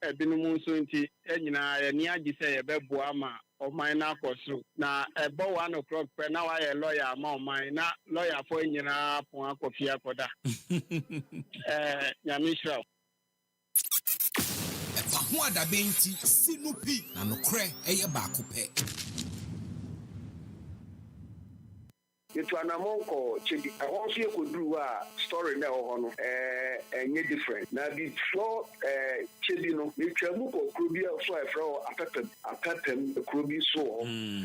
ebinom nso nti enyina ye ni agi se ye beboa ma oman na akoso na ebo 1 o'clock pe na wa ye lawyer ma oman na lawyer for enyina pon akofia akoda nyamishra EpaHoaDaben ti sinupi na nokre eye baako pe. Itu anamonko chedi ahonso yekoduru a story na ho enye different na before chedi no metwamu ko krobi so afro apepem krobi so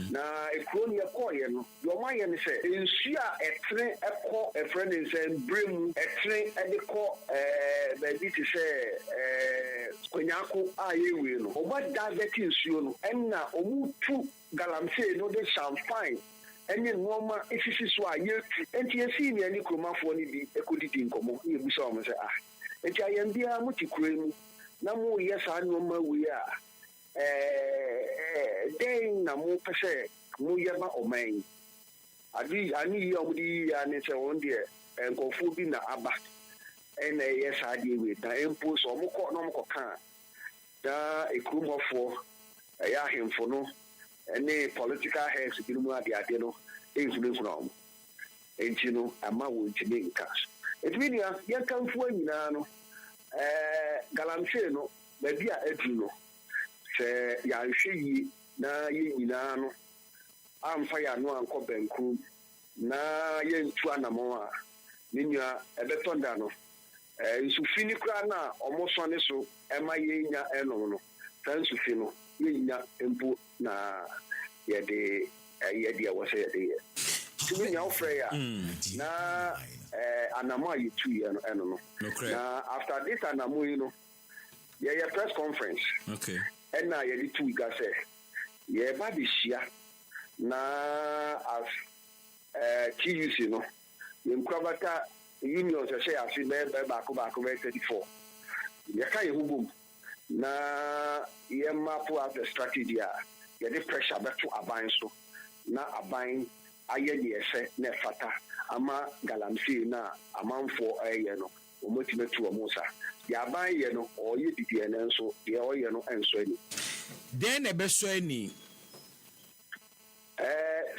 na ekro ne koye no yo maye ne se ensu a etre ekọ efre ne se bremu etre edekọ ba bi ti se konyako a yewe no oba daveti nsuo no enna omutu galamse no de champagne enye noma efisi so ayetu enti esi ni ani kromafo ni bi ekodidi nkomo ye busa o se enti ayambia mutikure mu na mu yesa noma wi a den na mu pese mu yema oman ani yi omudi ya ne se won de enkofu bi na aba ena yesa de we da empo so mu ko no mu ko kan da ekromafo ya hemfo no any political heads binumu ade no influence no entino ama wo ntime nkas etminia yankamfo anyina no galamse no ba bia adu no se ya hweyi na yenyina no amfa ya no anko banku na yentu anamo a ninya ebetonda no nsufini kra na omosone so ema yenya eno no tansufi no yenya empo na yede awose yede tumi nya ofreya na anamo yitu ye no eno no na after this anamo you know ye press conference okay and na ye two ga say ye ba bi hia na as TUC no ye nkrabata union say asi be ba ko 34 ye ka ye hubum na ye map out the strategy a ye the pressure beto aban so na aban aye ne efe na fata ama galamsey na amanfo aye no omotimetu omusa ya aban ye no oye didie na nso ye oye no enso ani den e beso ani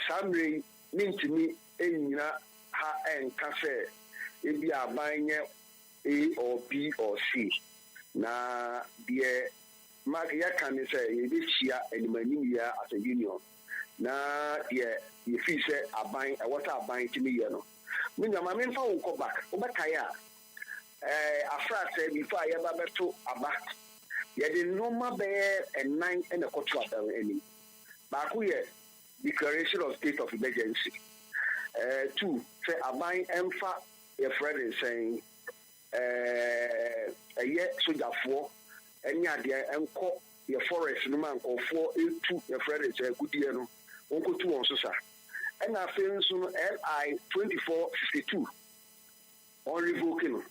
samre nintimi enyina ha enka se ebi aban nye A or B or C na die mark ya kan say ye be chia animani ya as a union na ye fi say aban e water aban timi ye no munya ma me fa wo ko back wo bakaya afra say before ya ba beto aba ye de normal be and 9 and a quarter of any ba ku ye declaration of state of emergency 2 say aban emfa your friend is saying ye sojafo enya de enko ye forest no man nkofo etu your friend is gudie no onko tu won so sa ena afinso no LI 2462 on revoking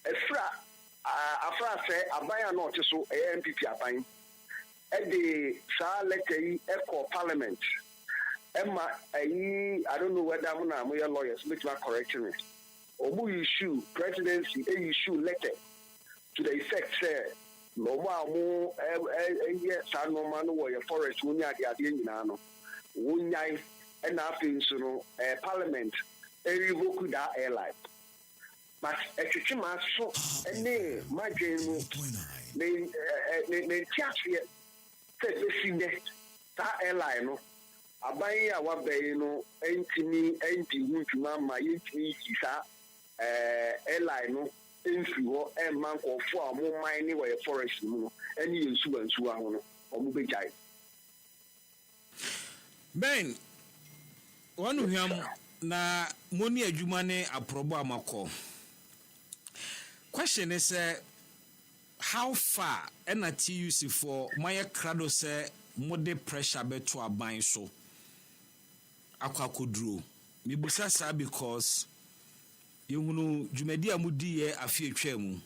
afra say abaya no so MPP aban e de sa letter yi echo parliament emma I don't know whether I'm your lawyers make my correction Obu issue presidency issue letter to the effect say no mo no man wo forest wunya ade nyina no wunyai and afin so no parliament revoke that airline but etwetwema so ene madwenu ne tiafie say besinde that airline no aban ya wabai no entimi huntuma ma yentimi kisa airline no enfi ho man kofo a mo man ni we forest mu no eni yensu aho no omo bejai ben wonu hwam na moni adwuma ne aprobo amako question is how far ena TUC for my crado say mode pressure beto aban so akwakodro mibusa sa because yehunu dwumadi amudi ye afietwa mu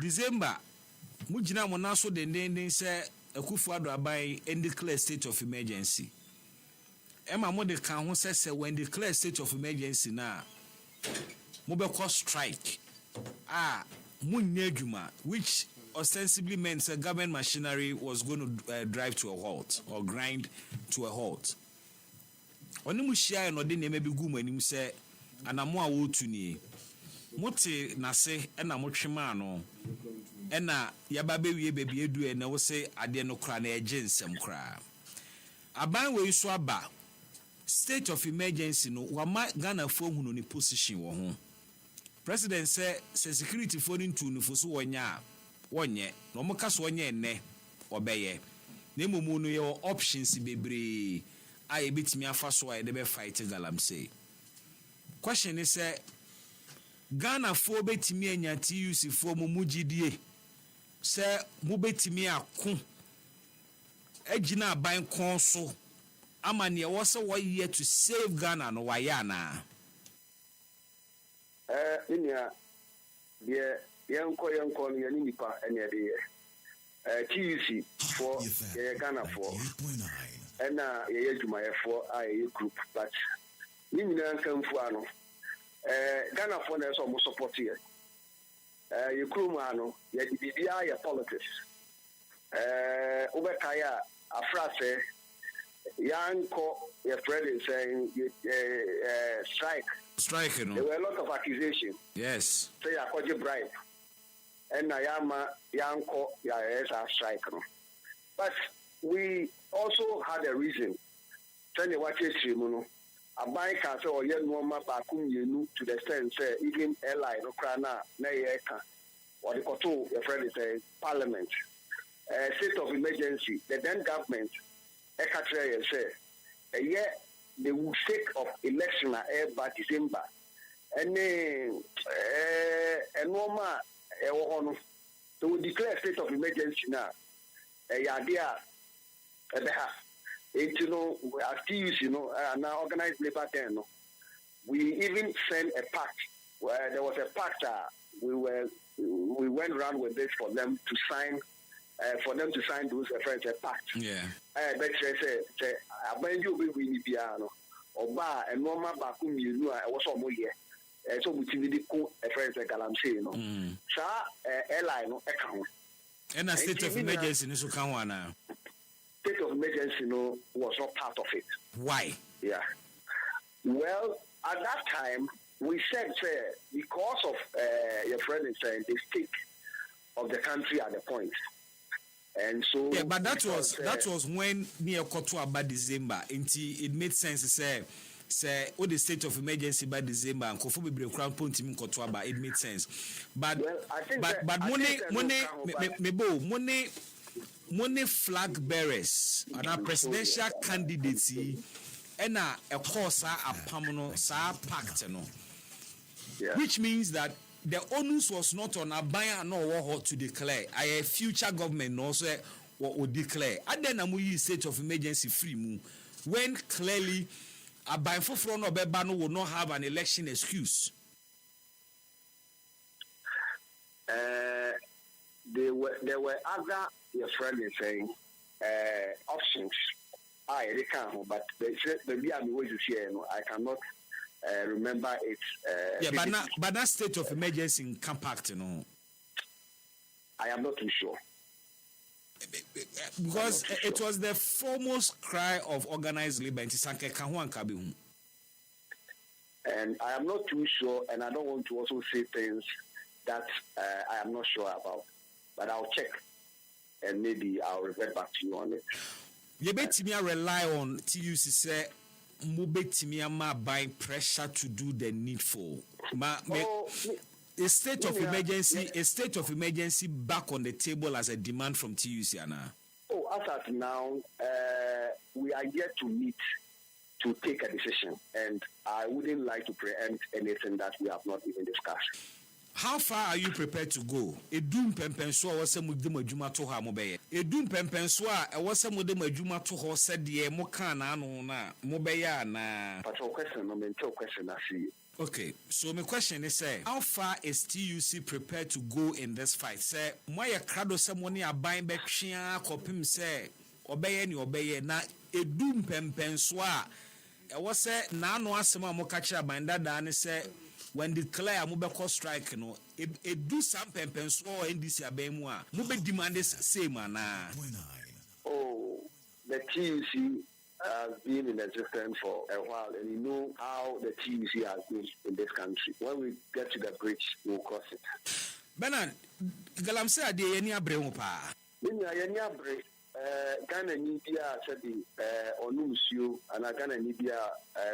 December mugina monaso denden se Akufo-Addo aban and declare state of emergency ema mo de kan ho se when declare state of emergency na mo be cause strike munya adwuma which ostensibly meant that government machinery was going to drive to a halt or grind to a halt. Oni mushia no de neme bi gu manim se anamo a wotu ni mote na se na motwema no na yaba bewie bebi edu e na wo se ade no kra na eje nsem kra aban we so aba state of emergency no wama Ghana fo hunu ni position wo ho president say security fo ni ntu nufo so wonya wonye no mo ka so wonye enne obeye na emumu no ye options bebre I bit me afa so I dey fight galamsey. Question is Ghana for betimi anya TUC for mo mugidie. Say mo betimi akon. Ejina aban kon so. Ama ne wo se wo ye to save Ghana no waya na. Inia de yenko no yani nipa ene de TUC for Ghana for. And ye for a group, but Nina come for ano. Ghana for us almost support here. You crewmano, ye BBI politics. Over Kaya, a phrase, young your friend is saying strike. Strike, you know. There were a lot of accusations. Yes. Say I called you bribe. And Nayama, young strike. But we also had a reason. Tell you what is you a bike can say or yet no map to the extent say even airline no crana na yeka or the koto your friend is a parliament state of emergency the then government ekatre say a year they will take of election by December and normal they will declare state of emergency now a idea. As TUC, now organized labor then, we even sent a pact where there was a pact. We went around with this for them to sign those friends a pact. Yeah. But say, I beg you, we need piano or bar and normal bakum. You know, I was on more year. So we did co a friends like Galamsey, no. So airline account. And a state of emergency in Sukawana. State of emergency was not part of it. Why? Yeah. Well, at that time, we said because of your friend is saying the stake of the country at the point. And so yeah, but that was when near Kotua by December. It made sense to say all the state of emergency by December and Kofu be crown point him Kotua by it made sense. But well, money flag bearers and our presidential candidacy and a course a pamono sa pact no. Yeah. Which means that the onus was not on a buyer no what to declare. A future government also what would declare. And then a state of emergency free move when clearly a buy for front of Bebano will not have an election excuse. There were other your friend is saying options. They can, but the always here. I cannot remember it. Yeah, but that state of emergency in compact, I am not too sure. Because it was the foremost cry of organized labor in Tisanke Kahuan Kabihu. And I am not too sure, and I don't want to also say things that I am not sure about. But I'll check, and maybe I'll revert back to you on it. You bet me I rely on TUC say Mubetimiama buying pressure to do the needful. A state of emergency back on the table as a demand from TUC, Anna. Oh, as of now, we are yet to meet to take a decision, and I wouldn't like to preempt anything that we have not even discussed. How far are you prepared to go? Edum pempenso a wase mudde madwuma to ha mobeye. Edum pempenso a wase mudde madwuma to ho sede mo kan na anu na mobeye na. But your question, no mental question I see. Okay, so my question is how far is TUC prepared to go in this fight? Say moya krado se money aban be twea kopim say obeye ni obeye na edum pempenso a wase na anu asema mo ka kira banda da ne say when declare mobile strike no it do some pempens or NDC abemwa mobile demand is same ana. Oh, the TUC has been in existence for a while, and you know how the TUC has been in this country. When we get to the bridge, we'll cross it. Benan, Galamse ade yeni abre mo pa. Yeni abre Ghana Nibia said the Onusio and Ghana Nibia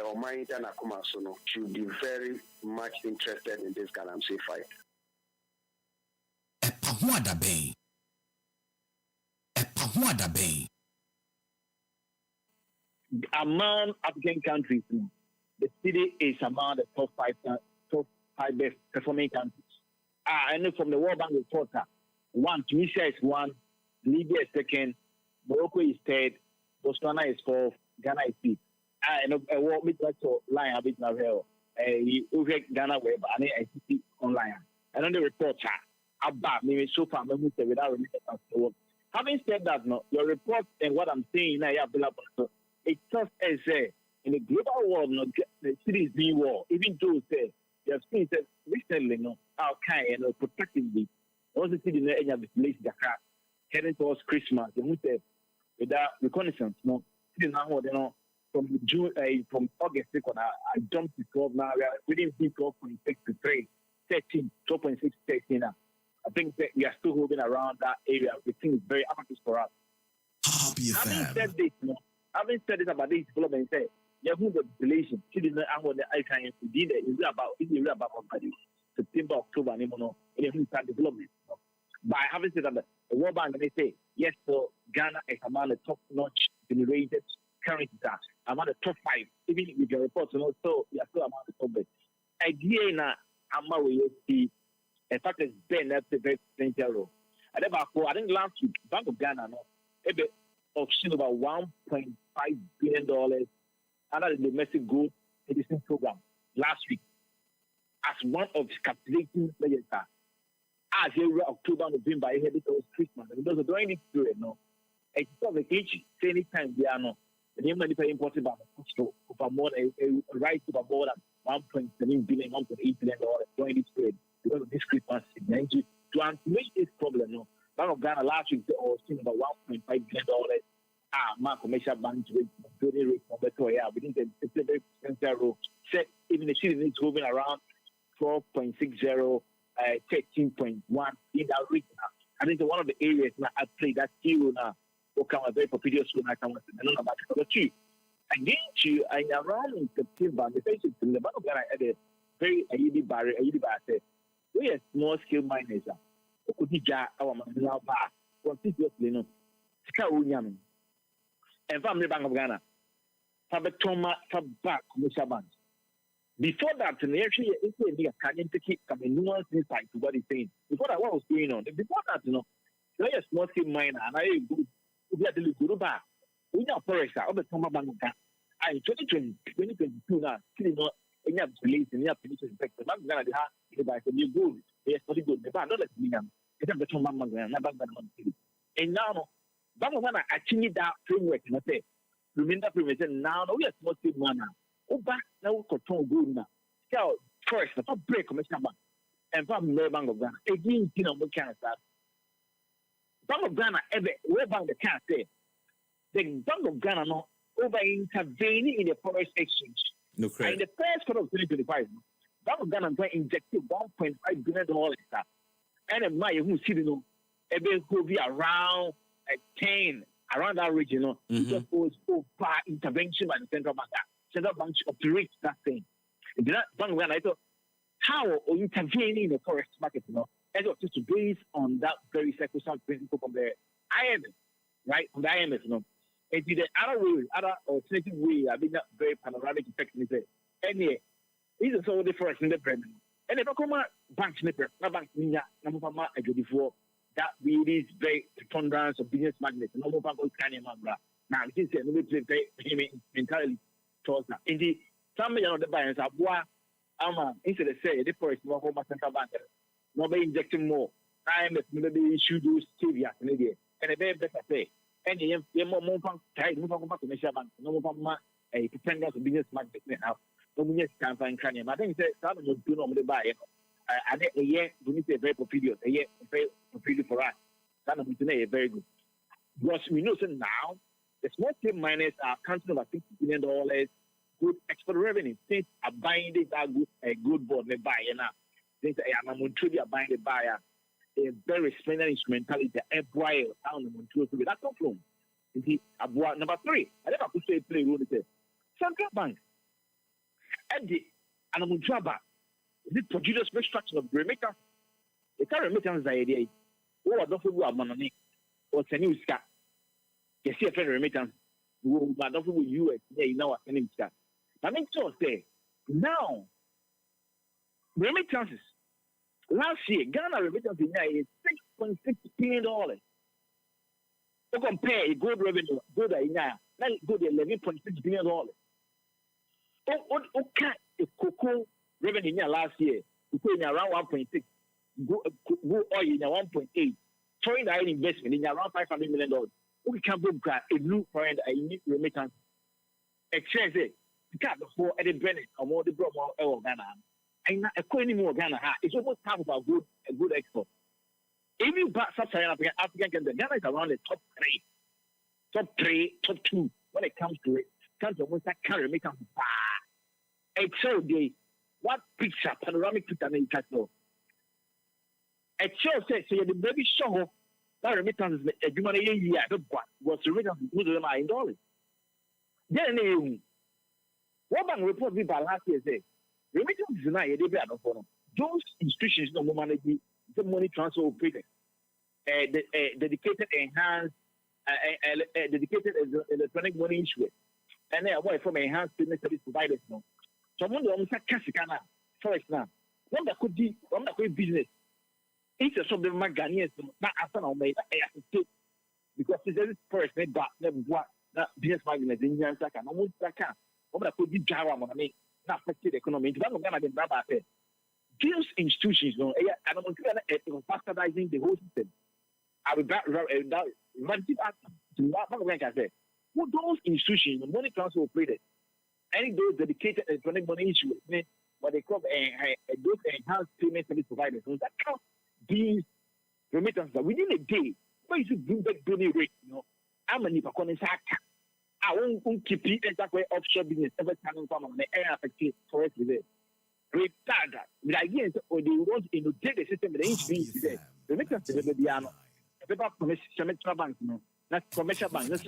or Mainta Nakuma Sono should be very much interested in this Galamse fight. EpaHoaDaben. Among African countries, the city is among the top five best performing countries. I know from the World Bank report, Tunisia is one, Libya is second, Morocco is third, Botswana is fourth, Ghana is fifth. I know a world midwest line a bit now here. Ghana web and I see online. I know the report about maybe so far without releasing. Having said that, no, your report and what I'm saying now available. So it just as in the global world, no, the city is being war. Even though say you have seen that recently, no, our kind protectively, also city in the place Dakar heading towards Christmas. They went there with that reconnaissance, no, now you know from June from August, I jumped to 12 now. We didn't see 12.6 to 3, 13, 12.6 13 now. I think that we are still hovering around that area. We think it's very amateur for us. Having said this about this development, say you have the population. She did not want the icon to do that. It's about somebody. September, October, and you start development. By having said that, the World Bank they say yes, so Ghana is among the top-notch generated currencies, among the top 5. Even with your reports, so we are still among the top best. Idea na amma we see. In fact, it's been that's a very essential role. I think last week, Bank of Ghana, auctioned about $1.5 billion under the domestic gold edition program last week as one of its captivating measures. As October, November, I heard it was Christmas. And those are doing this period, it's not a glitch. Anytime they are the name of the important by the over more than a right to more than $1.7 billion, $1.8 billion during this period. Because of this Christmas season. To answer this problem, Bank of Ghana last week was about $1.5 billion. Commercial bank building rate number 2. Yeah, we think it's a very expensive role. Set even the city is moving around 12.60, 13.1 in that region. I think one of the areas now I play that still now become a very popular school. I don't know about number 2. Against you, I around in September, the Bank of Ghana had a very barrier. We are small scale miners. Our manila bar, continuously, Skawunyam. And family Bank of Ghana, Fabatoma, Fabak, commercial banks. Before that, actually, it's a Canadian take some nuance insight to what he's saying. Before that, what was going on? Before that, you're a small scale miner, and I we are the Guruba. We are forest, of the Toma Bank of Ghana. And 2022 now, still any of police and any police inspector, Bank of Ghana, they have a new good. Yes, very good. The bank, not like William. It's a better man, and now, Bank of Ghana actually that framework, and I say, remember framework, now we are small scale miner. Oh, back now, we control good now. So, first, the break commercial bank, and from Bank of Ghana, again, we can't start. Bank of Ghana, where Bank of Ghana say, the Bank of Ghana, over intervening in the forex exchange. No credit. In the first quarter of 2025, Bank of Ghana injected $1.5 billion. And a Maya who see will be around 10 around that region. Because it was over intervention by the central bank. Central bank operates that thing. And that Bank of Ghana, I thought, how are intervening in the forex market? As of just based on that very sacrosanct principle from the IMF, right? From the IMF, And the other way, other alternative way, I mean, that very panoramic effect is that any this is so different in the premium. And if I come bank snipper, not bank ninja, number one, I do before that really is very preponderance of business magnets. No more bank can remember. Now, this is a little bit very entirely towards that. Indeed, some of the buyers are boy, instead of say the forest more home central bank, nobody injecting more. I'm maybe should do stevia, and a very better pay. And the more bank, no more commercial bank, no more a preponderance of business magnets now. when you can find cranium. I think that some of you do not buy it. I think a year, we need to be very popular. A year, very popular for us. Some of you today very good. Because we know that now, the small scale miners are counting over $50 billion good export revenue. Since are buying this a good board, they buy now. Since I'm a Montreal buying the buyer, a very spending instrumentality, a boy down the Montreal to be that come from. Number 3, I never put a play rule. Central Bank. Eddie and a Montreal bank. This produces restructuring of remittance. The current remittance idea. Oh, I don't feel we are money. Or sending scat. You see a fair remittance. I don't feel with US. Yeah, you know what sending scat. I mean, so say now remittances. Last year, Ghana remittance in there is $6.6 billion. To compare a good revenue, good in there, now good $11.6 billion. Okay, the cocoa revenue in there last year, we put in around 1.6. Go oil in 1.8. Foreign direct investment in around $500 million. We can book a new foreign remittance. Exchange it. Because before Eddie Bennett or more the Bromo or Ghana. And a coin more Ghana, it's almost half of a good export. If you back sub-Saharan African countries, Ghana is around the top 2 when it comes to it. Comes to almost that carry make up. It shows the what picture, panoramic picture in Castle. It shows that so the baby show that remittance is a human year, was the remittance in dollars. Then, what bank report we by last year say remittance is not a debate of those institutions no more manage the money transfer operator. Dedicated enhanced dedicated electronic money issuer. And they are away from enhanced payment service providers now. Someone who owns a Cassicana, first now. One that could be business. It's a sort of Ghanaians, not after now made a state. Because this is first made back, never what that business magnet in Yansaka, no one that can. One that could be Java money, not affected the economy. It's not going to be Baba. Those institutions, no, I don't want to bastardizing the whole system. I will relative action to what I said. Who those institutions, the money transfer operated, any those dedicated electronic money issuers, what they call those enhanced payment service providers, so that count these remittances within a day. Why you bring back donor rate? I'm a nipa calling Saka. I won't keep it that way offshore business ever coming from the air affected forest with it. Retard. The idea is or they want to take the system that is being today. Remittance is the piano. Paper commercial bank, that's commercial bank. That's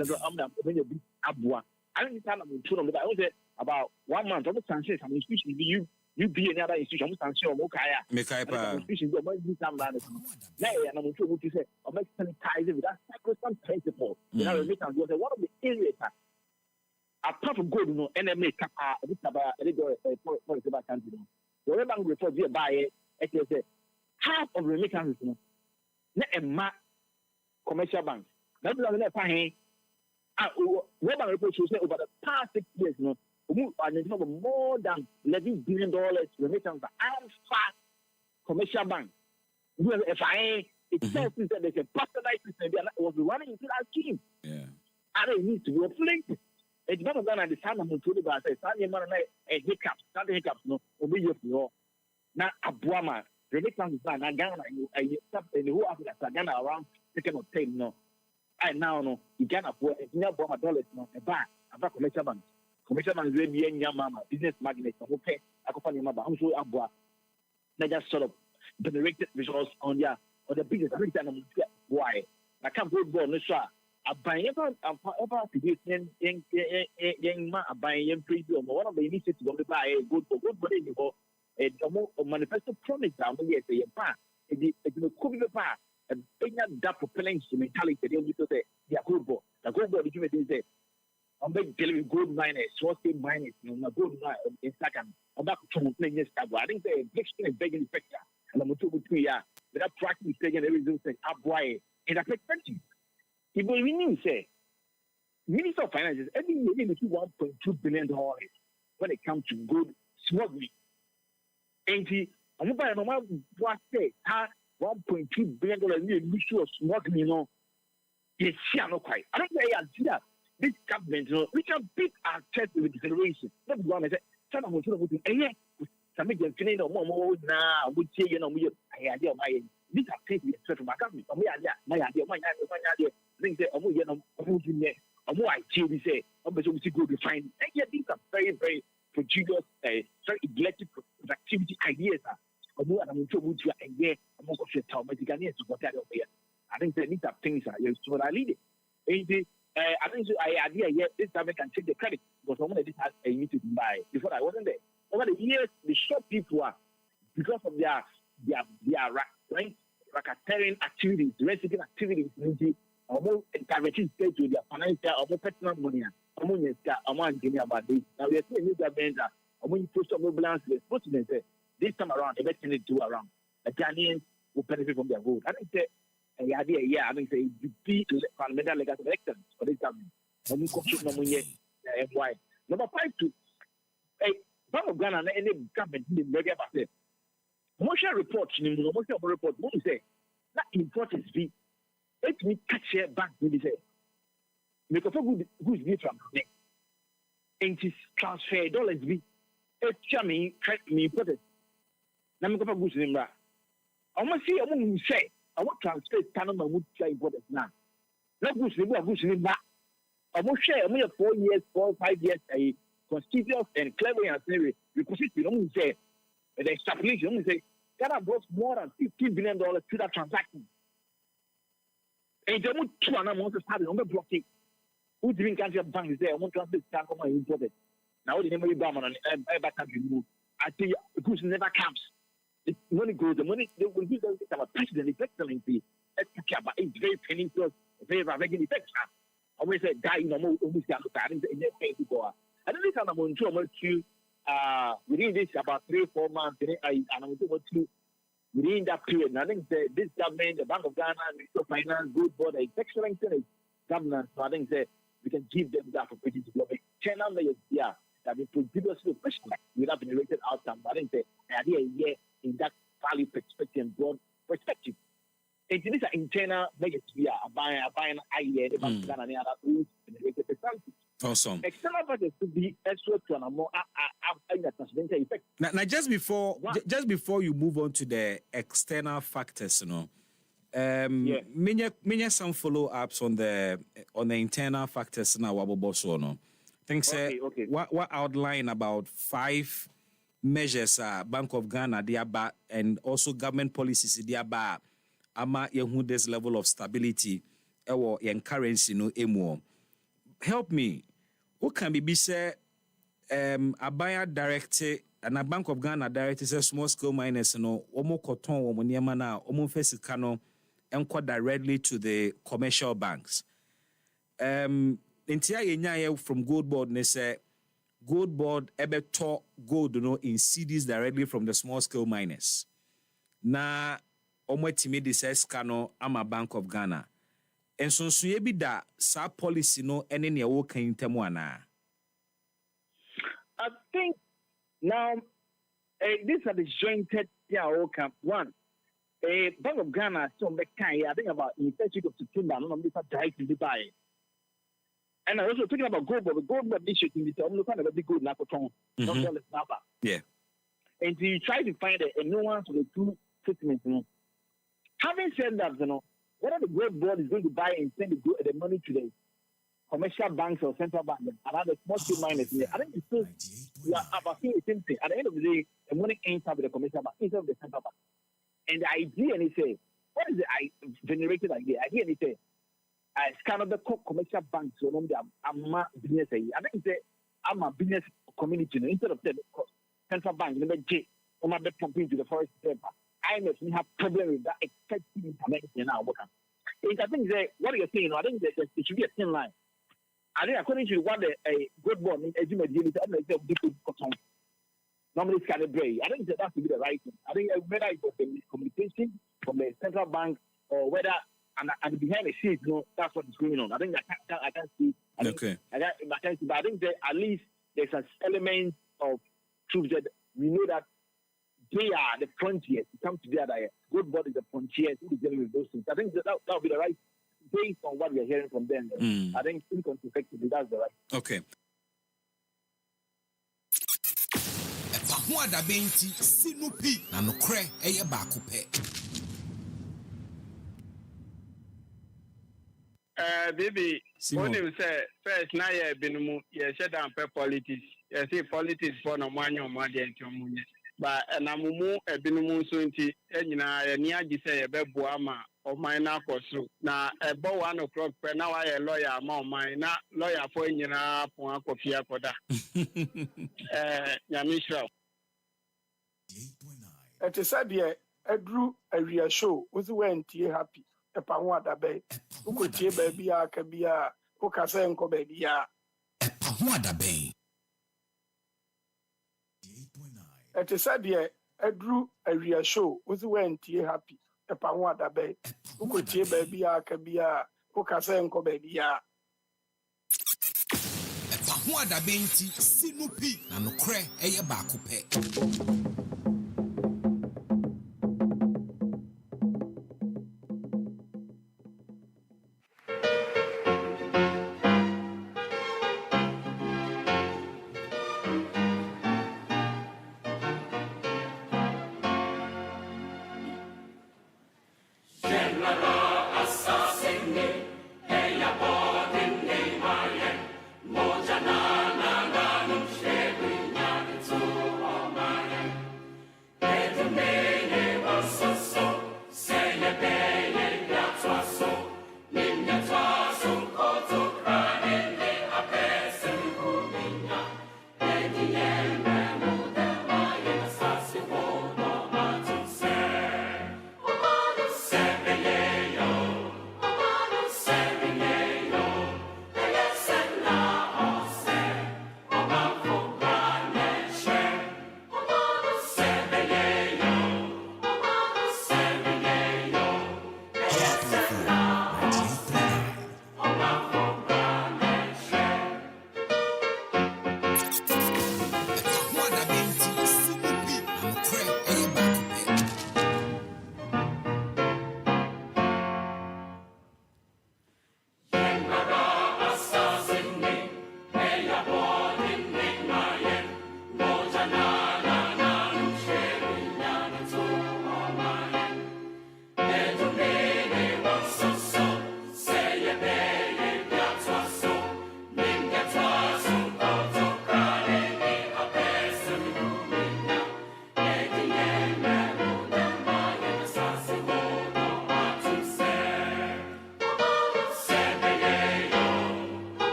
when you be abua. I don't think I'm true, but I was about 1 month. I was saying some institution you be another institution. I'm saying Mokaya. Institution go do some land. Now I'm sure to say I make sanitize with that sacrosanct principle. Remittance was one of the areas. Apart from gold, NMA this about for the country. The bank report here by it, half of remittances, not commercial banks. That's what I'm saying. Bank report should say over the past 6 years, more than $11 billion remittance and fast commercial banks. FIA itself is that there's a bastardized system that was running into that scheme. Yeah. And it needs to be reflected. It's not going to understand I'm told about it. Hiccups, no, obey you. Now, Abuama, remittance is not Ghana, in the whole Africa, Ghana around 2nd or 10, no. And now, no, you can't afford it. You know, $1, no, a bar, commercial banks. Commercial banks will be in Yamama, business magnets, okay, I can find Yamama, I'm so Abua. They just sort of generated results on the business. I think that why. I can't go born, no, sir. I buy ever to be young man, I buy young premium. One of the initiatives to buy a good money for a manifesto promise. I'm going to say, it's a cool bar, and that propelling mentality. They only say, yeah, good board. The good board, you may say, I'm dealing with gold miners, short scale miners, gold in second. I'm back to playing this stuff. I think the big screen is begging the picture. And I'm going to 2 years. Without practicing, taking every reason, say, up why, and I expect If we need say, Minister of Finance every year they receive $1.2 billion when it comes to good smuggling. And I'm about to say, $1.2 billion in issue of smuggling, it's not quite. I don't say that this government, we can beat our chest with declaration. That's what I say. Some of them some of them feeling no more now, would say, you know, I idea my these are things we expect from my government. My idea, things that you know, more idea we say, obviously go to find. And yet these are very, very prodigious, very electric productivity ideas. I'm sure would you a year, I'm going to tell my Ghanaians to go that over. I think these are things are used to what I lead it. I think I idea yet this government can take the credit because someone this has a need to buy. Before I wasn't there. Over the years, the short people are because of their racketeering activities, racketeering activities, almost intervention state to their financial or personal money. About this. Now we are seeing new government when post of balance this time around, everything they do around. The Ghanaians will benefit from their vote. I think that the idea, I think say be fundamental legal elections for this government. Number 5 to Bank of Ghana and any government in the about it. Motion reports, motion report, what you say? That importance be. Let me catch your bank, we say. Make a good be from there. And it is transfer dollars be. It's me, put it. Now, I'm going to go to him. I want to see a woman who say, I want to transfer Panama would say what it's now. Not good to him back. I will share a 4 years, 4 5 years, a conspicuous and clever and theory. Because you don't say, the extrapolation, you say, Ghana brought more than $15 billion to that transaction. And they want to start on the blocking. Who didn't country of banks there? I want to transfer Panama imported. Now, the name of the on every country move. I tell you, the goods never comes. The money goes, the money, they will use it as a president, it's excellency. It's very pernicious, very regular effects. I always say, die in a more almost I didn't say, I don't think I'm going to within this about 3 or 4 months, and I'm going to within that period. And I think this government, the Bank of Ghana, Ministry of Finance, Good Board, is excellent governance. So I think that we can give them that opportunity to develop. China may yeah, that we produce the question without generated outcome. I think the idea here in that value perspective and broad perspective. And this is internal measures we are buying idea the Bank of Ghana and other rules generated perspective. Awesome. External factors to be extra to a more transcendental effect. Now, just before you move on to the external factors, you know, many some follow ups on the internal factors now. No, think say what outline about 5 measures Bank of Ghana they about and also government policies they about ama yehu this level of stability or yen currency no emu. Help me. What can be said? A buyer directed and a Bank of Ghana directed says small scale miners no omo cotton omo niema na omo fesi kano enko directly to the commercial banks. Intia yenya from Gold Board ne say Gold Board ebe to gold no in CDs directly from the small scale miners. Na omo timidi says kano ama Bank of Ghana. And so ye da sa policy no any near working temuana. I think now these are the jointed camp. One, Bank of Ghana still make kind. I think about in the first week of September, I'm going to direct to Dubai. And I also talking about gold, but the gold initiative is almost kind of a big good like yeah. And you try to find a nuance of the two statements. You know. Having said that, you know. Whether the Gold Board is going to buy and send the money to the commercial banks or central banks and other small scale miners, I think it's still we are about the same thing. At the end of the day, the money ends up with the commercial bank instead of the central bank. And the idea, and they say, what is the generated idea? Idea, and they say, it's kind of the commercial banks, so I'm a business. I think it's I'm a business community instead of the central bank. I'm a bit pumping to the forest paper. I know we have problem with that effective intervention now. I think that what you're saying, I think that it should be a thin line. I think according to what a good board means, as you may deal with, normally it's kind of gray. I think that has to be the right thing. I think whether it was the communication from the central bank or whether and behind the scenes, you know, that's what is going on. I think I can't see. I can't see, but I think that at least there's an element of truth that we know that they are the frontiers. It comes together. Good board is the frontiers. Who is dealing with those things? I think that will be the right, based on what we are hearing from them. I think incontrovertibly, that's the right. Okay. EpaHoaDaben ti sinupi na nokre eye baako pe. Baby, Simon. what you say first now you been you shut down politics. You see politics for no money or money and your money. But and I'm more a been so into and near you say a bed boama of my narcos. Now about 1 o'clock per now I a lawyer among my not lawyer for in up on Kofia Koda. Yamisha. It is said here, I drew a real show with when tea happy. EpaHoaDaben. Who could tea baby a cabia, who can say uncle baby. EpaHoaDaben. It is said here, I drew a real show with when tea happy. EpaHoaDaben. Who could tea baby a cabia, who can say uncle baby. EpaHoaDaben ti sinupi na nokre eye baako pe.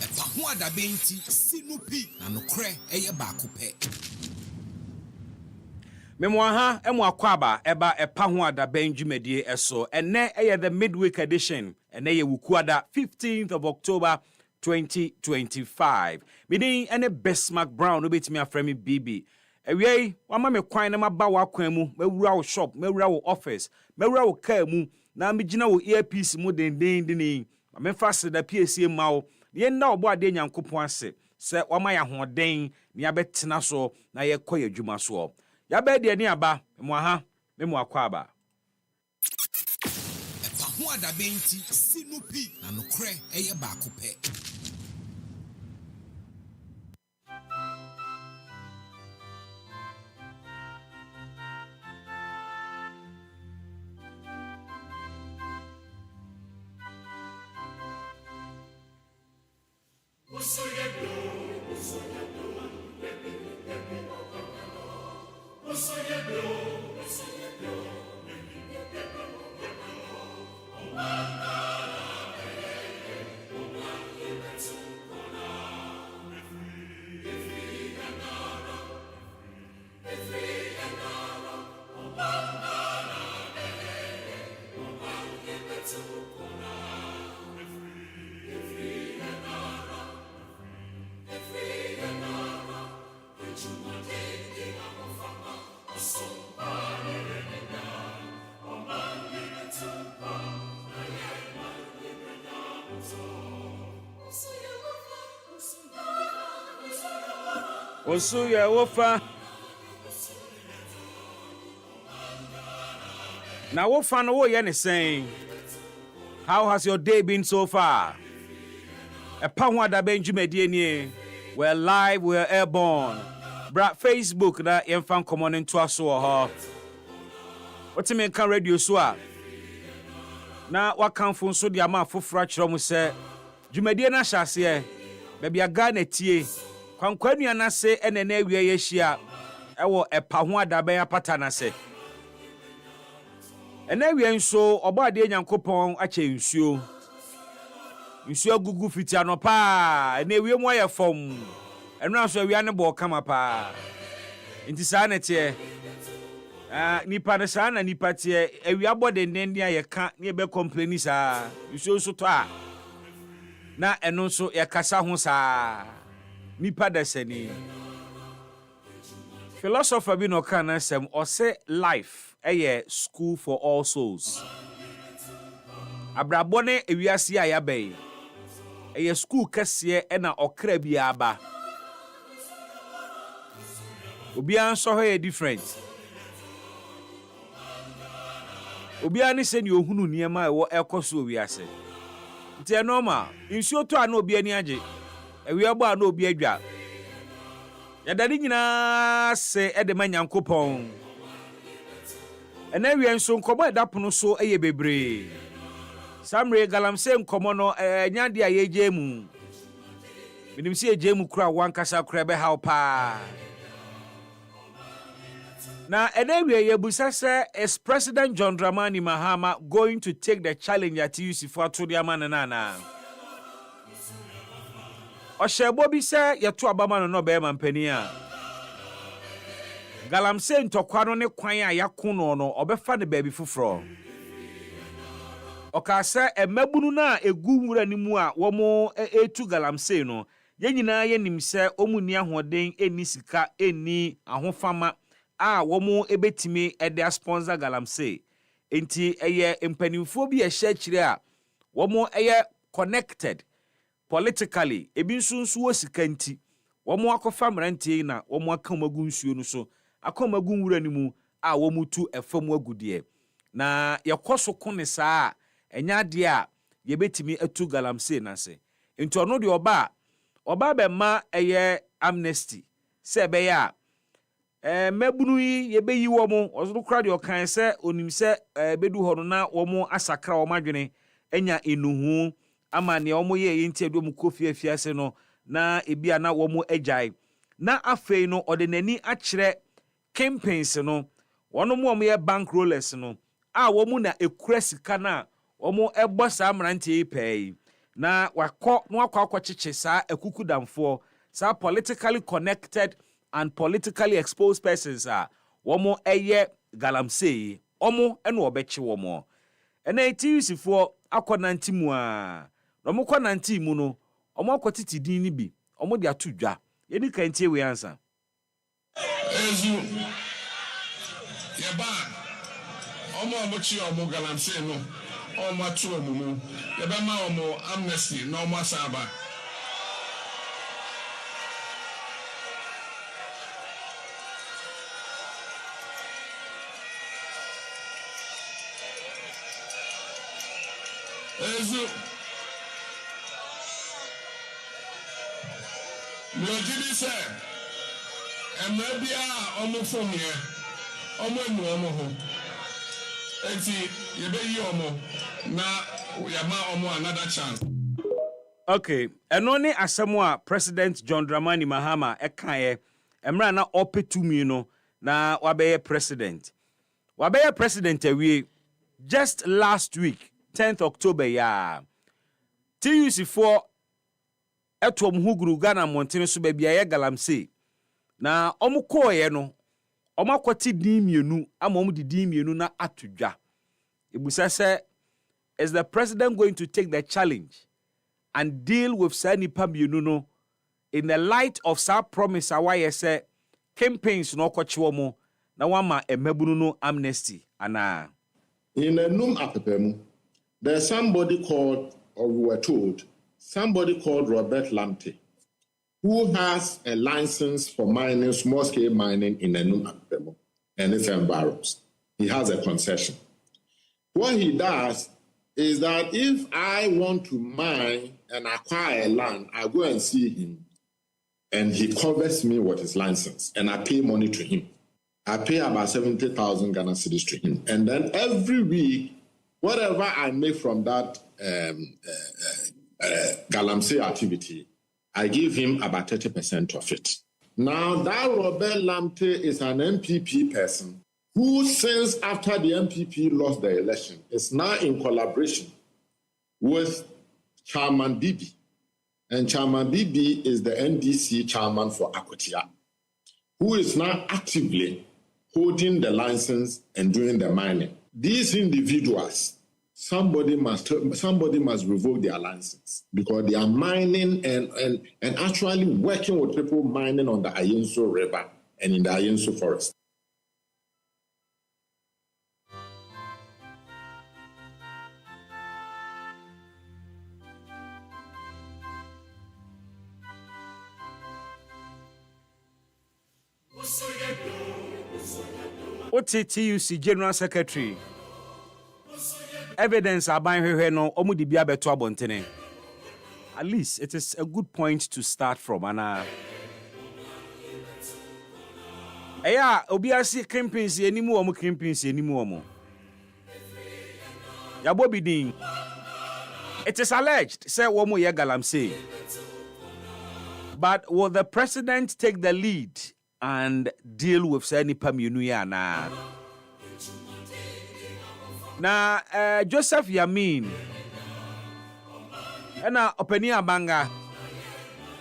EpaHoaDaben ti sinupi na nokre eye baako pe. Memwaha emwakwaba eba EpaHoaDaben dwumadie eso ene eye the midweek edition ene ye wukuada 15th of October 2025. Meaning ene Bismark Brown obetimi afremi BB. Ewie wama me kwan na maba wakwan mu mewura wo shop mewura wo office mewura wo car mu na megina wo earpiece mu dendendini me fast da PSA mawo ye na obo ade nyankopon ase se wama ya hoden ni abetena so na ye koy adwuma so ya be de ni aba memwaha memwakwaba EpaHoaDaben ti sinupi na nokre eye baako pe. Osu ye wofa. Now wofa no wo ye ne saying. How has your day been so far? EpaHoaDaben dwumadie nie. We're live, we're airborne. Bra Facebook na yemfa common into aso ho. What me kan radio so a. Na wakamfo so de ama afofra kyerɛ mu sɛ dwumadie na hyase baabi aga na tie kwankwanu anase ene na awie ye hia ɛwɔ EpaHoaDaben apata na se ena awie nso ɔbɔade nyankopɔn akyɛ nsuo agugu fiti anopa ena awie mu ayɛ fom ɛno nso awia ne bɔ kama pa nti saa ne tie nipa ne saa na nipa tie awia bɔ denden dia ye ka ne be complain saa nsuo so to a na ɛno nso ye kasa ho saa nipa da sani philosopher bi no kan asɛm ɔse life school for all souls abrabɔ ne ewiase a yabai school kɛseɛ ɛna ɔkra bi aba obiara nso hɔ yɛ different obiara ne sɛ ne ohunu nneɛma ɛwɔ ɛkɔso wiase nti normal nsuo to a na obi ani agye ewia bɔ a na obi adwa yɛdade nyinaa sɛ ɛde ma nyankopɔn ɛna ewia nso nkɔmɔ ɛdapono so ɛyɛ bebree samre galamsey nkɔmɔ no nyade a yɛgye mu minim sɛ yɛgye mu kura wankasa kura bɛhaw paa na anyway, yebusa say is President John Dramani Mahama going to take the challenge at UC4 to the amanana? Oshebo bi say yeto abama no be mampania. Galamsey ntokwa ne kwan a yakono no obefa ne baabi foforo. Oka say emabunu na egu wura ni mu a womo etu Galamsey no ye nyina ye nim say omuni ahoden eni sika eni ahofama womo ebetimi ede sponsor Galamsey enti eye mpanimfo bi ehye kire a womo eye connected politically ebi nsunsu wo sika nti womo akofa mrantie na womo aka magu nsuo no so akomagu nwura ni mu a womo tu efam agudie na yekoso kone saa enya de a yebetimi atu Galamsey na se enti ono de oba be ma eye amnesty se be ya mabunu yi yebeyi womo osoro kra de okan se onim se bedu ho no na womo asakra womo adwene enya enuhu ama ne womo ye yenti adu mu kofi afiase no na ebia na womo agyae na afei no ode nani akyere campaigns no wono mo ye bankrollers no a womo na ekura sika na womo ebo saa mrantie pɛi na wakɔ no akɔ kyeche saa akukudamfo saa politically connected and politically exposed persons womo eye Galamsey omo ene obeche womo ene TUC4 akonanti mu a no mo konanti mu no omo akotiti din ni bi omo de atodwa ye ni kan tie we ansa ezu ye ba omo chi omo Galamsey no omo atu omo mu ye be ma omo amnesty no omo asaba ezu Mlojidi se emabia omo fomie omo emu omo ho enti yebeyi omo na yama omo another chance. Okay, eno ne asɛm a President John Dramani Mahama ekaye emra na opetumi no na wabeye president awie just last week 10th October ya TUC4 etom huguru Ghana montene so bia ye Galamsey na omukoye no omakwati din mienu ama omudi din mienu na atodwa ebusa se is the president going to take the challenge and deal with sanipa mienu no in the light of sa promise awaye se campaigns no kwachiwo mo na wama emabunu no amnesty ana in a num apepemu. There's somebody called, or we were told, somebody called Robert Lamptey, who has a license for mining, small-scale mining in Enum Apemo and its environs. He has a concession. What he does is that if I want to mine and acquire land, I go and see him, and he covers me with his license, and I pay money to him. I pay about 70,000 Ghana cedis to him. And then every week, whatever I make from that galamsey activity, I give him about 30% of it. Now, that Robert Lamte is an MPP person who, since after the MPP lost the election, is now in collaboration with Chairman Bibi. And Chairman Bibi is the NDC chairman for Akotia, who is now actively holding the license and doing the mining. These individuals, somebody must revoke their license because they are mining and actually working with people mining on the Ayenso River and in the Ayenso forest. OTTUC General Secretary evidence aban hwehwe no omudi bia beto abontene. At least it is a good point to start from ana. Eya obiasi crimpins enimu omo crimpins enimu omo. Yabo bidin. It is alleged say womo ye galamsey. But will the president take the lead and deal with any pamiunu na? Na Joseph Yamin ena openi abanga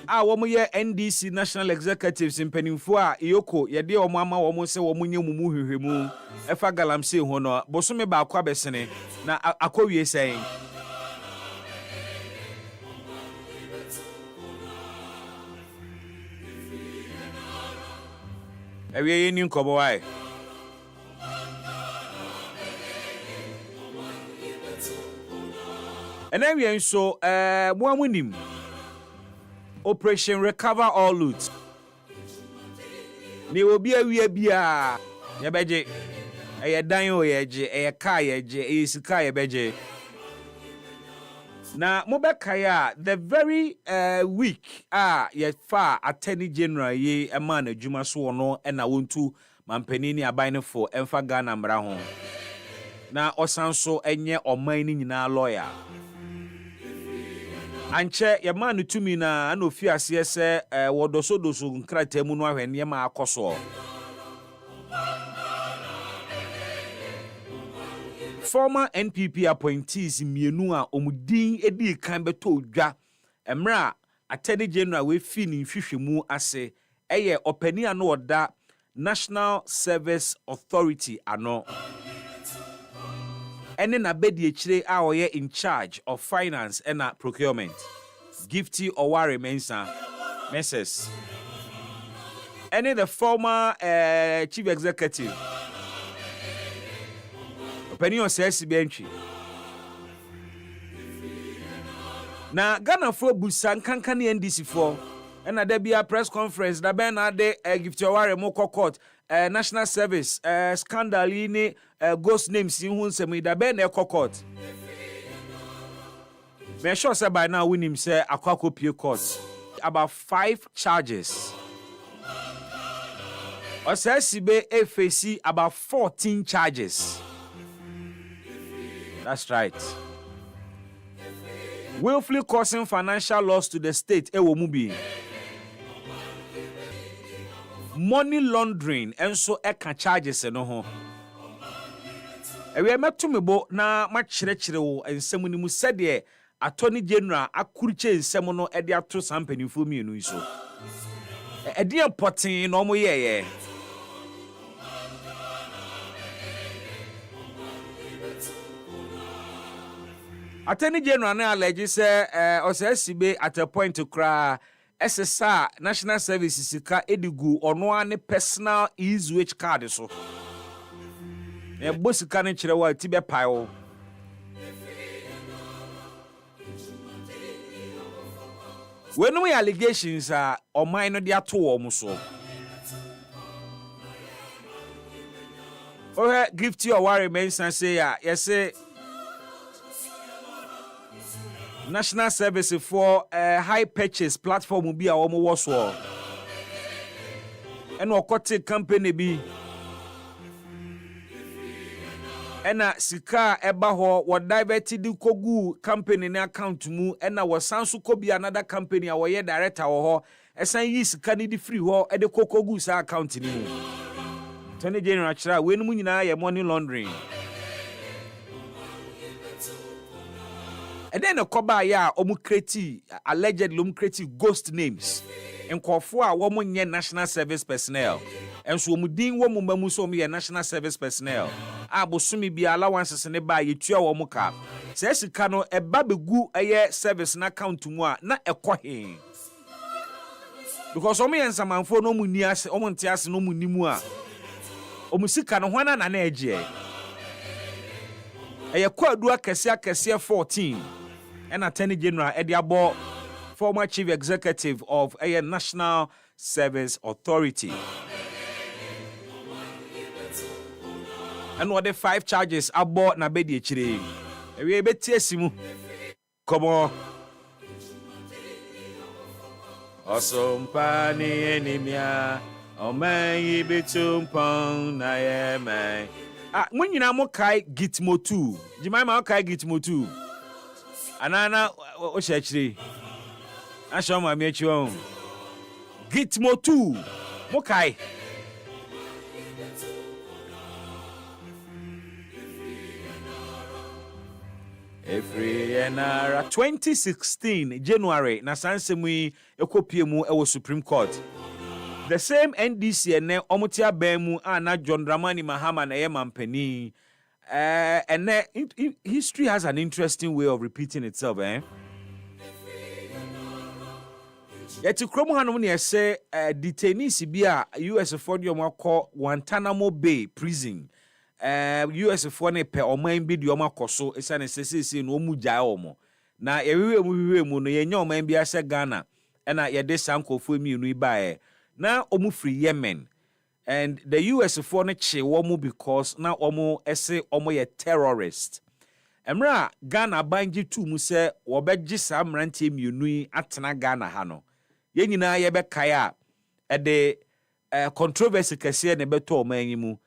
a womo ye NDC National Executives impenimfo a iyoko ye de omo ama womo se womo nye mumu hwehwemu efa galamsey ho no bosome ba akwa besene na akowie sen. Ewe ni nkobo wai. And then we so muamunim Operation Recover All Loot. Ni obi awie bia ye beje eye dan o yeje eye ka yeje eye sika ye beje. Na mobekaya the very week ye fa Attorney General ye eman adwuma so no e na wontu mampani ni aban for emfa Ghana mra ho. Na osanso enye oman ni nyina lawyer. Anche ye man tumi na ana ofi ase se wodoso nkrata mu no ahwene ma akoso. Former NPP appointees mienu a omudin edi kan beto odwa emra Attorney General we fi ni hwehwemu ase eye opani ano oda National Service Authority ano ene na bedi echire a oye in charge of finance and procurement Gifty Oware Mensah ene the former chief executive opinion says benchi na Ghana for busan kankan NDC for and there be a press conference da ben na de Gifty Oware mo court National Service scandal ni ghost names in hu nsem da ben na court me sure say by now we him say akwakopie court about 5 charges or say sibe FAC about 14 charges. That's right. Willfully causing financial loss to the state ewomubi. Money laundering and so eka charges no ho. Ewe metumebo na machirechire wo ensemu ni mu sede Attorney General akuriche ensemu no ede ato sampanifo mienu iso. Ede important no mo ye. Attorney General na allege say osesibe at a point to cry SSR National Services sika edigu ono ane personal easy card so. E bosika ne kire wa tibe paio. When we allegations are or minor dia to almost or gift you a worry mention and say, yes, say National Service for high purchase platform will be a almost war. And or cottage company be. Ena sika eba ho wo diverted kogu company na account mu ena wo sanso ko bi another company a wo ye director wo ho esan yi sika ni di free ho e de kokogu sa account ni mu Tony General chira we nu nyina ye money laundering and then koba ya omu create allegedly omu create ghost names enkofo a wo nye national service personnel enso omu din wo mu mamu so omu ye national service personnel abosumi bi allowances ne ba yetua wo mu ka se sika no eba begu eye service na account mu a na ekohe because omu ye nsamanfo no mu ni ase omu nte ase no mu ni mu a omu sika no hwana na eje eye kwadu akese 14 and Attorney General Ediabo, former Chief Executive of a National Service Authority. And what the 5 charges about na bedi chire. We betiesimu. Come on. Osompani enemia. Omayi betumpon na yeme. When you na mo kai gitmo 2. Jimaima kai gitmo 2. Anana o shechiri. Asho ma mi echi on. Gitmo 2. Mo kai. Every enara 2016 January na sansemu ekopie mu e Supreme Court. The same NDC ene omutia ban mu ana John Dramani Mahama na ye mampani. And history has an interesting way of repeating itself, eh? Yet to Chrome Hanum say detainees be a US for the Guantanamo Bay prison. US for ne pe o man bi dioma koso esane sesese no mu gya omo na yewe mu no yenya o man bi ase Ghana na ye de sankofo mienu ibae na omu free Yemen and the US for ne che womu because na omu ese omo ye terrorist emra Ghana banji tu mu se wo begye samrante mienu atena Ghana ha no ye nyina ye be kaya e de controversy kese ne beto o man yi mu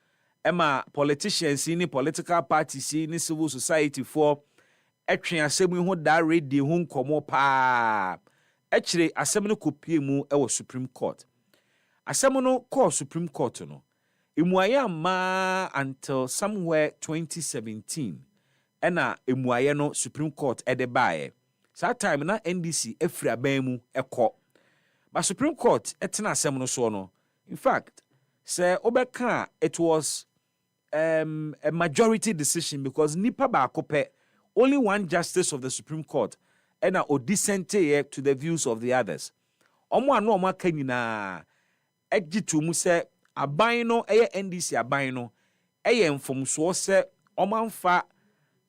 Emma politicians in political parties in civil society for etwe asem hu da radio hu nkomo pa echire asem no kopie mu e wo Supreme Court asem no call Supreme Court no emuaye ma until somewhere 2017 ena emuaye no Supreme Court e de bae that time na NDC efri aban mu ekọ but Supreme Court etena asem no so no in fact say obeka it was a majority decision because nipa ba kope only one justice of the Supreme Court and a dissent to the views of the others. Omo anu omo aka nyina egitu mu se aban no eye NDC aban no eye mfomso se omanfa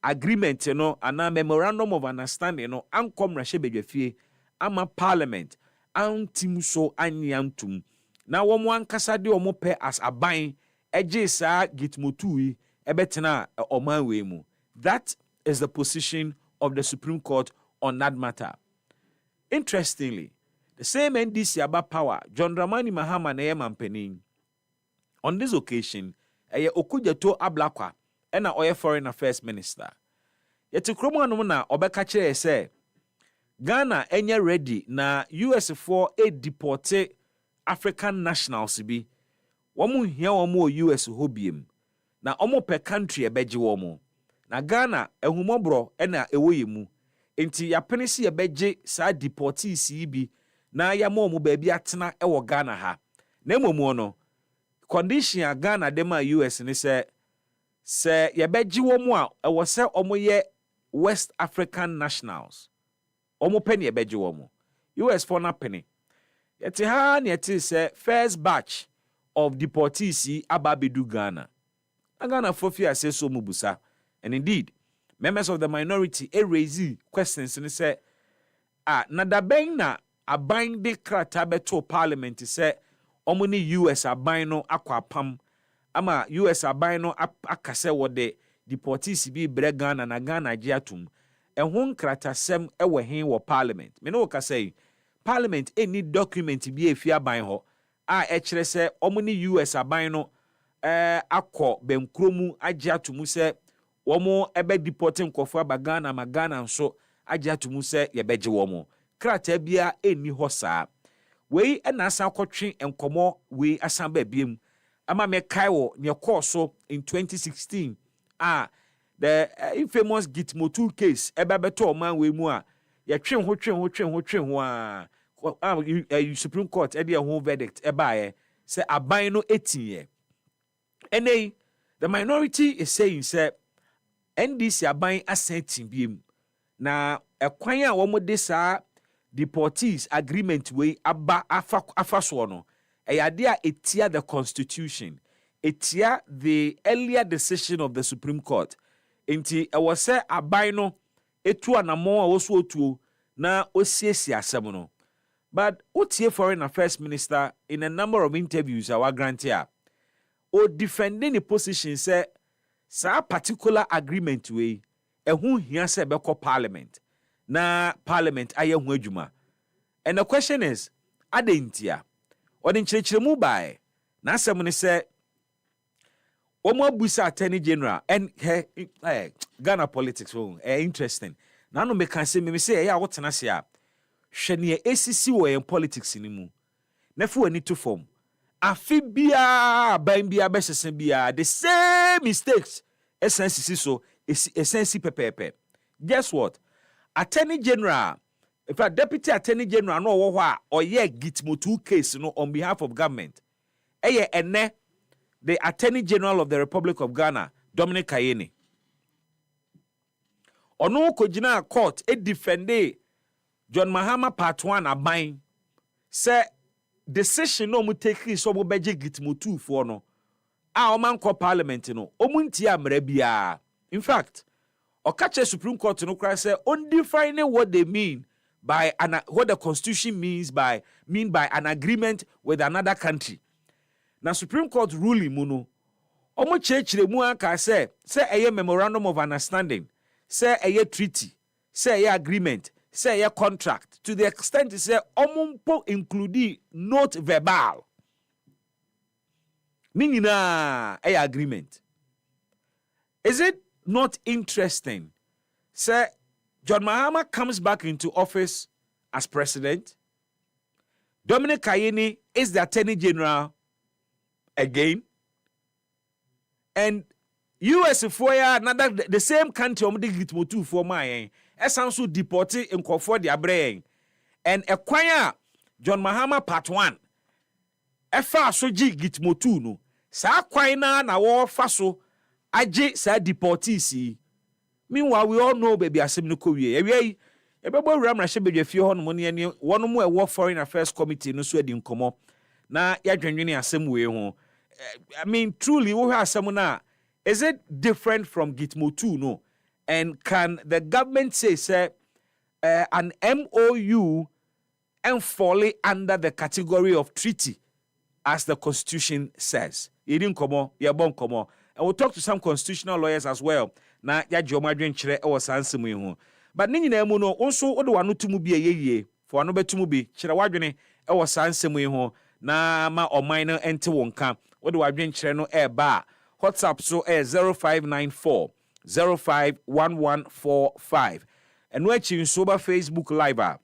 agreement no ana memorandum of understanding no ankom rahye bedwafie ama parliament antim so anyantum na wo mo ankasa de omo pe as aban eje sa gitmotui ebetena omanwe mu. That is the position of the Supreme Court on that matter. Interestingly, the same NDC about power, John Dramani Mahama na mampeni. On this occasion, eye Okujeto Ablakwa ena oye foreign affairs minister. Yeti kromo anu na obeka kire say Ghana enye ready na US for a deporte African nationals bi. Womu hia womu US hobiem na omo per country ebeje womu na Ghana ehumobro ena ewoye mu enti yapene si ebeje sa deportees bi na ya mo mu ba bi atena ewo Ghana ha na emomu no condition a Ghana dem a US ni se yebeje womu a ewo se omo ye West African nationals omo pe ne ebeje womu US for na penny yeti ha ne yeti se first batch of deportees ababedu Ghana. Ghana fofia say so mubusa. And indeed, members of the minority raise questions and say, na da ben na aban de krata beto parliament say omo ni US aban no akwa pam ama US aban no akase wode deportees bi bre Ghana na Ghana gye atum ehun kratasem ewe hen wo parliament me no ka say parliament any document bi efi aban ho a ekire se omo ni US aban no akọ benkromu agye atum se womo ebe deporting kofo aba Ghana ma Ghana nso agye atum se ye beje womo krata bia eni ho saa wei ena asa akotwe enkomo wei asan ba biem ama me kai wo ne course in 2016 the infamous Gitmotu case ebe beto man we mu a ye twen ho Supreme Court e de ho verdict eba ye say aban no etinye ene the minority is saying say NDC aban asentin biem na ekwan a wo mo de saa deportees agreement we aba afa so no eyade a etia the constitution etia the earlier decision of the Supreme Court enti ewo se aban no etu anamo a woso otuo na osiesi asem no but otie foreign affairs minister in a number of interviews our grantia o defending the position say sa particular agreement we ehun hia se beko parliament na parliament aye hu adwuma and the question is adentia odin chirechiremu bai na asem ne se omo abusa attorney general and Ghana politics interesting na no me kan se me say ya wotena se a hwe ne esisi wo en politics ni mu na fu ani to form afi bia ban bia besesen bia the same mistakes essence so essence pepepe guess what attorney general in fact deputy attorney general no wo ho a oye Gitmotu case no on behalf of government ene the attorney general of the Republic of Ghana Dominic Kayeni ono ko gina court defende John Mahama part 1 aban say decision no mu take so mo beje Gitmotu for no a o man ko parliament no o mu ntia mra bia in fact okache Supreme Court no cry say undefining what they mean by what the constitution mean by an agreement with another country na Supreme Court ruling mu no o mo chechire mu aka say eye memorandum of understanding say eye treaty say eye agreement say a contract to the extent say omumpo include note verbal minina a agreement. Is it not interesting say John Mahama comes back into office as president, Dominic Kayeni is the attorney general again, and US for another the same country Gitmotu for my esanso deported in Kofo dia brain and acquire John Mahama part 1 efa so gi Gitmotu no sa kwan na wo fa so age sa deportees. Meanwhile we all know baby asem no ko wie ewie ebebo wura mra hye bedwa fie ho no mo ne wono mo e foreign affairs committee no so adi nkomo na ya dwenwene asem we ho. I mean truly wo hwa asem na is it different from Gitmotu no? And can the government say an MOU and fall under the category of treaty as the constitution says? And we'll talk to some constitutional lawyers as well. Na ya jomadwen kire e wasansem yi ho. But ni nyina mu no onso wo de wano tumu bi eyeye for wano betumu bi kire wadwene e wasansem yi ho na ma oman no ente wonka wo de wadwen kire no e ba WhatsApp so 0594 051145 and watching sober Facebook live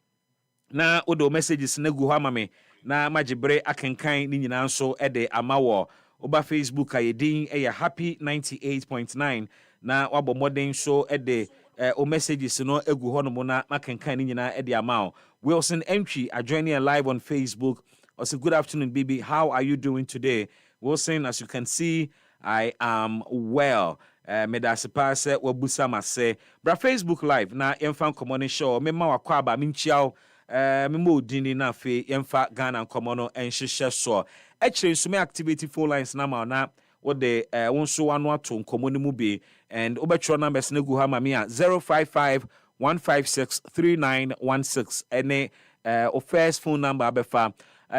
na odo messages na gu ha mame na majibre akenkan ni nyina nso e de amawo oba Facebook ayedin e ya happy 98.9 na wabo modern so e de o messages no egu ho no mo na makenkan ni nyina e de amawo. Wilson Entry are joining live on Facebook. Also, good afternoon, baby. How are you doing today? Wilson, as you can see, I am well. Medasipa se wabusa mase. Bra Facebook live na yemfa nkomo show. Mema wakwa aba minchiao. Memo odini na fe yemfa Ghana nkomo no enhyehyɛ so. Actually sume activity phone lines na ma na what the wonso wano ato nkomo ne mu be and obetro numbers ne gu ha ma me a 055 156 3916 ene or first phone number abefa.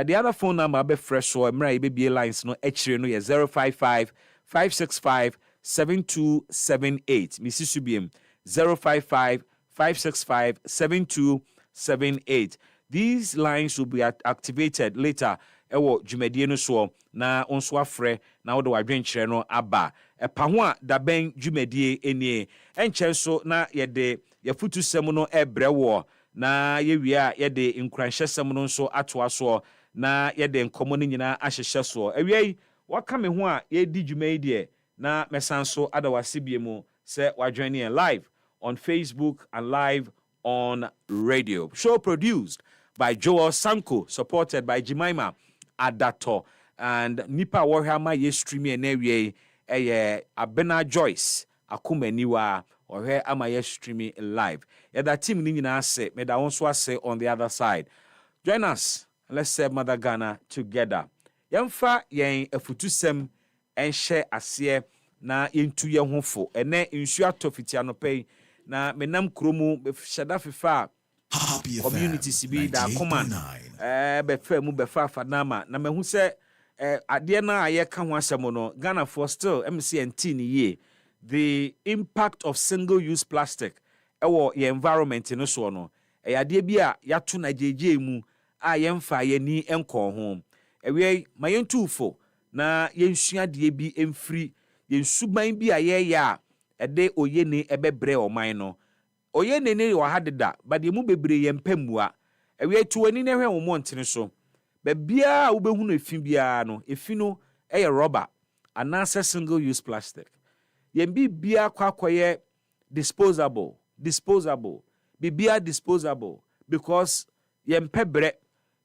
The other phone number abe fresh so emra be lines no actually no 055 565 7278. Mrs. Subiem 055 565 7278. These lines will be activated later. Ewo dwumadie no so na onso afrɛ na wo de wadwenkyerɛ no aba EpaHoaDaben dwumadie enie enkyɛn so na yɛde yɛfutu sɛm no ɛbrɛ wɔ na yɛwie a yɛde nkuranhyɛ sɛm no nso atoa so na yɛde nkɔmmɔ no nyinaa ahyehyɛ so awiei waka me ho a yɛdi dwuma yi deɛ na mɛsan so adawase bie mu sɛ wadwen ne live on Facebook and live on radio. Show produced by Joel Sanko, supported by Jemima Adato, and Nipa Warhama ye streaming and area Abena Joyce Akumeniwa or here am I streaming live. Yeah, that team Nina say, me da also say on the other side. Join us, let's say Mother Ghana together. Yamfa yen efutusem and share asie na into ye honfo, and then insure tofitiano pay na menam kromu shada fifa. Community CB da command befa mu befa fanama na mehu se ade na aye ka ho asemo no Ghana for still MCNT ni ye the impact of single use plastic ewo ye environment no so no ade bia yato na jeje mu a ye mfa ye ni enko ho ewe mayentufo na yensua de bi emfiri yensuban bi a ye ya ede oye ni ebebre oman no oye nene wa hadeda but ye mu bebre ye mpamua ewe tuani ne hwe wo montene so ba bia wo behu no efi bia no efi no eye rubber anasa single use plastic ye bia kwakoye disposable bibia disposable because ye mpebre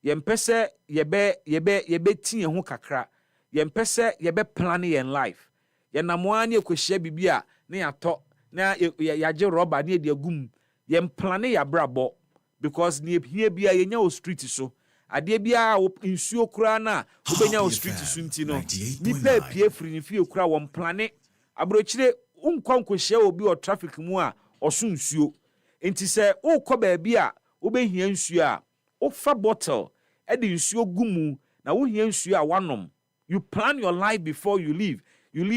ye mpese ye be tie ho kakra ye mpese ye be plan ye life ye namoa ne ekohia bibia ne yato na yaje rubber ne de agum ye mplane ya brabo because ne hia bia ye nya o street so ade bia nsuo kura na obenya o street so nti no ni pa pie free ni fie kura wo mplane abrochire unkwankohia obi o traffic mu a oso nsuo enti se ukọ ba bia obehia nsuo a ofa bottle e de nsuo gumu na wo hia nsuo a wanom. You plan your life before you leave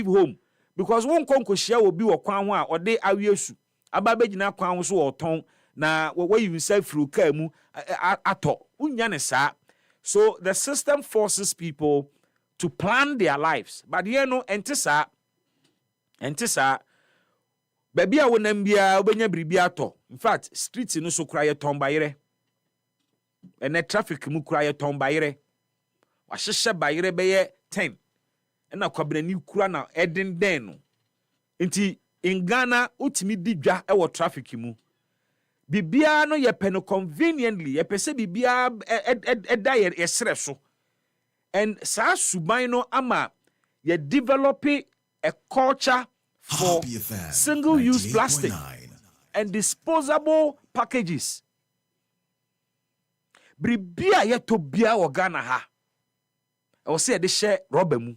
home. Because one konkohia obi wo kwan ho a ode awiesu ababegina kwan ho so oton na where you say through car mu ato unya ne saa. So the system forces people to plan their lives, but here no entisa baby a wonam bia obenya bribi ato. In fact street no so kura ye ton bayere ene traffic mu kura ye ton bayere wa hyehye bayere beye 10 na kwabrani kura na eden den no nti in Ghana utimi didwa e wo traffic mu bibia no ye peno conveniently ye pese bibia eda ye sere so and sa suban no ama ye develop a culture for single use plastic and disposable packages bibia ye to bia wo Ghana ha e wo se ye de hye rubber mu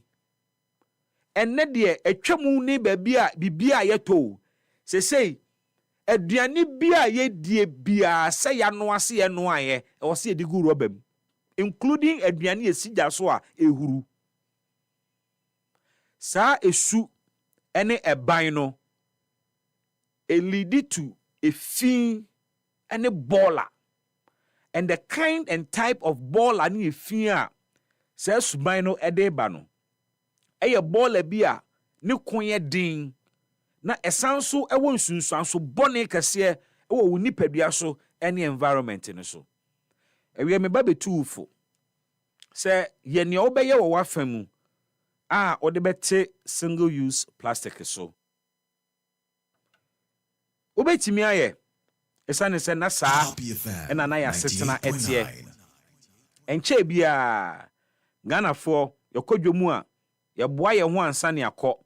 enne de etwamu ni bia bibia yeto sesei aduane bia ye die bia se ya no ase ye no aye e wo se de gu rubber mu including aduane esigya so a ehuru sa esu ene eban no e lead to a fin ene baller and the kind and type of baller ni efin a sa suban no ede ba no eye baller bia ne konye din na esanso ewo nsunsuanso bone kase ewo woni padua so ene environment ne so ewe me ba betuufo se ye ne obeye wo wafamu a ode bete single use plastic so obetimi aye esane se na saa ena na ya setena etie enche bia Ghana for yokodwomu a ye boa ye ho ansa ne akọ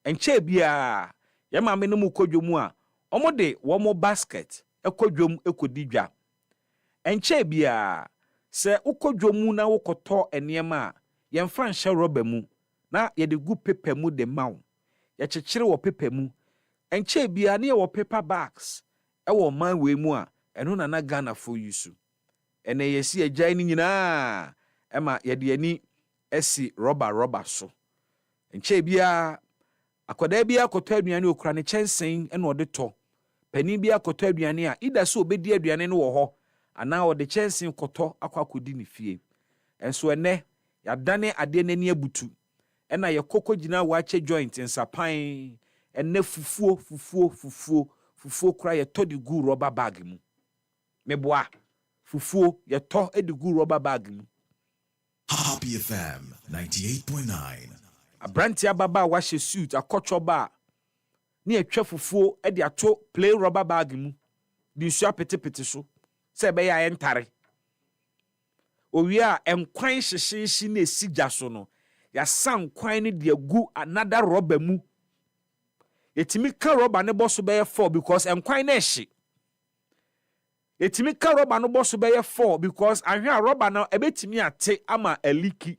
enche bia ye ma me no mu kodwomu a omode wo mo basket ekodwom ekodidwa enche bia se ukodwomu na wokoto enema a ye mfa nhye rubber mu na ye de gu paper mu de maw ye kyekere wo paper mu enche bia na ye wo paper bags e wo man we mu a eno na Ghana for use ene yesi agyan ni nyina ema yede ani esi rubber so enche bia akoda bia akotɔ aduane okura ne kyɛnsen ena ɔde tɔ pani bia akotɔ aduane a ida so obedi aduane no wɔ hɔ ana ɔde kyɛnsen kɔtɔ akɔakɔdi ne fie enso ene yadane ade n'ani abutu ena ye kokɔ gina wache joint nsapan ene fufuo kura ye tɔ de gu rubber bag mu meboa fufuo ye tɔ de gu rubber bag mu. Happy FM 98.9. Abrantia baba wahye suit akɔtɔ ba ne atwa fufuo de ato plain rubber bag mu di nsu apetepete so sɛ be ya entare owia enkwan hyehyeehye na esigya so no ya san kwan ne de agu another rubber mu etimi ka rubber ne boso be 4 because enkwan na ehye etimi ka rubber no boso be 4 because ahwe a rubber no ebetimi ate ama aliki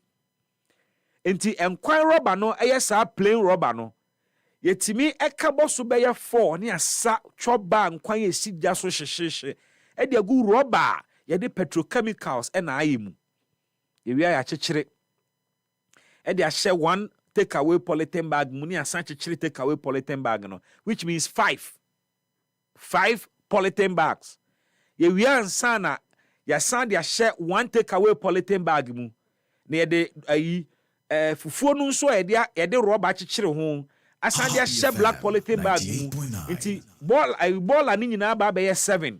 enti enkwan rubber no sa plain rubber no yetimi eka boso be 4 ne asa choba nkwan esigya so hyehyeehye e de agu rubber yɛde petrochemicals na ayemu ewia ya kyekere e de ahyɛ one take away polythene bag mu ne asan kyekere take away polythene bag no which means 5 polythene bags yɛwia ansa na yɛsan de ahyɛ one take away polythene bag mu na yɛde ayi fufuo no nso yɛde rubber kyekere ho asan de ahyɛ black polythene bag mu nti ball ani nyinaa ba bɛyɛ 7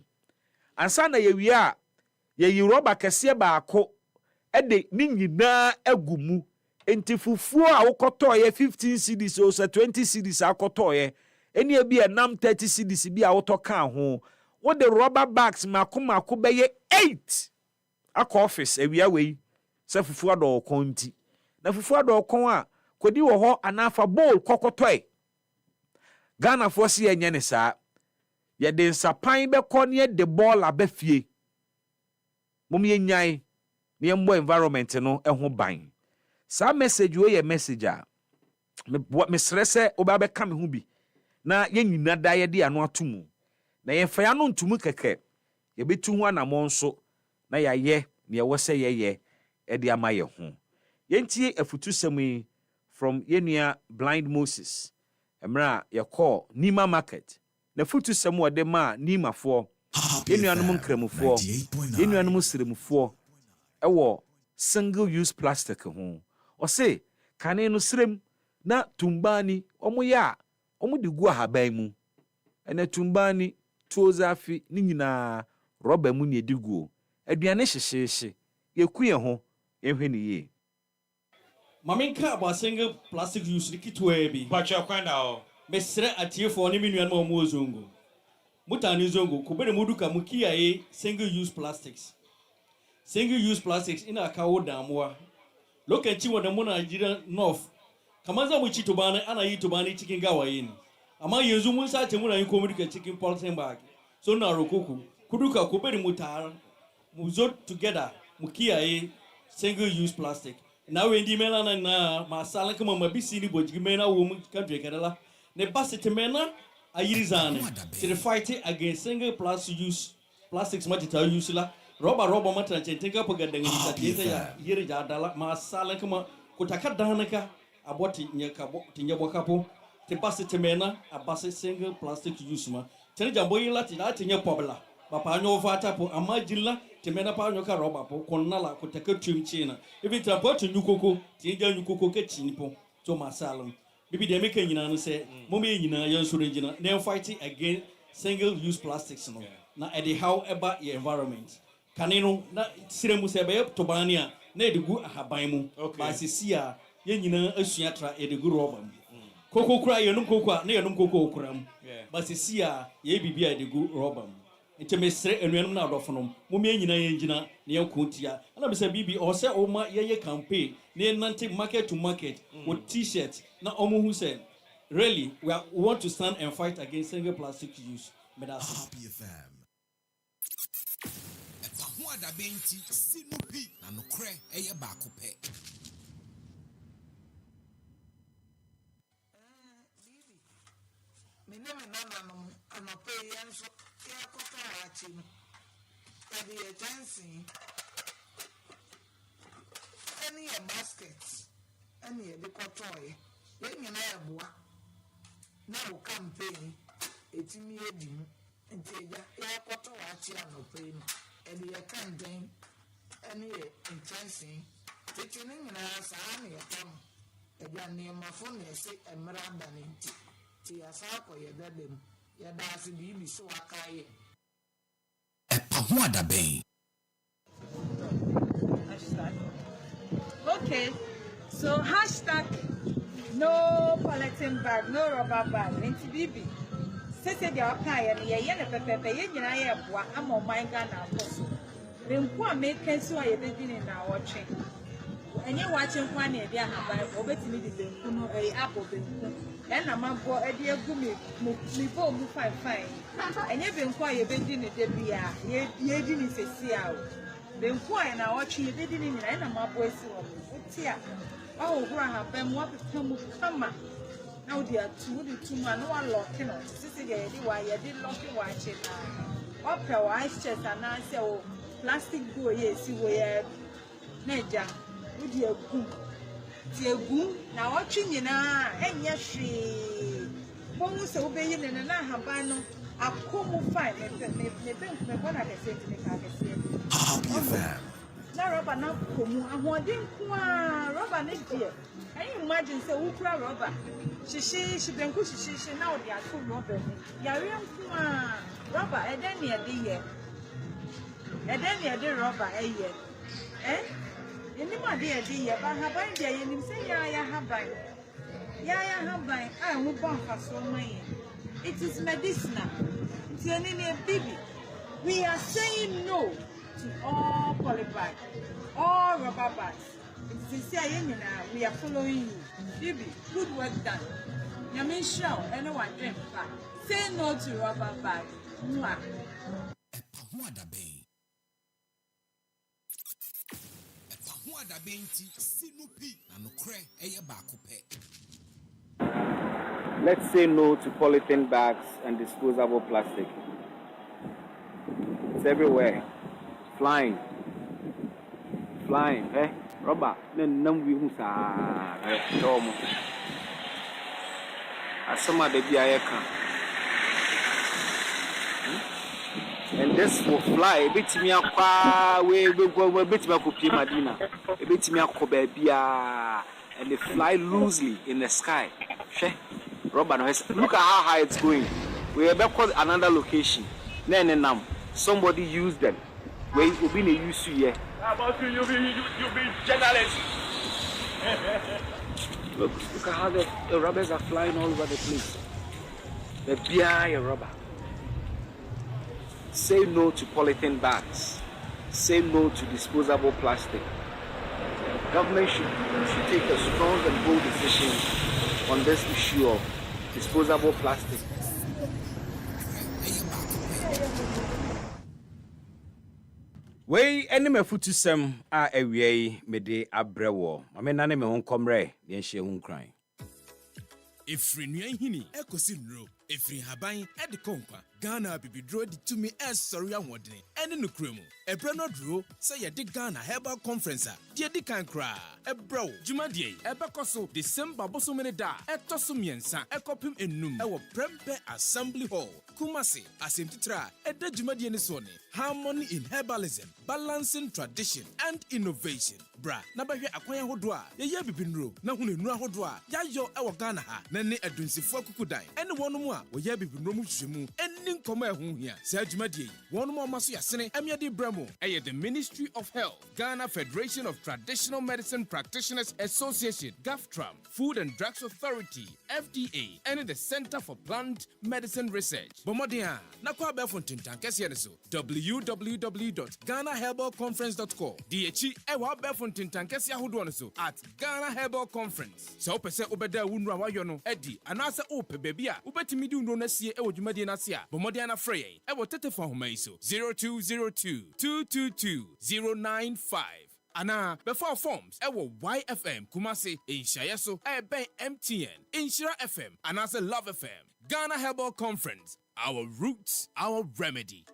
ansa na yɛwia yeyi rubber kese baako ede ni nyina agumu enti fufuo a wokɔtɔ ye 15 cedis o 20 cedis akɔtɔ ye eni bi enam 30 cedis bi a wotɔ kan ho wo de rubber bags mako bɛyɛ 8 akɔ office awia wei sɛ fufuo adɔ konti na fufuo adɔ kon a kodi wɔ hɔ anafa bowl kɔkɔtɔ Ghana fo si enye ne saa ye de nsapan bɛkɔ ne de ball abafie mom ye nyai ne mbo environment no ho ban sa message we ye message a me srese oba be ka me ho bi na ye nyina da ye de ano atomu na ye fa ya no ntumu keke ye betu ho anamon so na ya ye ne wo se ye e de ama ye ho ye ntie afutu semi from yenua Blind Moses emra ye call Nima market na futu semi wo de ma Nima fo yenuanum nkramufo yenuanum sremufo ewo single use plastic ho o se kane no srem na tumbani omoya omudi gu ahaban mu ene tumbani tozafi ni nyina rubber mu ne diguo aduane hyehyehye yekuye ho ehwe ne ye Maminka about single plastic use kitwe bi bacha kwanda o mesre atiefo ne menuanum omo ozongo mutani zongo kubere muduka mukiaye single use plastics ina kawo damuwa lokaci wanda muna Nigeria North kamar za mu ci tubani ana yi tubani cikin gawaye ne amma yanzu mun sace muna yin komai duka cikin polythene bag so na rokoku kuduka kubere mu zo together mukiaye single use plastic na wendi mena na masala kama mabisi ni bojigi mena wo mu kadwe kadala ne basite mena ayirizane to fight against single plastics matita use la rubber mata tenga paga dangi ta ya yiri ja dala ma sala kuma kutaka danaka aboti nyaka tinya bokapo te basite mena abase single plastic use ma tene jambo yila ti na tinya pobla ba pa nyo fata po amma jilla te mena pa nyo ka rubber po konnala kutaka tumchina even transport nyukoko tinya nyukoko ke chinipo to masala bibi de meka nyina no se momye nyina yansoro nyina na fight against single use plastics no na e de how eba your environment kanino na siremu se be to bania na e de gu ahaban mu ba sisia ye nyina asua tra e de gu rubber mu koko kura ye num koko na ye num koko kura mu ba sisia ye bibia e de gu rubber mu ente mesre enuanum na adofonom momye nyina ye nyina na ye kontia na be se bibi o se o ma ye campaign na nante market to market with t-shirt na omuhu say really we want to stand and fight against single plastic use medasi Happy FM. EpaHoaDaben ti sinupi na nokre eye baako pe. Mene nana no anope yanso ya koto achi no the dancing, any baskets, any the toy, any boy. Now campaign, it's me a dim, and take a quarter watch no pain, and the campaign, any intensing, taking in us, and a come. A name of phone, say, and Maradan, Tia Sako, your bedroom, your dancing be so I cry. EpaHoaDaben. Okay, so hashtag no polythene bag, no rubber bag, into BB. Say they are kind and ye pepe, I'm on my gun now. Then poor making so I didn't in our watching. And you're watching one year, they have by over to me the Kuno a apple. And I'm a boy, a dear gummy, me both fine. And you've been quiet, bending it, ye didn't say see out. Then quiet and I watch you, they didn't, and I'm a boy. Oh, Graham, Ben, what come now, dear, two man, no one lock, you know, Sissy, why you did lock your watch it. Opera, ice chest, and I say, oh, plastic go, yes, you were Nedja, with your goom. Dear goom, now watching you now, and yes, she won't obey you, and I have banned a comb fine, and me one at the same EpaHoaDaben. Now, Robert, now come, I want him, Robert, next year. Can you imagine, say, who cry Robert? She been good, she now they are full Robert. Yariam, Robert, and then near the year. And then near the Robert, a year. Eh? Any more dear, but have I dear, and him say, I have by. Yeah, I have by. I will bump for so many. It is medicinal. It's a baby. We are saying no to all polybag, all rubber bags. We are following you. Baby, good work done. Yamin show anyone drink back. Say no to rubber bag. EpaHoaDaben. EpaHoaDaben ti sinupi na nokre eye baako pe. Let's say no to polythene bags and disposable plastic. It's everywhere. Flying, eh? Rubber, then we must as some of the BIA. And this will fly a bit me up, we go a bit me up Madina, a bit me up Kobebia, and they fly loosely in the sky. Rubber, look at how high it's going. We are back at another location. Then, somebody used them. Where you be used to here. How about you be journalist? Look at how the rubbers are flying all over the place. The beer rubber. Say no to polythene bags. Say no to disposable plastic. Government should take a strong and bold decision on this issue of disposable plastic. Wey ene mafutu sem a awie mede abrewo amena ne me hon komre de nhye hu kran Efri nua hini ekosi nro efri haban ede konkwa Ghana bibidro di tumi sorry awodene ene no kremu ebre no dro say ye de Ghana Herbal Conference de di kan kra ebro jumadie ebekoso December bosomene da etoso miensa ekopim enum ewo Prempe Assembly Hall Kumasi asemtitra eda jumadie ne so ne harmony in herbalism balancing tradition and innovation bra na bahwe akwan ahodo a ye bibinro na hunenu ahodo a yayo ewo Ghana ha na ne adunsifo akukudan ene wonom a wo ye bibinro mu hwehwemu eni nkoma ehun hia sa adwumadie wonom amaso yasene amiade bramo eye the Ministry of Health Ghana Federation of Traditional Medicine Practitioners Association GAFTRAM Food and Drugs Authority FDA and the Center for Plant Medicine Research bomodia na kwa be fontintan kese ne so www.ghanaherbalconference.com DHI ewa be fontintan kese ahodo ne so at Ghana Herbal Conference so pese obeda wunu awayo no edi anase ope baby a ubetimi di wunu na sie ewo dwumadie na se a bomodia na frey ewo tetefon homa iso 0202-222-095 Ana before forms ewo YFM Kumasi Inshaye so ben MTN Inshira FM anase Love FM Ghana Herbal Conference, our roots, our remedy.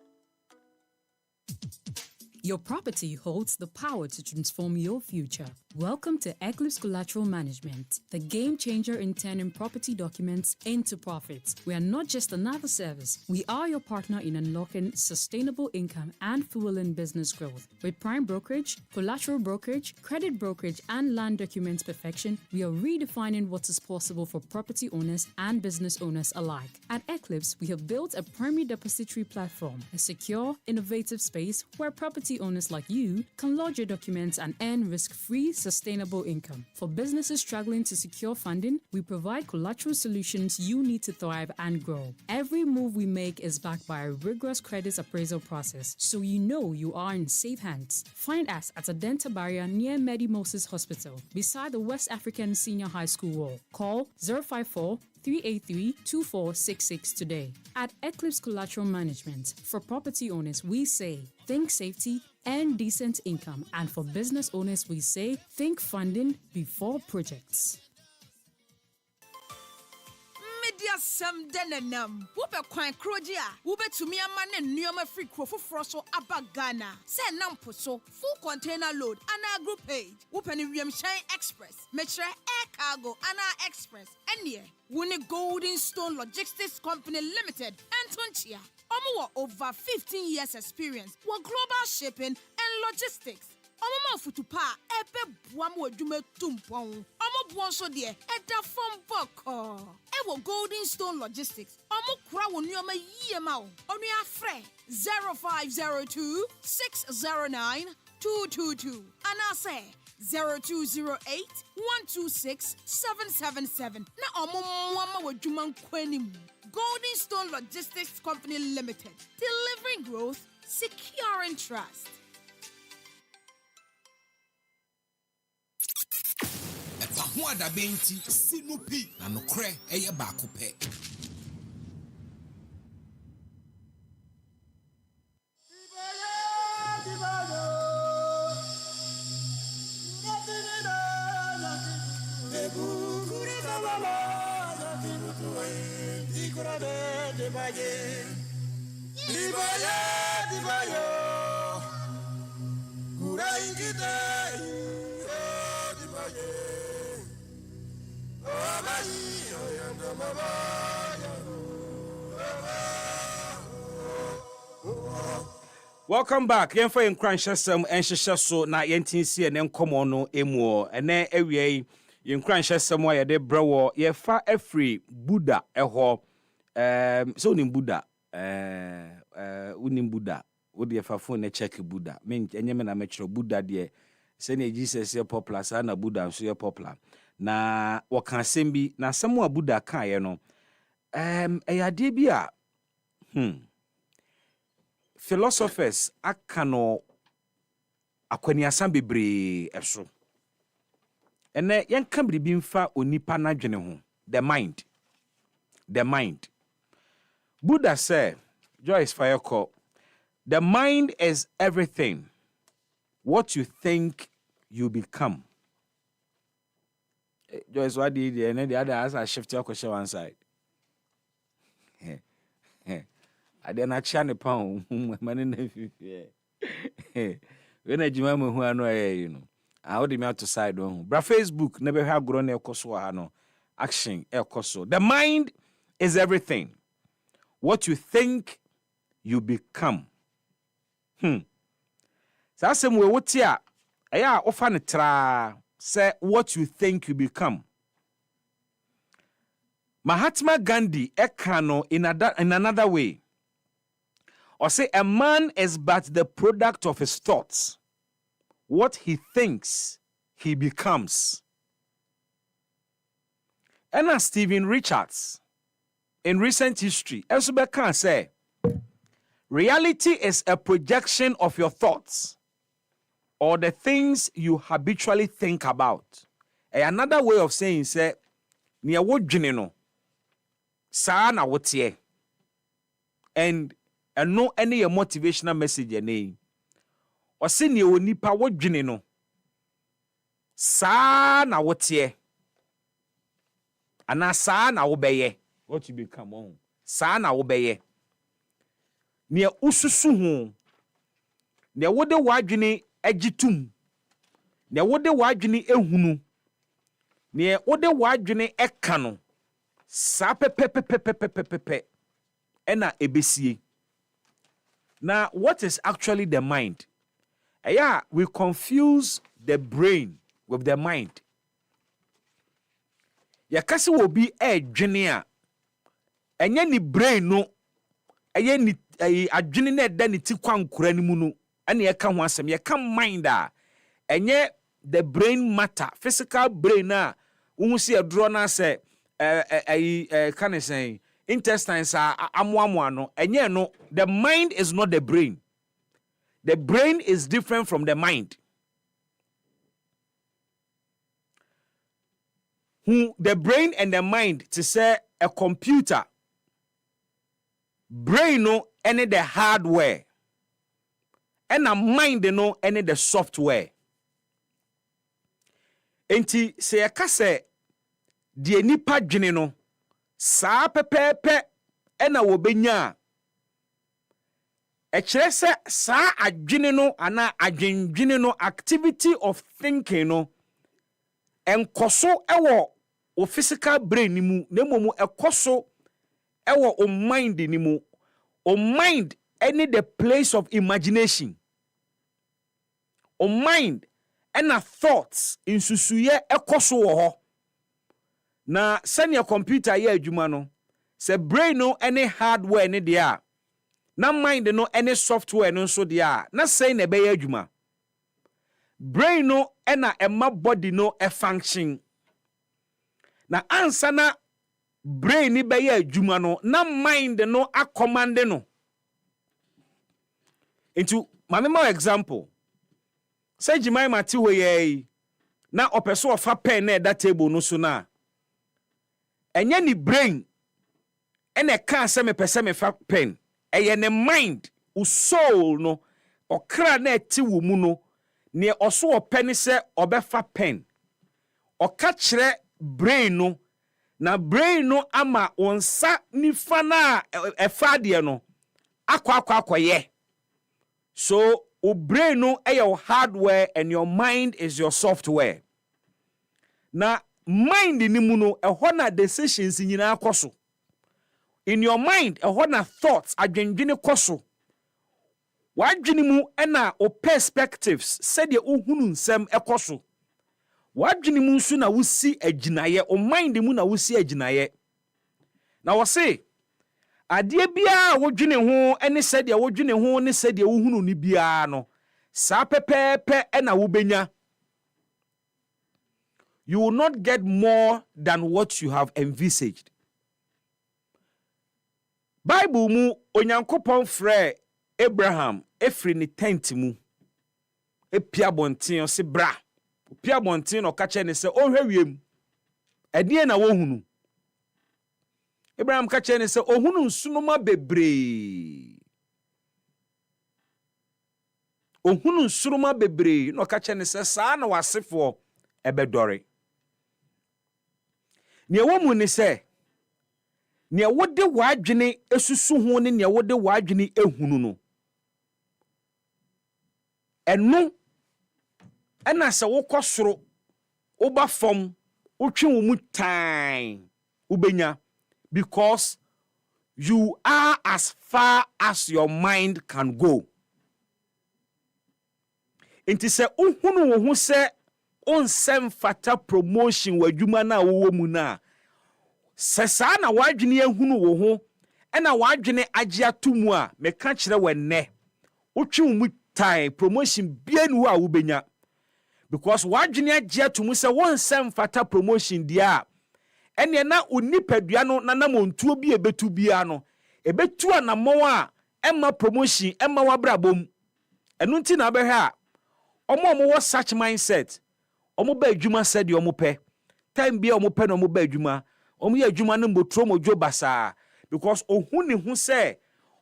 Your property holds the power to transform your future. Welcome to Eclipse Collateral Management, the game changer in turning property documents into profits. We are not just another service. We are your partner in unlocking sustainable income and fueling business growth. With prime brokerage, collateral brokerage, credit brokerage, and land documents perfection, we are redefining what is possible for property owners and business owners alike. At Eclipse, we have built a primary depository platform, a secure, innovative space where property owners like you can lodge your documents and earn risk-free, sustainable income. For businesses struggling to secure funding, we provide collateral solutions you need to thrive and grow. Every move we make is backed by a rigorous credit appraisal process, so you know you are in safe hands. Find us at Adenta Barrier near Medi Moses Hospital, beside the West African Senior High School wall. Call 054 383-2466 today. At Eclipse Collateral Management, for property owners, we say, think safety and decent income. And for business owners, we say, think funding before projects. Media sam denenam. Wube kwan krojia. Wube tumia mane nyoma free krofo froso abagana. Se namposo full container load ana group page. Wube ni Shine Express. Metre Air Cargo ana Express. Enye. Wuni Golden Stone Logistics Company Limited. Antonchia. Omo over 15 years experience with global shipping and logistics. Omo futupa ebe buamu edume tumpon. Omo buonso die eda from boko. Ewo Golden Stone Logistics. Omo kura wonyoma yema o. Onu afre 0502 609 222. Anase 0208 126 777. Na omo mwama wejuma nkwenim. Golden Stone Logistics Company Limited. Delivering growth, securing trust. EpaHoaDaben ti sinupi na nokre eye baako pe. Welcome back. Yen for enkransha sem enhyehyɛ so na yentin sie ne nkomo no emu ene awie yenkransha sem wa yede brewo ye fa afri Buddha eho so ni Buddha unim Buddha wo de fa phone na check Buddha me enye me na me kyerɛ Buddha de se na Jesus ye popular sa na Buddha so ye popular na wɔka asɛm bi na asɛm wa Buddha ka ye no eyade bi a philosophers akano akwaniasa bebre eso ene yenka biribi mfa onipa na dwene ho the mind Buddha said Joyce Fayeko, the mind is everything. What you think you become. Joyce, what did you and the other has a shift your question one side? I did not chant a pound, man. When I remember who I know, you know, I would be out to side on. But Facebook never have grown a coso, action, el coso. The mind is everything. What you think, you become. So same way what ya often try say what you think you become. Mahatma Gandhi ekano in another way. Or say a man is but the product of his thoughts. What he thinks, he becomes. And as Stephen Richards in recent history, Elizabeth can say, reality is a projection of your thoughts or the things you habitually think about. Another way of saying, say, niya wo dwene no, saa na wotie. And no any motivational message ene. Or say niya wo nipa wo dwene no, saa na wotie. Ana saa na wo beye. What you become on. Saa na wo beye. Niya ususu ho. ne wode wadwene agitum ne wode wadwene ehunu ne wode wadwene eka no sa pepepepepepepepe ena ebesie. Now what is actually the mind? Yeah, we confuse the brain with the mind. Yakasi will be a dwene enye ni brain no eye ni adwene na eda ni ti kwankura ni mu no ene ye ka ho asem ye ka mind a enye the brain matter, physical brain na wo si edro na se can say intestines are amwamwa no enye no. The mind is not the brain. The brain is different from the mind. The brain and the mind to say a computer. Brain no any the hardware. And a mind no any the software. Enti se yaka se die nipa dwene no saa pepepe ena wo benya ekire se saa adwene no ana adwendwene no activity of thinking no enkoso ewo o physical brain ni mu na momu ekoso ewo o mind ni mu. O mind any the place of imagination. O mind ena thoughts insusuye ekoso wo ho. Na send your computer ye adwuma no se brain no any hardware ni dia na mind no any software no so dia na say na be ye adwuma. Brain no ena ema body no e function na ansa na brain ni be ye adwuma no na mind no a command no. Into my example say Jimai mati we ye na opeso ofa pen na that table no so na enye ni brain ene ka se me pese me fa pen eye ne mind u soul no okra na eti wo mu no ne oso open se obefa pen oka kire brain no na brain no ama onsa nifa na efa de no akwa so o brain no your hardware and your mind is your software. Na mind ni mu no ehọ na decisions nyina akoso. In your mind ehọ na thoughts adwendwene koso. Wadwene mu ena o perspectives said ye ohunu nsem ekoso. Wadwene mu nso na wusi aginaye o mind mu na wusi aginaye. Na wo se adie bia wodwene ho ene said ye wodwene ho ne said ye ohunu ni bia no sa pepepe ena wo benya. You will not get more than what you have envisaged. Bible mu onyankopon frɛ Abraham efri ni tent mu epia bonten se bra pia bonten no ka che ne se ohwe wiem ɛdeɛ na wohunu. Abraham ka che ne se ohunu nsunoma bebree. Ohunu nsunoma bebree no ka che ne se saa na wasefo ebedore. Ne womu ni se ne wode wadwene esusu ho ne ne wode wadwene ehunu no enu ena se wokosoro oba fom wotwe wo mu time ubenya because you are as far as your mind can go. Enti se uhunu wo hu se onsem fata promotion wadwuma na wo mu na sesa na wadwene ehunu wo ho ena wadwene agye atomu a meka kire wenne wotwe wo mu time promotion bienu a wo benya because wadwene agye atomu se wonsem fata promotion dia ene na onipadua no na namontuo bi ebetu bia no ebetu anamo a emma promotion emma wabrabom enu nti na abehwe a omo wo such mindset omo ba adwuma said de omo pe time bia omo pe no omo ba adwuma omo ye adwuma no mbotro modwo basa because ohuni hu se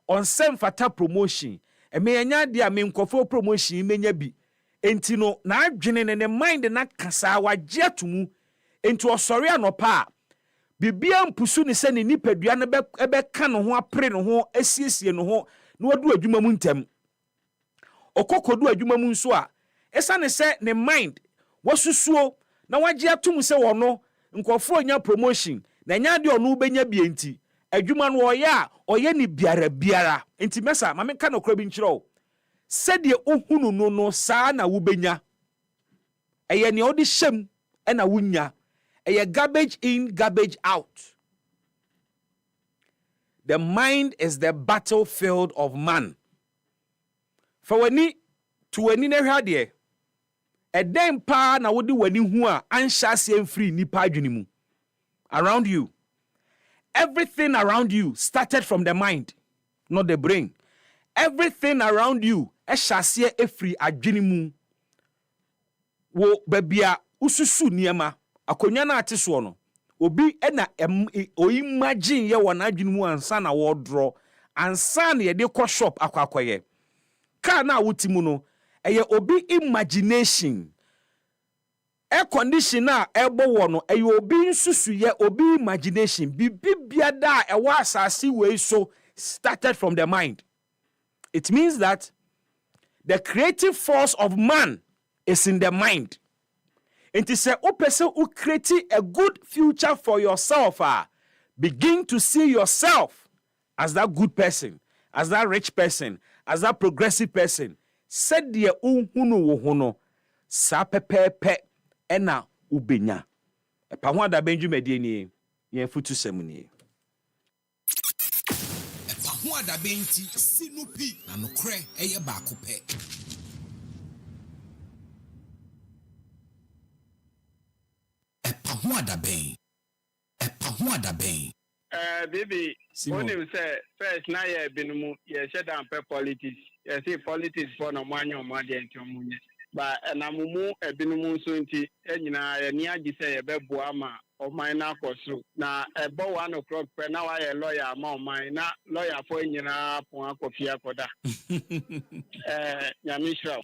onsem fata promotion emenya de a menkofo promotion menya bi enti no na adwene ne mind na kasa wagye atomu enti osori anopa bibia mpusu ne se ne nipadua ne be ka no ho apre no ho asiesie no ho na wadu adwuma mu ntem okokodu adwuma mu nso a esa ne se ne mind wasusuo na wagye atum se wono nkofo onya promotion na nya de ono benya bienti adwuma no oye ni biara enti mesa ma menka no kra bi nkyerɛ sɛdeɛ ohunu no no saa na wobenya ɛyɛ ne odi hyem ɛna wunya ɛyɛ garbage in garbage out. The mind is the battlefield of man. For wani to wani na hwa de ɛdɛn pa na wodi wani hu a anhyɛ ase mfiri nipa adwene mu. Around you, everything around you started from the mind, not the brain. Everything around you ɛhyɛ ase efiri adwene mu. Wo babia ususu niema akonya na ate so no obi na o imagine ye wona adwene mu ansa na wo draw ansa na ye de kɔ shop akwakoye car na wutimu no eye obi imagination air condition na ebo wo no eye obi nsusu ye obi imagination bibia da e wa asase we so started from the mind. It means that the creative force of man is in the mind. And to say, oh, person who create a good future for yourself, begin to see yourself as that good person, as that rich person, as that progressive person. Said the unhuno sa pepe ena ubenya. EpaHoaDaben dwumadi ye futu semuni. EpaHoaDaben ti sinupi na nokre eye baako pe. EpaHoaDaben. Baby, when you say first na ye binumu ye shut down politics. Ye say politics for no money or money and munye. But na mumu binumu so nti enyina ye ni agi say ye beboa ma o man na koso. Na ebo 1 o'clock pe na wa ye lawyer ma o man na lawyer for enyina pon akofia koda. Nyamishra.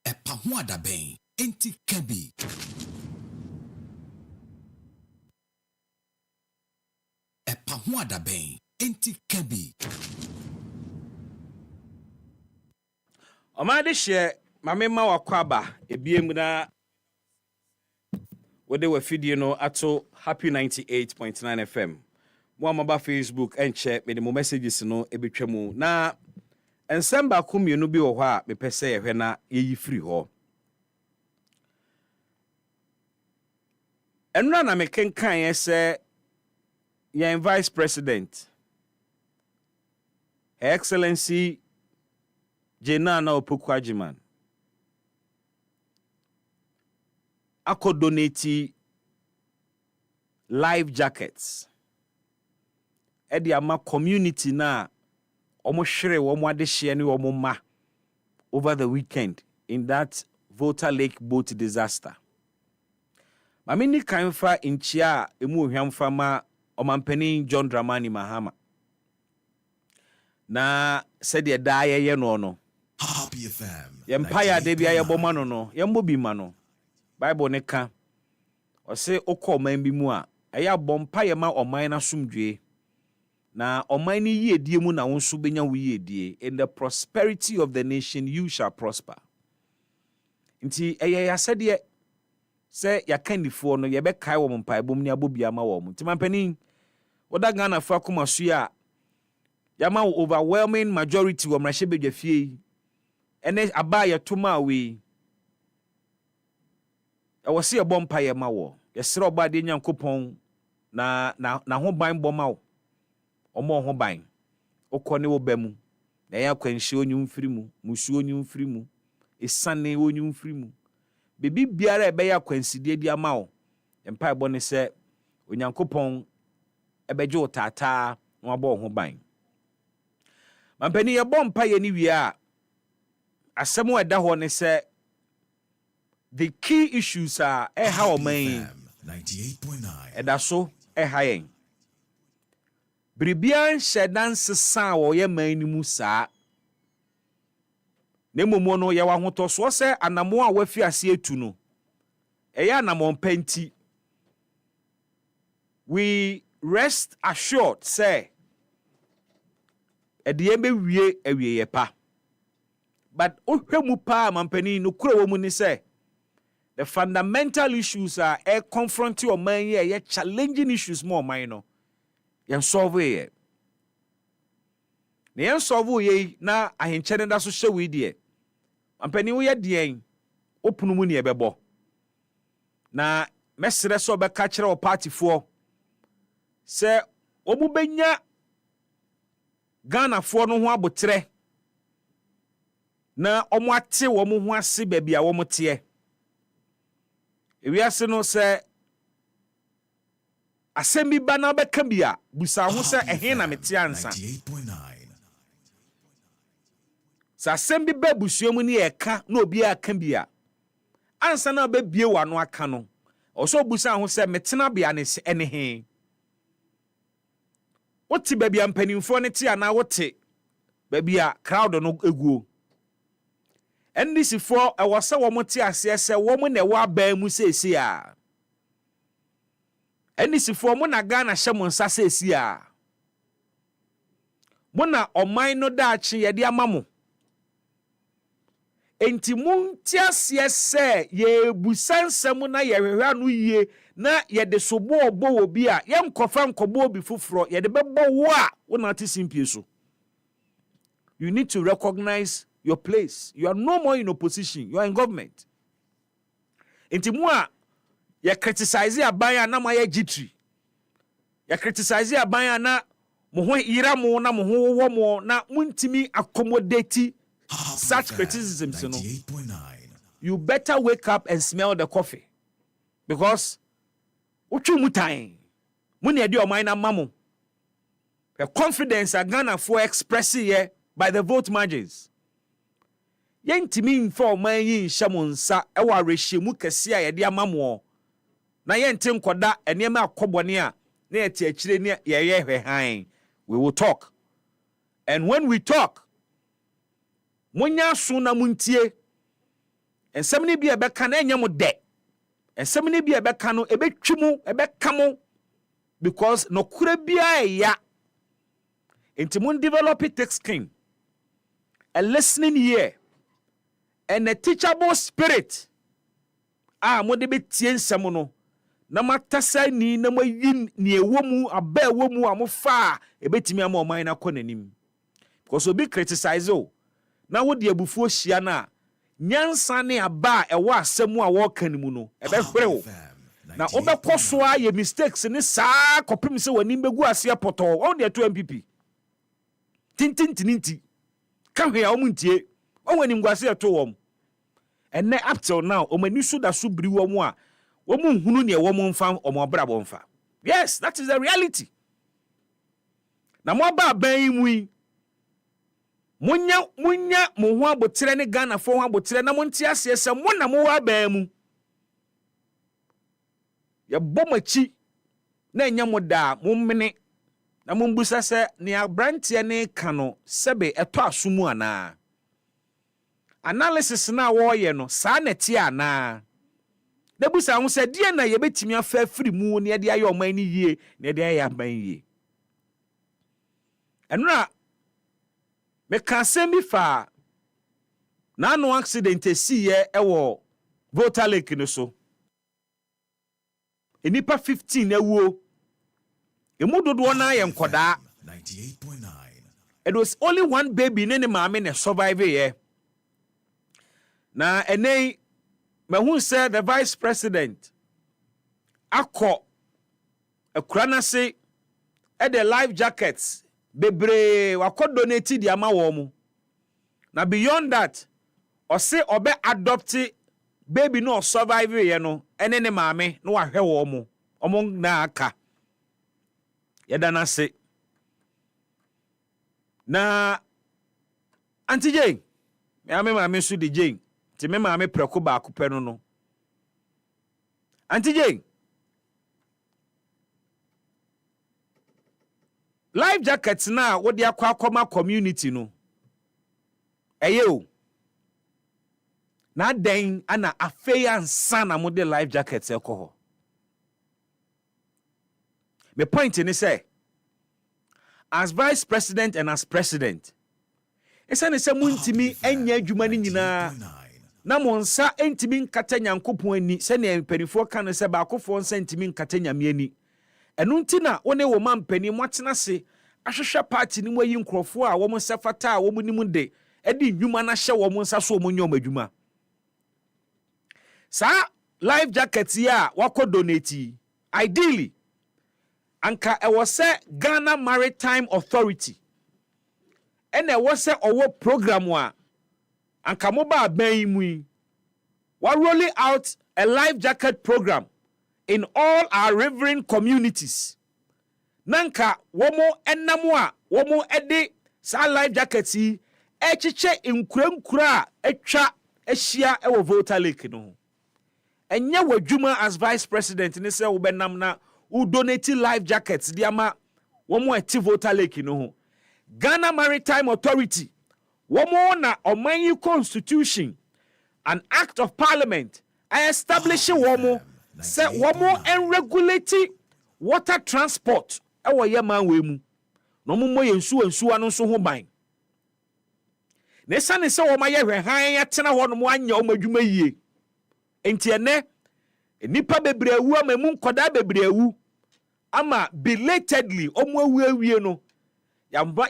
EpaHoaDaben enti kabi. EpaHoaDaben enti kabi. Omade share mame ma wakwaba ebiem na wode wa fidie no ato happy 98.9 FM. Mo amaba Facebook enche me de mo messages no ebetwamu na ensamba komienu bi wo hɔ a mepɛ ye hwɛ na yeyi free hɔ. Enra na mekenkan ye sɛ your Vice President, Her Excellency Jenana Opokwajiman, ako donate life jackets. Edi ama community na omo hwere wo mo ade hye ne wo mo ma over the weekend in that Volta Lake boat disaster. Mamini kanfa inchia emu ohwamfa ma Omampeni John Dramani Mahama. Na said ye die ye no. Happy FM. Empire de bia ye bomano no. Ye mbobi mano. Bible ne ka. O se okọ man bi mu a eya bompa ye ma oman na sumdwe. Na oman ni yiedie mu na wonso benya wo yiedie. In the prosperity of the nation you shall prosper. Nti ya said ye se ya kandifo no ye be kai wo mpa ebom ni abobia ma wo mu. Nti mampani oda Ghana fa kuma so ya yama overwhelming majority wo mrahye bedwafie ene aba ye toma we e wo se ye bompa ye ma wo ye sere oba de nyankopon na ho ban boma wo omo ho ban okone wo ba mu na ya kwanhye onyum firi mu musu onyum firi mu esane onyum firi mu bibi biara ebe ya kwansidie di ama wo empa ebo ne se onyankopon ebeje otata no abo ho ban mampani ye bompa ye ni wi a asemo eda ho ne se the key issues are how man 98.9 eda so hayen bribian shedan sesa wo ye man ni mu saa ne momo no ye wa hoto so se anamo a wafi ase etu no eya anamo penti we rest assured say ɛde be wie awie ye pa but ohwɛ mu pa mampani no kura wo mu ni sɛ the fundamental issues are confronting or man ye challenging issues more man no yen solve ye na yen solve ye na ahenkyɛ da so hye we die mampani wo ye dien opunu mu ne ebɛbɔ na mesrɛ so bɛka kyerɛ o party fo sɛ omu benya Ghana fo no ho abotre na omu ate wo mu ho ase baabi a wo mu te ewiase no sɛ asɛm bi ba na bɛka bi a busa ho sɛ ɛhe na mete ansa sɛ asɛm bi ba busua mu ne ɛka na obi aka bi a ansa na bɛbie wa no aka no ɔsɔ busa ho sɛ metena bia ne ɛne he wote baabi a mpanimfoɔ ne te anaa wote baabi a crowd no eguo NDC4 ɛwɔ sɛ wɔn te aseɛ sɛ wɔn na ɛwɔ abaa mu seesi a NDC4 mo na Ghana hyɛ mo nsa seesi a mo na ɔman no daakye yɛde ama mo enti mo te aseɛ sɛ yɛbusa nsɛm na yɛhwehwɛ ano yie na yɛde sobo ɔbɔ wɔ bi a yɛnkɔfa nkɔbɔ obi foforɔ yɛde bɛbɔ wo a wo na te simpie so. You need to recognize your place. You are no more in opposition. You are in government. Enti mu a yɛ criticize aban a na ma yɛ gitri. Yɛ criticize aban a na mo ho ira mo na mo ho wo mo na muntimi accommodate such criticisms, you know. You better wake up and smell the coffee. Because uchu mutai muni edi o mind na mamu. The confidence a Ghana for expressing here by the vote margins. Yentimi info man yin shamunsa ewa reshimu kesi a yedi amamu. Na yenti nkoda enema akobone a na yeti akire ne yeye hwehan. We will talk. And when we talk, munya so na muntie. Ensɛm ne bi ɛbɛka na ɛnyɛ mo dɛ. Ensɛm ne bi ɛbɛka no ɛbɛtwi mu ɛbɛka mo because no kura bia ɛya. Enti mun develop it thick skin, a listening ear, and a teachable spirit. Mo de betie nsɛm no. Na matasa ni na mayin ni ɛwɔ mu aba ɛwɔ mu a mo fa ɛbɛtimi ama ɔman na kɔ nanim. Because obi criticize o. Na wo de abufuo hia na nyansa ne aba ɛwɔ asɛm a wɔka ne mu no ɛbɛhwerew na wobɛkɔ so a yɛ mistakes ne saa kɔpem sɛ w'anim bɛgu aseɛ pɔtɔɔ wɔn de ato MPP tintintininti ka hwɛ a wɔn ntie wɔn anim gu aseɛ to wɔn ɛnɛ up till now wɔn ani so da so biri wɔn a wɔn nhunu ne wɔn mfa wɔn abra wɔn mfa. Yes, that is the reality. Na mo aba aban yi mu yi munya mo ho abotre ne Ghana fo ho abotre na monte ase se mo na mo wa baa mu ye bomachi na enya mo da mo mene na mo mbusa se ne abrantie ne ka no sebe eto asomu ana analysis na wo ye no saa na tie ana na busa ho se die na ye betimi afa afiri mu ne de aye oman ni yie ne de aye aban yie enura me can say me fa na no accident si ye ewo voter lake no so enipa 15 ewo emu dodo na ye nkoda 98.9. It was only one baby ne maame ne survive ye na enei me hu say the vice president akọ akura na se e the life jackets bebre wako donate di ama wo mu na beyond that ose obe adopt baby no survive ye no ene ne maame no ahwe wo mu omo na aka yeda na se na anti Jane me ame maame su di Jane ti me maame preko ba akopɛ no anti Jane life jackets na wo de akwa community no eye o na den ana afei ansa na mo de life jackets ekoho me point ni say as vice president and as president. Esane se muntimi enya adwuma ni nyina na monsa entimi nkata nyankopon ani se ne mpanifo ka no se baakofo nsa entimi nkata nyame ani. Enu nti na wone wo mampani mwatena se ahwehwe party ni mwayi nkrofo a wo mo sefata a wo mo nimu de edi nnwuma na hye wo mo nsa so mo nyom adwuma. Sa life jacket ya wako donate ideally anka ewo se Ghana Maritime Authority ene ewo se owo program wa anka moba ban mu wa rolling out a life jacket program in all our riverine communities. Nanka womo enamo a womo ede sa life jacket yi echiche nkurankura etwa ehia ewo Volta Lake no. Enye wadwuma as vice president ni se wo benam na wo donate life jackets di ama womo eti Volta Lake no. Ghana Maritime Authority womo na omanyi constitution, an act of parliament I establish womo se womo en regulate water transport ewo yaman we mu no mo yensu anu so ho ban ne sane se wo ma ye hwehan ya tena ho no mo anya o madwuma yie enti ene nipa bebrewu ama mu nkoda bebrewu ama belatedly omo awie no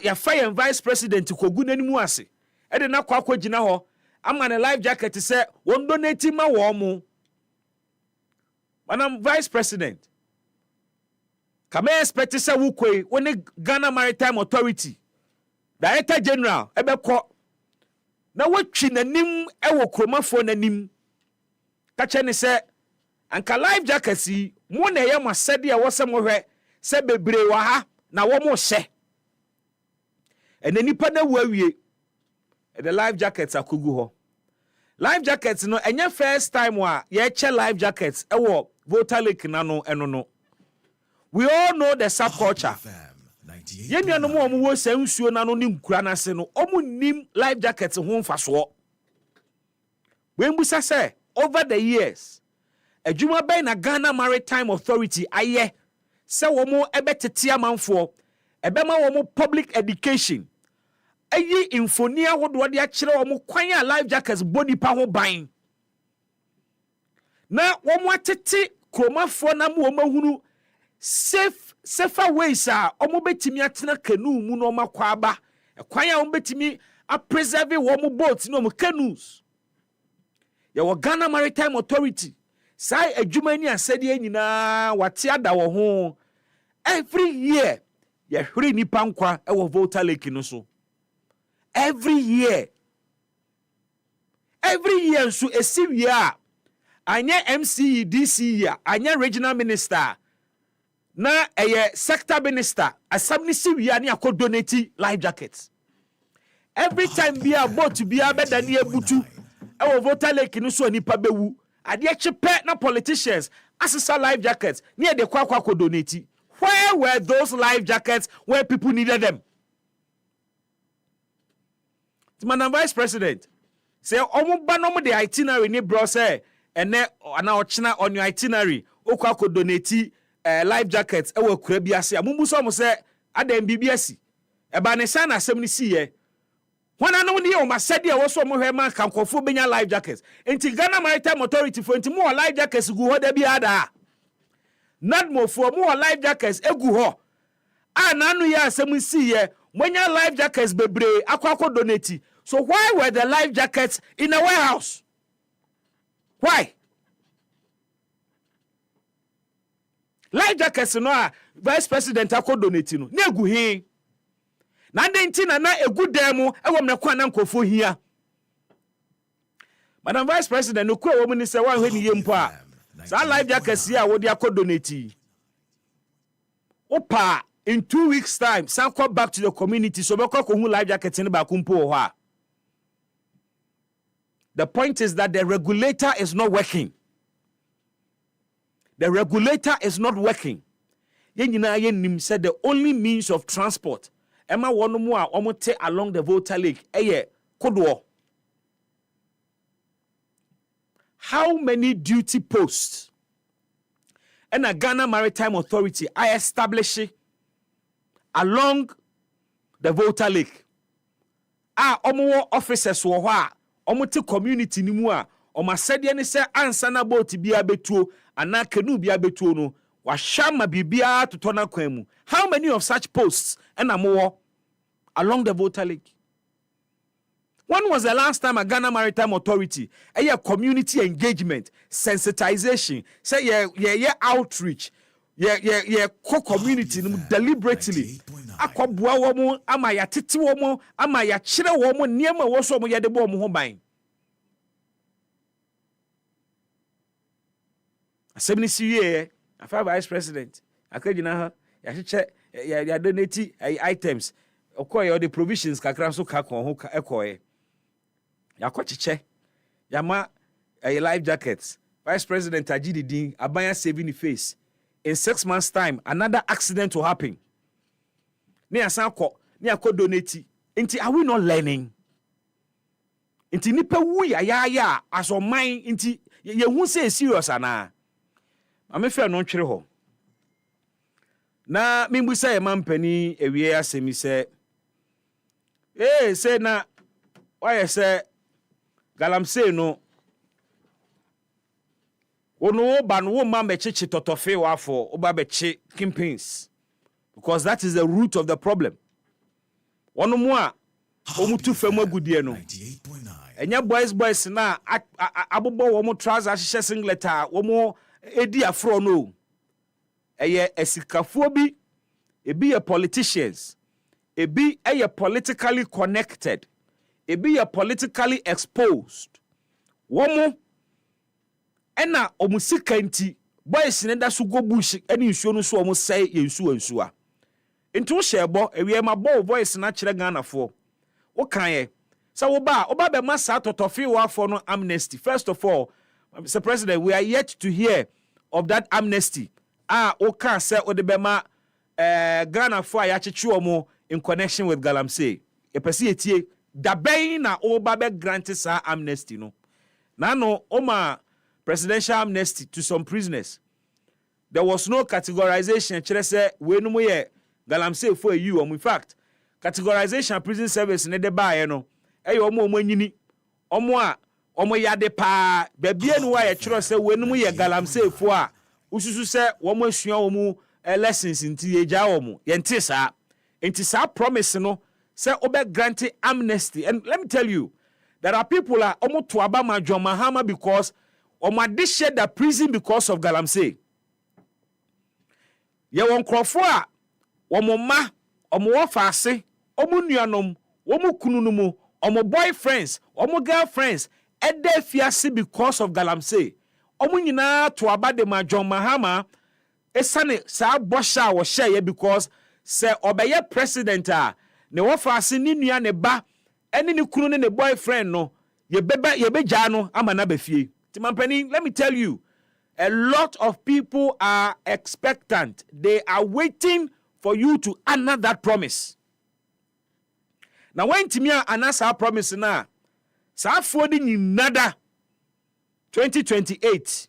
ya fire vice president kogu nanimu ase e de na kwa gina ho ama ne life jacket se won donate ma wo mo manam vice president kama expect say wukwe woni Ghana Maritime Authority Director General ebekọ na watwi nanim ewo kromafo nanim ka che ne se anka life jacket yi mo na ye masede a wose mo hwe se bebre wa ha na wo mo hye ene nipa na wawie the life jackets akogu ho life jackets no enye first time wa ye che life jackets ewo Volta Lake na no eno no. We all know the subculture. Yenya no mo wo sansuo na no ni nkura na se no omu nim life jackets ho mfaso. We mbusa say over the years adwuma ben na Ghana Maritime Authority aye se wo mo ebetete amanfo ebema wo mo public education ayi infonia hodo de akire wo mo kwan a life jackets body pa ho ban na wo mo atete kromafo na mo mahunu safer ways a omo betimi atena canoe mu no makwa aba kwan a omo betimi a preserve wo mo boats no mo canoes ya wo Ghana Maritime Authority sai adwuma ni asede nyina wate ada wo ho every year ya hwere nipa nkwa e wo Volta Lake no so every year so esiwie a anya MCE DC ya anya regional minister na sector minister asabni siwie ani akodonate life jackets every time bia boat bia bedani ebutu e wo Volta Lake no so nipa bewu ade chepe na politicians asesa life jackets near the kwa donate. Where were those life jackets where people needed them? Madam Vice President, say omo ba no the itinerary ni bro say ene ana ochina on your itinerary okwa ko donate life jackets e wa kura biase amumbu so mo say adam bibiasi e ba ne sana asem ni siye wana no ni o masede e wo so mo hwe man kankofo benya life jackets enti Ghana Maritime Authority for enti mo life jackets gu ho da bi ada not more for more life jackets egu ho ananu ya asem siye mwenya life jackets bebre akwa donate. So why were the life jackets in a warehouse? Why? Life jackets no vice president akọ donate no na egu he na ndenti na egu demo ewo mnekwa na nkofo hia. Madam Vice President no kwa wo ni se wan hwe ni yempo a sa life jackets ya wo de akọ donate opa in 2 weeks time sanko back to the community so be ko hu life jacket ni ba kumpo ho a. The point is that the regulator is not working. The regulator is not working. Yenyina yenim said the only means of transport ema wono mu a omote along the Volta Lake eye kodo. How many duty posts and a Ghana Maritime Authority I establish along the voter lake. Omo officers wo ho a omo te community ni mu a omo asede ne se ansa na boat bia betuo ana canoe bia betuo no wa hwama bibia to na kwan mu. How many of such posts and more along the voter lake? When was the last time a Ghana Maritime Authority a community engagement, sensitization, say outreach, co-community deliberately akobua womo ama ya tete womo ama ya kire womo niema wo so mo ye de bo mo ho ban asebni siye afa vice president akagina ha ya cheche ya donate items okoye the provisions kakra so ka kon ho ekoye ya kocheche ya ma life jackets vice president agidi din abanya saving the face. In 6 months time another accident will happen. Ni asanko ni akodonate. Inti are we not learning? Inti nipa wu ya as on mind inti ye hu say serious ana. Ame fe no twere ho. Na mimbu say mampani ewie asemi say say na why say galamsey no ono ban wo ma mecheche totofe wafo oba beche campaigns because that is the root of the problem. Ono mu a omutu fam agudie no enya boys na abobo wo mo trouser hye singlet a wo mo edi afro no eye esikafo bi ebi ye politicians ebi eye politically connected ebi ye politically exposed wo mo ena omusika nti boys ne da so go bush ene nsuo no so omo sai yensu a nti wo hyebo ewie ma bo voice na kire Ghanafo wo kan ye so wo ba be masa totofi wo afo no amnesty. First of all, Mr. President, we are yet to hear of that amnesty wo kan say wo de be ma Ghanafo a ya cheche omo in connection with galamsey e pese etie da ben na wo ba be grant sa amnesty no na no o ma presidential amnesty to some prisoners. There was no categorization. Chere say we no ye galamsey for you. In fact, categorization prison service ne de ba no. Omo nyini. Omo a omo yade pa. Bebie no wa ye chere say we no ye galamsey for a. Ususu say omo asua omo lessons nti ye ja omo. Ye nti sa. Nti sa promise no say obe grant amnesty. And let me tell you, there are people a omo to abama John Mahama because Omade shed the prison because of galamsey. Ye won krofo a omo ma omo wafase omo nuanom omo kununumu omo boyfriends omo girlfriends ede fiase because of galamsey. Omo nyina to abade ma John Mahama esane sa bosha wo share because se obeye president a ne wafase ni nua ne ba ene ne kunu ne boyfriend no ye beja no ama na befie. Let me tell you, a lot of people are expectant. They are waiting for you to honor that promise. Now, when Timia announce our promise now, Safodi in nada 2028,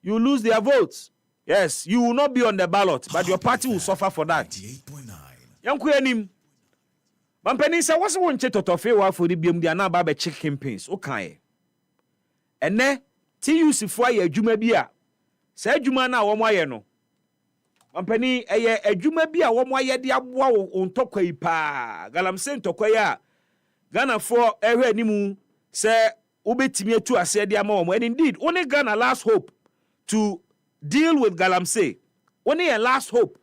you lose their votes. Yes, you will not be on the ballot, but your party will suffer for that. Young Quenim, Mampeni said, what's one chet of a for the BMD Babe check campaigns? Okay. And then TUC for ye adwuma bi a sa adwuma na wo moye no ampani eye adwuma bi a wo moye de aboa wo ntokwa yi pa galamsey ntokwa ya Ghana for ehwe animu se ubetimi atu ase de ama wo and indeed only Ghana last hope to deal with galamsey only a last hope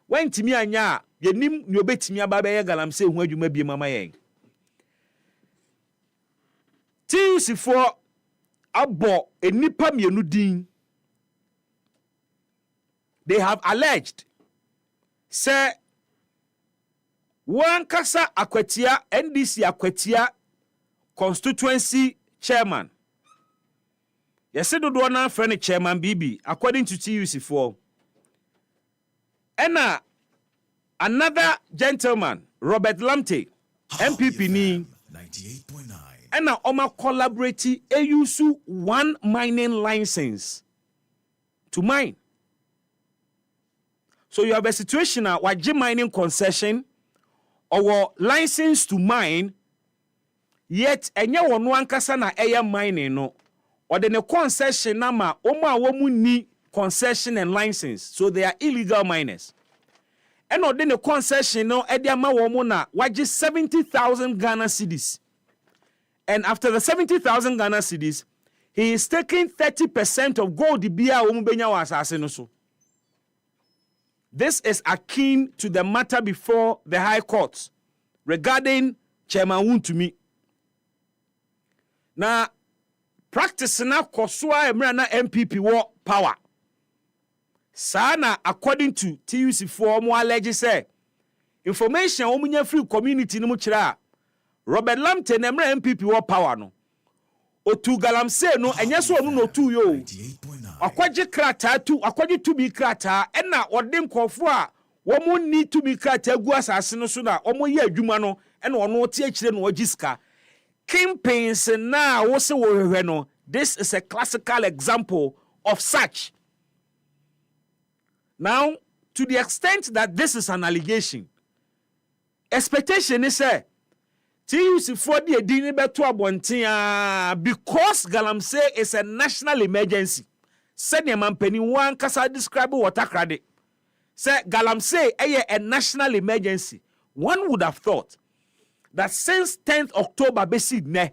when timi anya yenim ni obetimi aba be ye galamsey hu adwuma bi mama yen TUC for abo enipa mienu din. They have alleged say one kasa akwatia NDC akwatia constituency chairman. Yese dodo na friend chairman BB according to TUC4. And another gentleman Robert Lamte MPP ni 98.9 and now Oma collaborate use one mining license to mine. So you have a situation now where G mining concession Our license to mine, yet enya wono ankasa na eya mining no. Or the concession nama oma womu ni concession and license. So they are illegal miners. And or the concession no ediama womu na waji 70,000 Ghana cedis. And after the 70,000 Ghana cedis, he is taking 30% of gold bia womu benya wa asase no so. This is akin to the matter before the High Court regarding Chairman Wontumi. Now, practice na kosua emra na MPP war power. Sana according to TUC for mo allege say information omunya free community no mo kira Robert Lampton emra MPP war power no. Otu galamse no enye so onu no tu yo. Akwaje krata tu akwaje tubi krata ena ode nkofo a wo mo ni tubi krata gu asase no so na omo ye adwuma no ena ono te akire no ogiska. Campaigns now also no. This is a classical example of such. Now, to the extent that this is an allegation, expectation is TUC for the edini beto abontia because Galamsey is a national emergency. Senior man penny one kasa describe water credit. Say Galamsey a national emergency. One would have thought that since 10th October basic ne,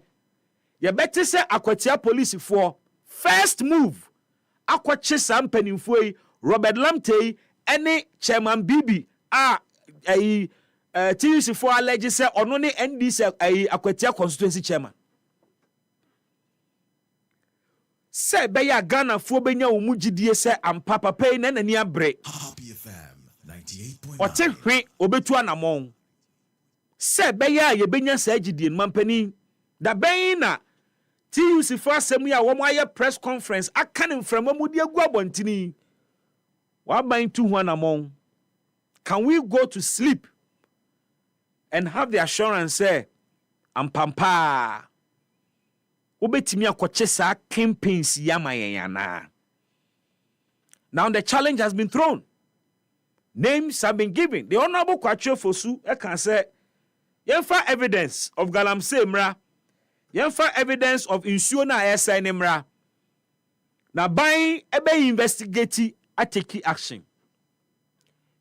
you better say Akwatia police for first move. Akwache sam penifue Robert Lamte any Chairman Bibi TUC for allege say onone NDC Akwatia constituency chairman. Say beya Ghana fo benya omugidie say ampapa pay na nani abre. Happy FM 98.9. Ote hwe obetu anamon. Se beya ye benya sa agidie mampani da ben na TUC for asem ya wo aye press conference akanim from amudi agu abontini wa ban tu ho anamon. Can we go to sleep and have the assurance say ampampa ubetimi akoche sa campaigns yamayana? Now the challenge has been thrown. Names have been given. The Honorable Kwatcho Fosu can say yenfa evidence of Galamsey mra, yenfa evidence of Insuona SN mra. Na by ebe investigate ateki action.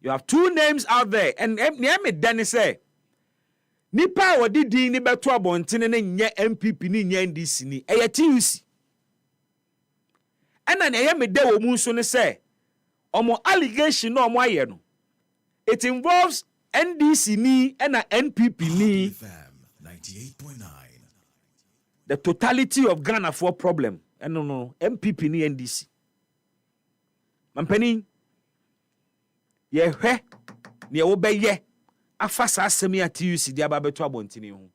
You have two names out there, and Niame Danny say nipa wadi di ni beto abontene ne nye MPP ni nye NDC ni eye TUC. Ena na eye mede wo mu nso ne say omo allegation no omo aye no. It involves NDC ni and NPP ni. 98.9. The totality of Ghana for problem. And no, MPP ni NDC. Mampeni. Ye he. Ni obe ye. Afasa asemi ati TUC di ababeto abontini ho.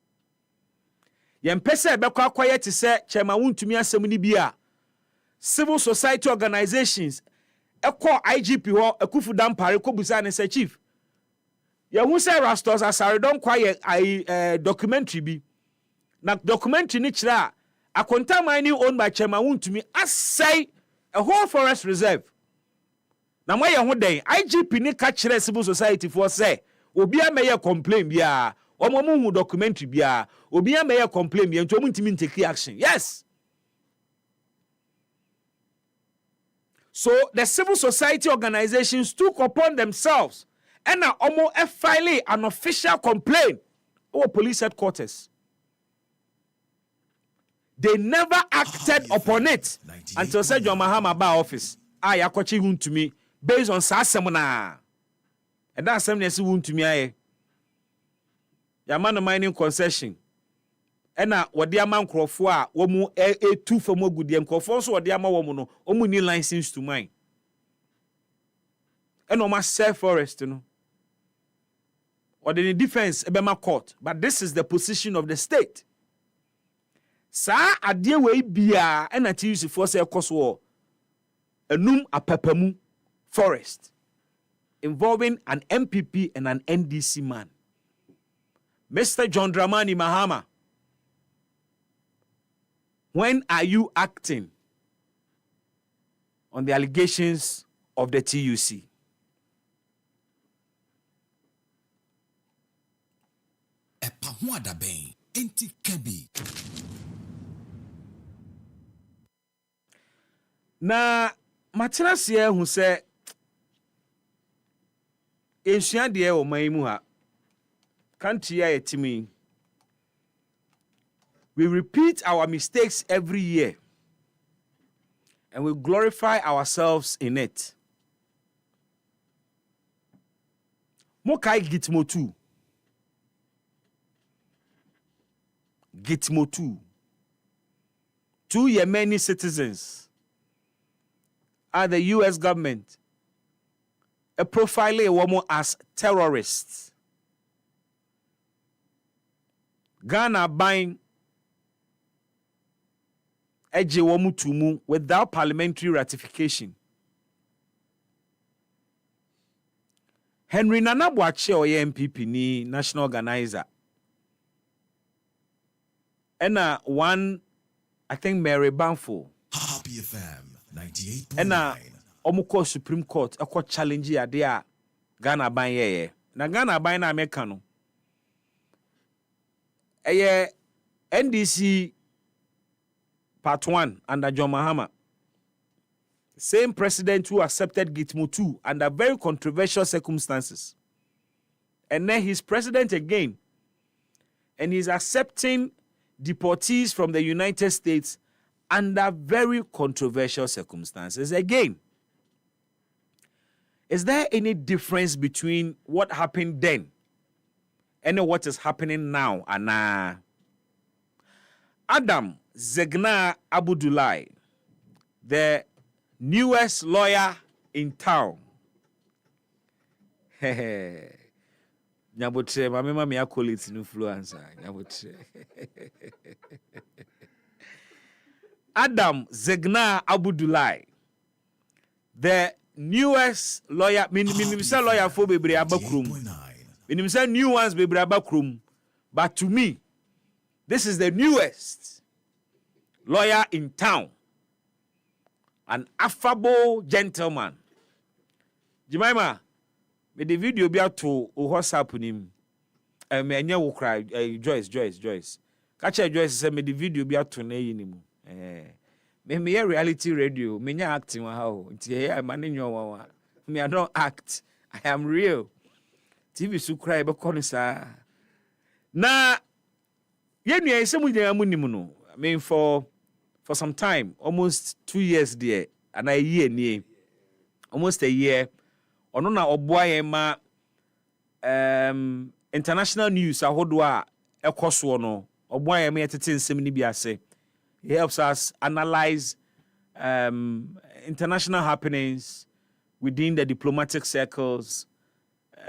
Ye mpese ebekwa kwaye te se Chairman Wontumi asem ni bia. Civil society organizations ekọ IGP ho Akufu Dampare ko busa ne se chief. Ye hu se Rastos asare don kwaye documentary bi. Na documentary ni kira akonta mining owned by Chairman Wontumi asai a whole forest reserve. Na moye ho den IGP ni ka kire civil society for say obi ameye complain bia omo mu hu documentary bia obi ameye complain bia nto mu ntimi take action. Yes. So the civil society organizations took upon themselves and now almost filing an official complaint over police headquarters. They never acted upon it until said John Mahama ba office. Yakochi Wontumi based on Sasemana. And that's something that Wontumi Yamana mining concession. And now what the amount crofo a womu two for more good dem crofo so what the amount womu no need license to mine. And no self forest no. Or the defense ebema court, but this is the position of the state. Sa adie we bia and at use for say koso enum apapamu forest involving an MPP and an NDC man. Mr. John Dramani Mahama, when are you acting on the allegations of the TUC? EpaHoaDaben enti kabi. Na matena se hu se ensua de o man mu ha country ya yetimi. We repeat our mistakes every year and we glorify ourselves in it. Mokai Gitmo 2. Gitmo 2. 2 Yemeni citizens are the US government a profiling a woman as terrorists. Ghana buying Eje womu tumu without parliamentary ratification. Henry Nana Boakye oye MPP ni national organizer. Ena one, I think Mary Banfo. Happy FM 98.9. Ena omuko Supreme Court akwa challenge ya dia Ghana ban ye. Na Ghana ban na America no. Eye NDC Part 1 under John Mahama. Same president who accepted Gitmo 2 under very controversial circumstances. And then he's president again. And he's accepting deportees from the United States under very controversial circumstances again. Is there any difference between what happened then and what is happening now? Anna Adam Zegna Abudulai, the newest lawyer in town. Nyabotre, mama me call it influencer. Nyabotre. Adam Zegna Abudulai, the newest lawyer. Minimum lawyer for bebre abakrum. Minimum new ones bebre abakrum. But to me, this is the newest lawyer in town. An affable gentleman. Jemima, me the video be out to WhatsApp him. Me anya wo cry Joyce. Catch Joyce say me the video be out to na yinimu. Me reality radio, me nya acting how. Nti I manage your me I don't act. I am real. TV su cry be kono sa. Na yenu ya se mu nya mu nimu no. I mean for some time, almost 2 years there, and a year near, almost a year. Ono na oboa ma international news ahodwa ekoso no oboa ma yetete nsem ni bi ase. He helps us analyze international happenings within the diplomatic circles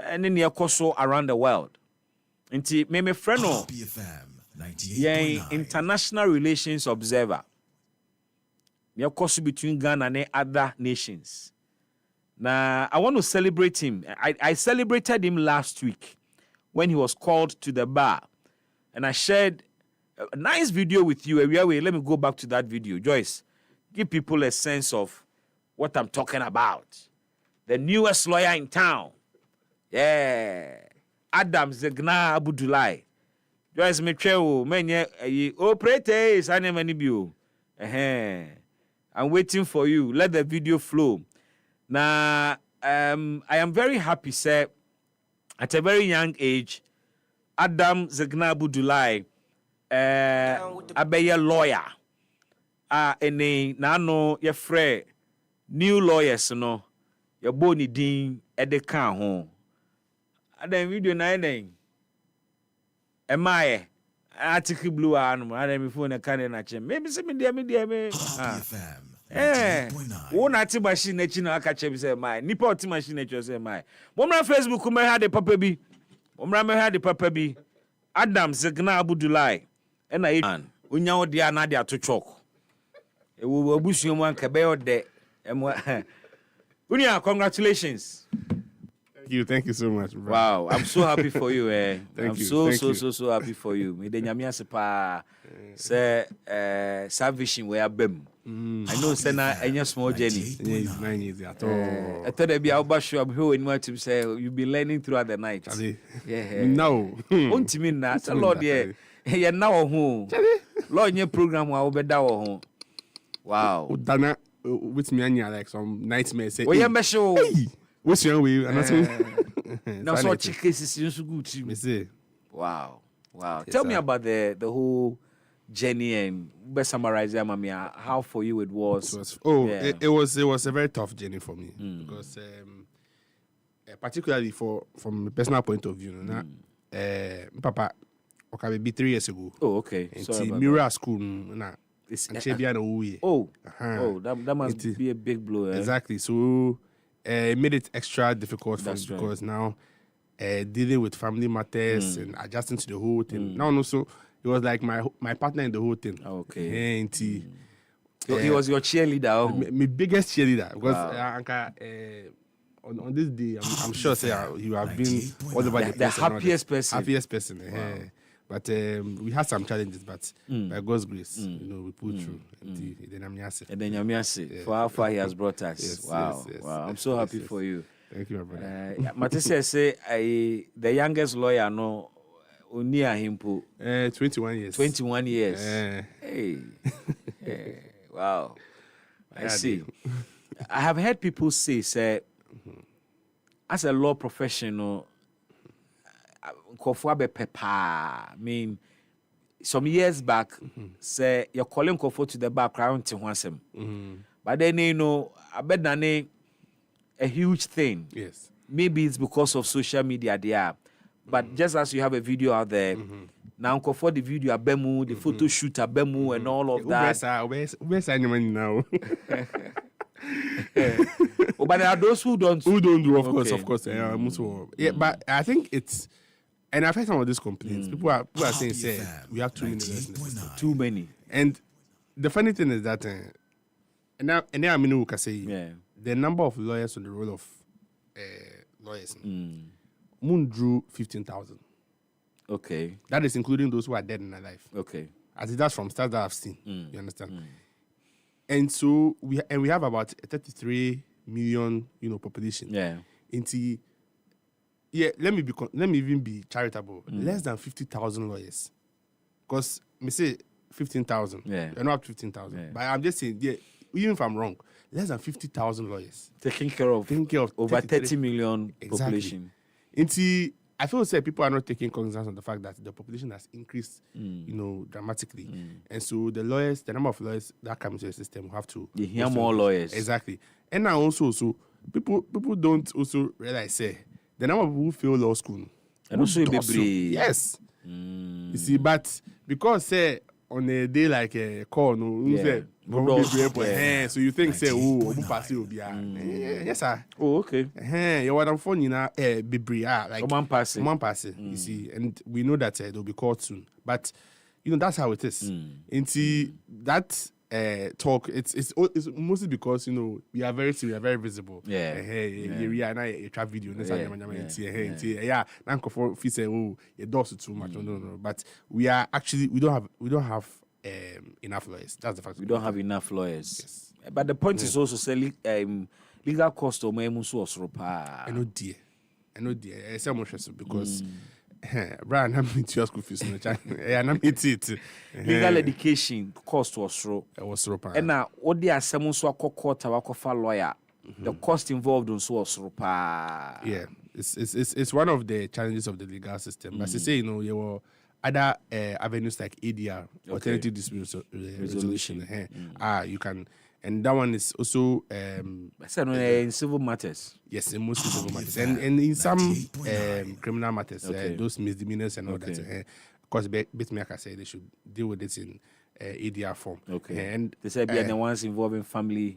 and in the ekoso around the world. Nti me friend no international relations observer. The course between Ghana and other nations. Now, I want to celebrate him. I celebrated him last week when he was called to the bar. And I shared a nice video with you. Let me go back to that video. Joyce, give people a sense of what I'm talking about. The newest lawyer in town. Yeah. Adam Zegna Abudulai. Joyce, me trewo, menye, operate, sanemani bio. I'm waiting for you. Let the video flow. Now, I am very happy, sir. At a very young age, Adam Zegna Abudulai, a lawyer. Ene nano ye frɛ new lawyers no ye boni din edeka ho. Adam video na enen. Emaye article blue anu ada me phone ka na chem maybe say me wo na ti machine na chi na aka chem say my nipa ti machine na chi say my momra Facebook me ha de papa bi Adam Zegna Abudulai na an onya wo dia na de atotwok e wo abusuo mu anka be ode unia congratulations. Thank you so much, bro. Wow, I'm so happy for you. Thank you. So happy for you. Me de nyamia se pa se salvation we abem. I know Sena any small journey. Yeah, it's 9 years at all. I thought I'd be out show up here in what to say you've been learning throughout the night. Yeah. No. Won't mean that. Lord, yeah. Hey, now home. Lord, your program will be down home. Wow. Dana, with me and like some nightmares. Oh, yeah, show. What's your way? Now, so chickens is so good to me. Wow. Wow. Tell me about the whole journey and best summarize them, Mamia. How for you it was? It was a very tough journey for me because particularly from a personal point of view, Papa, okay, be 3 years ago. Oh, okay. Sorry about Mira school, that must be a big blow. Exactly. So it made it extra difficult for me because now dealing with family matters and adjusting to the whole thing. Now also it was like my partner in the whole thing. Okay. And he was your cheerleader. My biggest cheerleader because on this day I'm sure you have been all over the happiest person. Happiest person. Wow. But we had some challenges, but by God's grace, we pulled through. And then Yamiase, for how far he has brought us. Yes, wow. Yes, wow. I'm so happy for you. Thank you, my brother. Matisse say the youngest lawyer no Unia Himpu. 21 years. 21 years. Hey. Wow. I see. I have heard people say, as a law professional, I mean, some years back, say you're calling Kofo to the background to him. But then I bet that a huge thing. Yes. Maybe it's because of social media there. But just as you have a video out there, now Kofo the video abemu, the photo shoot abemu and all of that. Where's anyone now? But there are those who don't do, of course. Yeah, but I think it's. And I've heard some of these complaints. People are saying, we have too many lawyers in the system. Too many. And the funny thing is that, and now I mean, we can say, the number of lawyers on the roll of lawyers, Moon drew 15,000. Okay. That is including those who are dead and alive. Okay. As that's from stats that I've seen. You understand? And so we have about 33 million, population. Yeah. Yeah, let me even be charitable. Less than 50,000 lawyers. Because me say 15,000. Yeah. You're not up to 15,000. Yeah. But I'm just saying, even if I'm wrong, less than 50,000 lawyers. Taking care of over 30 million population. I feel people are not taking cognizance of the fact that the population has increased, dramatically. And so the number of lawyers that come into the system have to... You hear more lawyers. Exactly. And now also, people don't also realize, the number of people who fail law school. And also yes. You see, but because on a day like a call, so you think yes sir. Oh, okay. You want phone like one passing. You see, and we know that they'll be called soon. But that's how it is. Into that talk, it's mostly because we are very visible. We are now a trap video. Now for say it does too much. No. But we don't have enough lawyers. That's the fact. We don't have enough lawyers. Yes. But the point is also selling legal cost or my I know dear. It's so much because Brian, I'm into your school fees. I'm it. Legal education cost was through. It was through. And now, what they are someone so court or lawyer, the cost involved on so was Yeah, it's one of the challenges of the legal system. As you say, there were other avenues like ADR, alternative dispute resolution. You can. And that one is also in civil matters. Yes, in most civil matters, and in some criminal matters, those misdemeanors and all that. Of course, Bismark say they should deal with it in ADR form. Okay, and they said the ones involving family.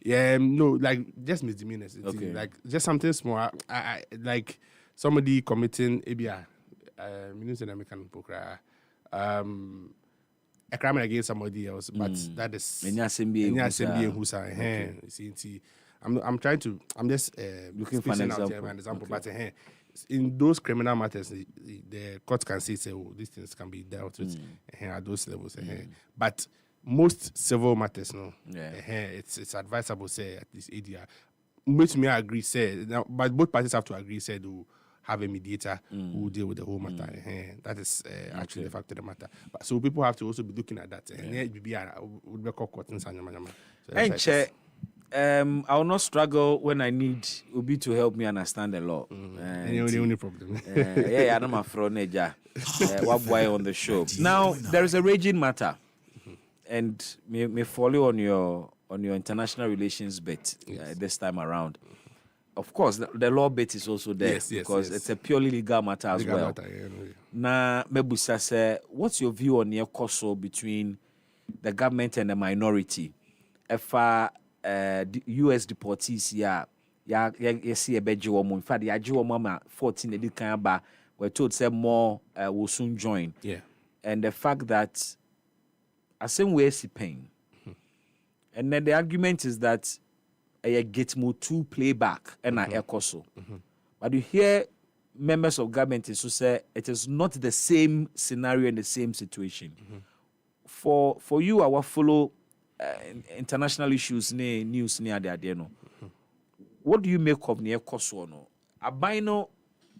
Yeah, no, like just misdemeanors. Okay, like just something small. I like somebody committing ABR. A crime against somebody else, but that is I'm trying to. I'm just looking for an example. But in those criminal matters, the court can say, "Oh, these things can be dealt with at those levels." But most civil matters, no. Yeah. It's advisable, say, at this ADR. Which me I agree, say, now, but both parties have to agree, say, to have a mediator who will deal with the whole matter. That is actually the fact of the matter. But so people have to also be looking at that. And check. I will not struggle when I need Ubi to help me understand the law. The only problem. Yeah, I'm a froneja. What boy on the show. Now there is a raging matter, and may follow on your international relations bit this time around. Of course, the law bit is also there because it's a purely legal matter as well. Now, Mebusa say, what's your view on the course between the government and the minority? If U.S. deportees, you see a bed woman. In fact, the Jew mama 14 they can ba. We're told say more will soon join. Yeah, and the fact that I same way is pain, and then the argument is that I get more to play back and I echo so. But you hear members of government who say it is not the same scenario and the same situation. For you, our follow international issues, news near the Adeno. What do you make of near Kosono? Abino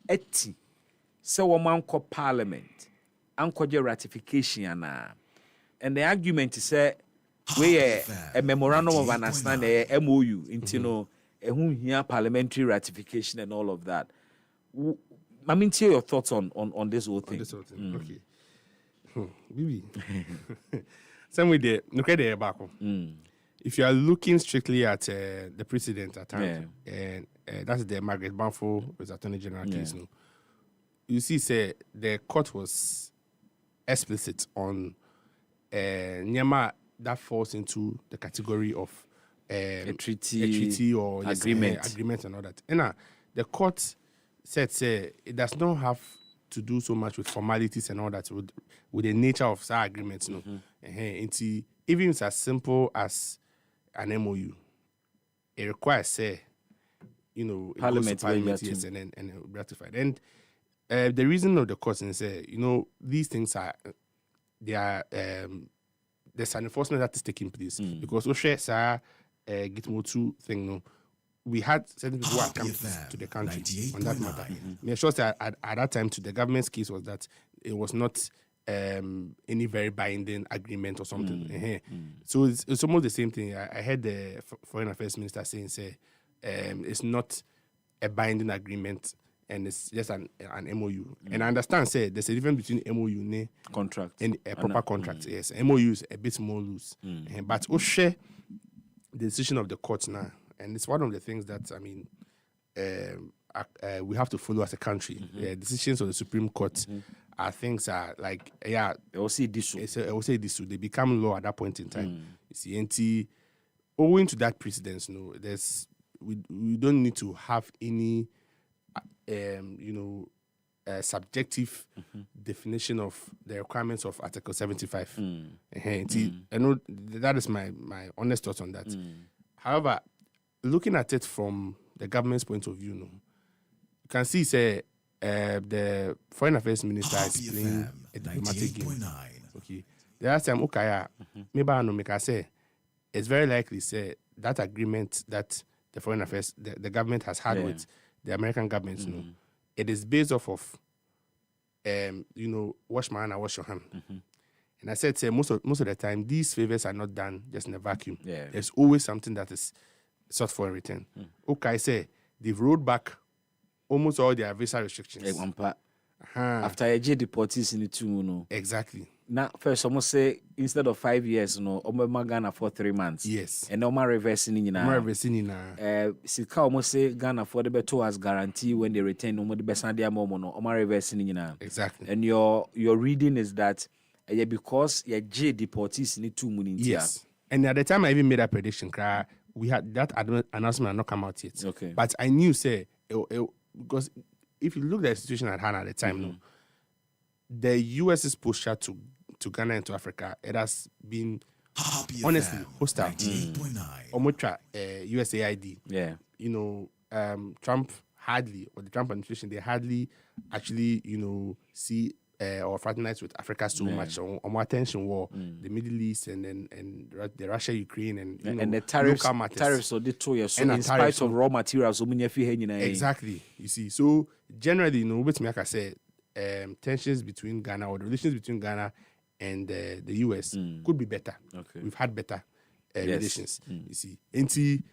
eti se woman ko parliament ankoje ratification and the argument is say we a memorandum of understanding MOU into here parliamentary ratification and all of that. I mean, hear your thoughts on this whole thing. Okay. Bibi. Same with the look at the back. If you are looking strictly at the precedent at times, and that's the Margaret Banfo with Attorney General case, no, you see, say the court was explicit on Nyama that falls into the category of a treaty or agreement and all that. And the court said, say it does not have to do so much with formalities and all that with the nature of such agreements, no. Even it's as simple as an MOU, it requires, say, Parliament, yes, and ratified. And the reason of the court is, say, these things are there's an enforcement that is taking place because Oshe get more two thing, no. We had certain people who had come to the country on that matter. I'm sure that at that time, to the government's case was that it was not any very binding agreement or something. So it's almost the same thing. I heard the Foreign Affairs Minister saying, say, it's not a binding agreement and it's just an MOU. And I understand, say, there's a difference between MOU contract and a proper contract. Yes, MOU is a bit more loose. But Oshe, the decision of the court now, and it's one of the things that, I mean, we have to follow as a country. Decisions of the Supreme Court are things are like, I will say this. They become law at that point in time. You see, and owing to that precedence, no, we don't need to have any, subjective definition of the requirements of Article 75. I know that is my honest thoughts on that. However, looking at it from the government's point of view, no, you can see, say, the Foreign Affairs Minister is playing a diplomatic game. Okay, the last time, maybe I know, make I say, it's very likely, say, that agreement that the Foreign Affairs, the government has had with the American government, no, it is based off of, wash my hand and wash your hand. And I said, say, most of the time, these favors are not done just in a vacuum. There's always something that is sought for in return. Okay, say they've rolled back almost all their visa restrictions. After a J deportees in the two, no. Exactly. Now, first, almost say instead of 5 years, no, Ghana for 3 months. Yes. And no more reversing in Sika almost say Ghana for the better as guarantee when they return no more the best idea no reversing in Exactly. And your reading is that because your J deportees in the two money. Yes. And at the time I even made a prediction, we had that announcement had not come out yet. Okay. But I knew, say, because if you look at the situation at hand at the time, no, the US's posture to Ghana and to Africa, it has been honestly hostile. Omotra USAID. Yeah. Trump hardly, or the Trump administration, they hardly actually, see or fraternize with Africa so much on more attention war, the Middle East and the Russia, Ukraine and the tariffs, local matters. tariffs so the 2 years so And in spite of raw materials, exactly. You see, so generally, with me, like I said, tensions between Ghana or the relations between Ghana and the US could be better. Okay. We've had better relations. You see, and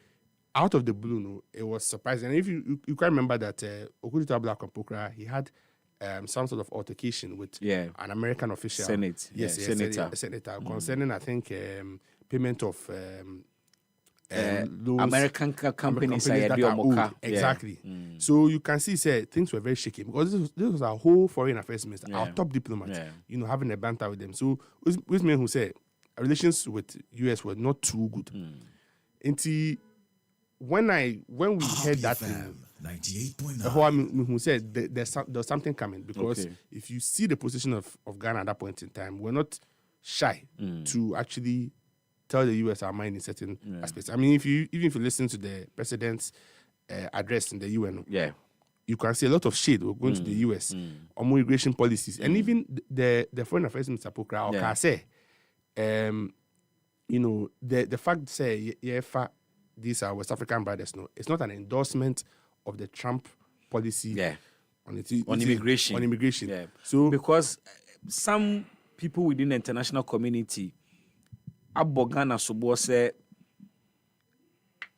out of the blue, it was surprising. And if you can remember that Okudito Black Pokra, he had some sort of altercation with an American official. Senate. Senator concerning, I think, payment of loans. American companies that are owed. Exactly. So you can see, things were very shaky because this was our whole foreign affairs minister, our top diplomat, having a banter with them. So with me who said relations with US were not too good. Until when we heard that thing, 98.9. Who said there's something coming because if you see the position of Ghana at that point in time, we're not shy to actually tell the US our mind in certain aspects. I mean, if you listen to the president's address in the UN, you can see a lot of shade going to the US on immigration policies, and even the foreign affairs minister Pokra can say, the fact say these are West African brothers. No, it's not an endorsement of the Trump policy on immigration. On immigration. Yeah. So because some people within the international community, Abogana Sobo say,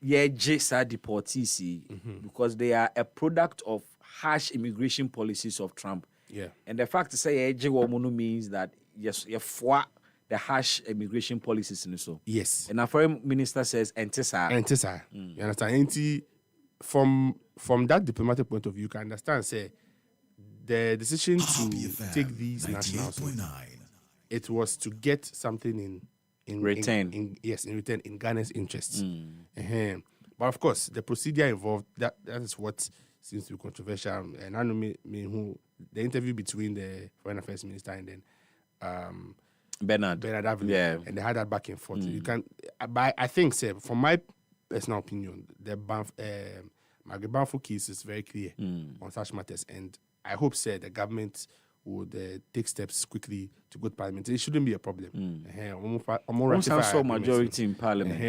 deportees because they are a product of harsh immigration policies of Trump. Yeah. And the fact to say means that yes, the harsh immigration policies in so. Yes. And our foreign minister says Entisa. You understand? From that diplomatic point of view, you can understand, say, the decision to take these nationals, it was to get something in return. In return, in Ghana's interests. But of course, the procedure involved, that is what seems to be controversial. And I know who the interview between the foreign affairs minister and then Bernard Avenue, and they had that back and forth. You can, but I think, say, from my personal opinion, the Margaret Banfo case is very clear on such matters, and I hope, say, the government would take steps quickly to go to Parliament. It shouldn't be a problem. Also, majority in Parliament,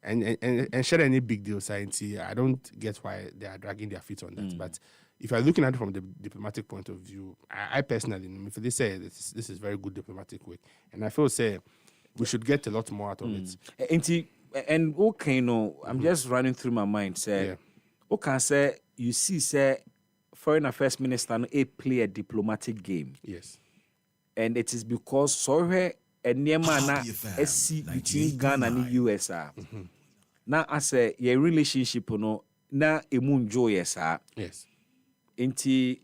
and share any big deal, science. I don't get why they are dragging their feet on that, but if you're looking at it from the diplomatic point of view, I personally, if they say this is very good diplomatic work, and I feel, say, we should get a lot more out of it. And okay, I'm just running through my mind. Say, okay, say you see, say, foreign affairs minister play a diplomatic game. Yes, and it is because sorry, and Niemana SC between Ghana and US now as a your relationship na emunjo yes. Inti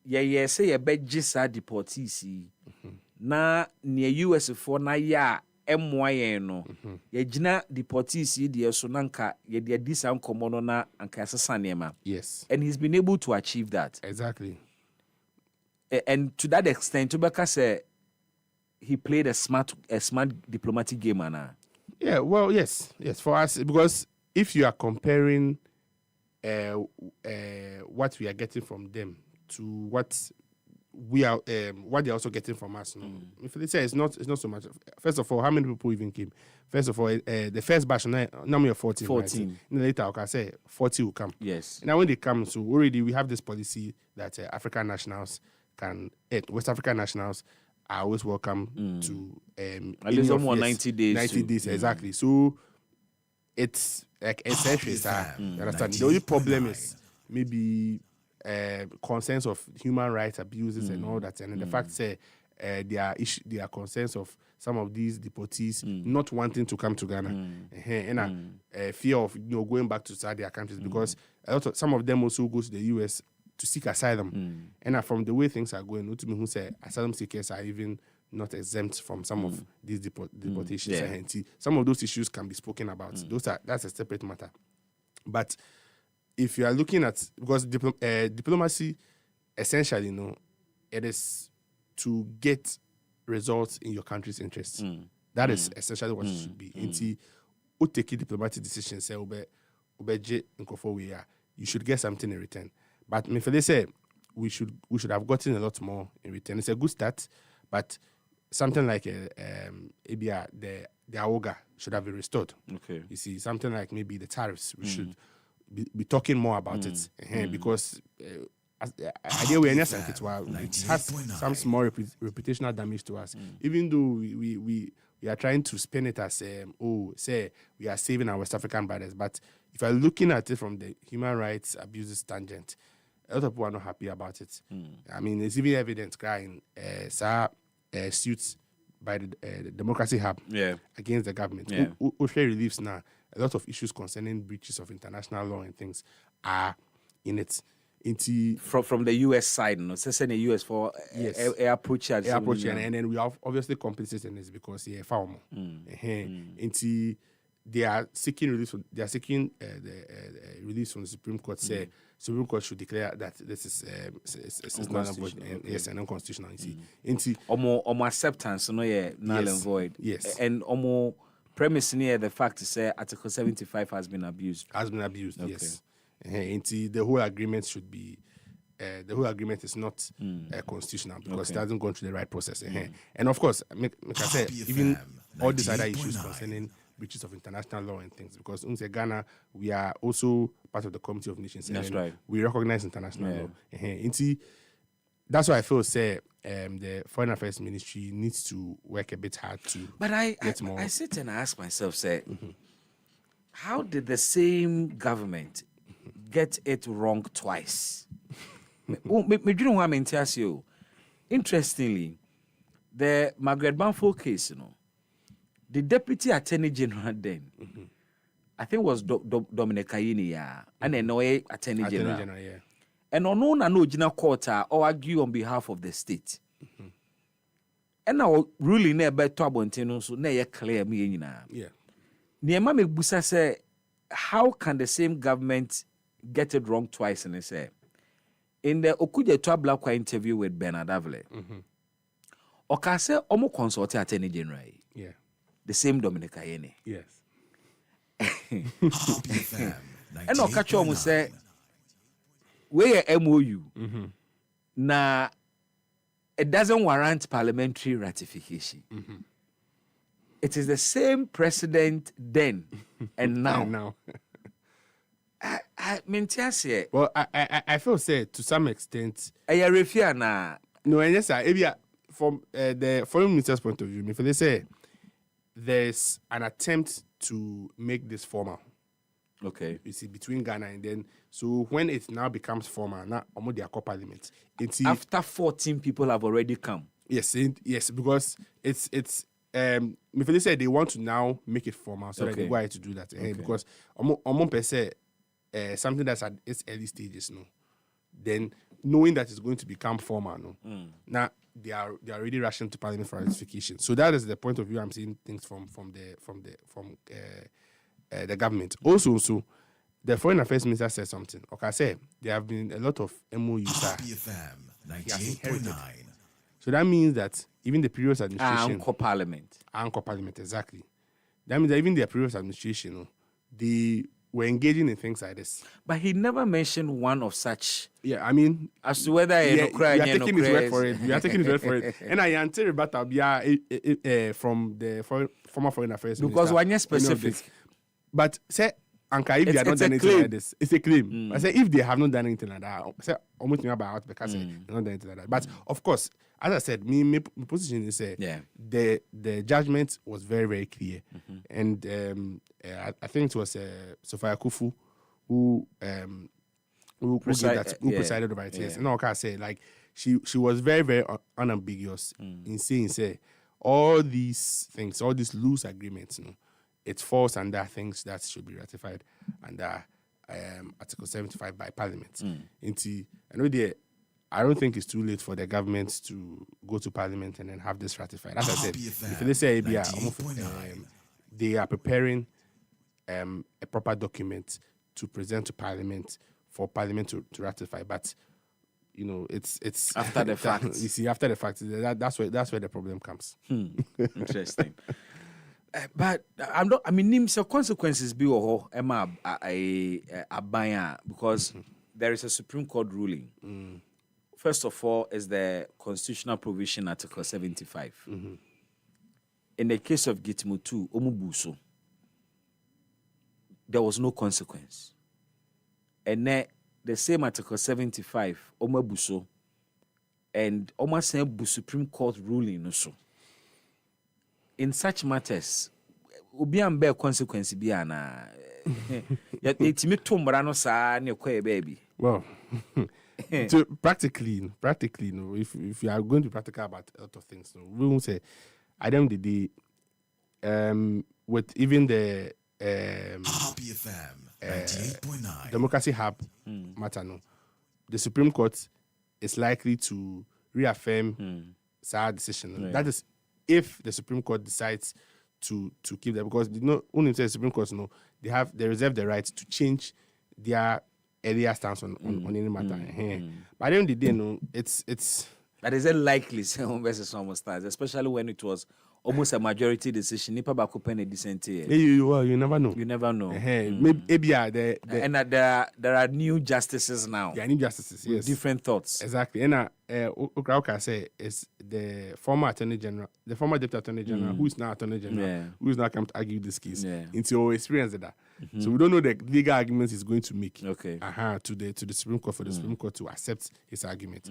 ye say ye bedje sa deportees na near US for na ya MYN no ye gina deportees de so nanka ye de disa nkomo no na anka asesa nema. Yes, and he's been able to achieve that. Exactly. And to that extent, Tubaka say he played a smart diplomatic game, Anna. Yeah, well, yes, for us, because if you are comparing what we are getting from them to what we are, what they're also getting from us, if they say it's not so much. First of all, how many people even came? First of all, the first batch number of 14. 14. Right? And later, I can say 40 will come. Yes. Now, when they come, so already we have this policy that African nationals West African nationals are always welcome to at least almost 90 days. 90 days, exactly. So it's like essential. You understand? The only problem is maybe concerns of human rights abuses and all that, and the fact that there are concerns of some of these deportees not wanting to come to Ghana, and fear of going back to their countries because some of them also go to the US to seek asylum, and from the way things are going, who say asylum seekers are even not exempt from some of these deportations. Some of those issues can be spoken about. That's a separate matter. But if you are looking at, because diplomacy, essentially, it is to get results in your country's interests. That is essentially what it should be. Until you take diplomatic decisions, say you should get something in return. But if they say we should have gotten a lot more in return. It's a good start, but something like the AOGA should have been restored. Okay. You see, something like maybe the tariffs, we should be talking more about it because idea we it has some small reputational damage to us. Even though we are trying to spin it as we are saving our West African brothers, but if you're looking at it from the human rights abuses tangent, a lot of people are not happy about it. I mean, it's even evident crying suits by the Democracy Hub against the government. Share reliefs now. A lot of issues concerning breaches of international law and things are in it. From the US side, no, so the US for air approach, and then we have obviously complicit in this because farm. They are seeking release. They are seeking the release from the Supreme Court. Say Supreme Court should declare that this is unconstitutional. Omo acceptance, no, null and void. Yes, and omo premise near the fact to say Article 75 has been abused. Okay. Yes. The whole agreement should be. The whole agreement is not constitutional because it hasn't gone through the right process. And of course, like I said, even all these other issues concerning breaches of international law and things, because in Ghana, we are also part of the Committee of Nations. That's right. We recognize international law. That's why I feel the Foreign Affairs Ministry needs to work a bit hard to get more. I sit and ask myself, how did the same government get it wrong twice? Interestingly, the Margaret Banfo case, the Deputy Attorney General then, I think was Dominic Kayini, and then Attorney General. And on no general court or argue on behalf of the state. And now ruling never to Abontino, so near clear me. Near Mammy Busa say, how can the same government get it wrong twice? And they say, in the Okuja Blackwa interview with Bernard Avile, Okase Omo consulted Attorney General. The same Dominic Ayene. Yes. And Okacho almost say, where MOU? Now, it doesn't warrant parliamentary ratification. It is the same precedent then and now. I mean, well, I feel to some extent. No, and yes, from the foreign minister's point of view, if they say there's an attempt to make this formal. Okay. You see, between Ghana and then, so when it now becomes formal, now almost their parliament. After 14 people have already come. Yes, because it's if they say they want to now make it formal, so that they go ahead to do that. Because almost per se, something that's at its early stages, then knowing that it's going to become formal, now they are already rushing to parliament for ratification. So that is the point of view I'm seeing things from the government. Also, the foreign affairs minister said something. Okay, I said there have been a lot of MOUs. So that means that even the previous administration, Anchor Parliament, exactly. That means that even the previous administration, they were engaging in things like this. But he never mentioned one of such. Yeah, I mean, as to whether we are taking his word for it. We are taking his word for it. And I answer about from the former foreign affairs because minister. One year specific. But say, Anka, if they have not done anything like this, it's a claim. I say if they have not done anything like that, say almost me about because they not done anything like that. But of course, as I said, my position is the judgment was very, very clear, and I think it was Sophia Kufu who presided over it. Yes, and I can say like she was very, very unambiguous in saying all these things, all these loose agreements, it falls under things that should be ratified under Article 75 by Parliament. I don't think it's too late for the government to go to Parliament and then have this ratified. As I said, if they say they are preparing a proper document to present to Parliament for Parliament to ratify, but it's after the fact. You see, after the fact, that's where the problem comes. Interesting. But I'm not. I mean, some consequences be a buyer because there is a Supreme Court ruling first of all, is the constitutional provision, Article 75. In the case of Gitmutu, Omubuso, there was no consequence. And then the same Article 75, Omubuso, and almost the Supreme Court ruling also. In such matters, ubian bear consequence biana. It's me to Morano sa ne baby. Well, so practically, no. If you are going to be practical about a lot of things, no, we won't say. At the end of the day, with even the Happy FM 98.9 Democracy Hub matter, no, the Supreme Court is likely to reaffirm that decision. Right. That is if the Supreme Court decides to keep that, because only the Supreme Court, no, they reserve the right to change their earlier stance on any matter. But at the end of the day, no, it's. But is it likely versus almost starts, especially when it was almost a majority decision? Nipa bakupen a dissent. You never know. You never know. Maybe and there are new justices now. There are new justices. Yes, different thoughts. Exactly. And Ukrauka say is the former Attorney General, the former Deputy Attorney General, who is now Attorney General, who is now come to argue this case into our experience that. So we don't know the legal arguments he's going to make. Okay. To the Supreme Court for the Supreme Court to accept his argument.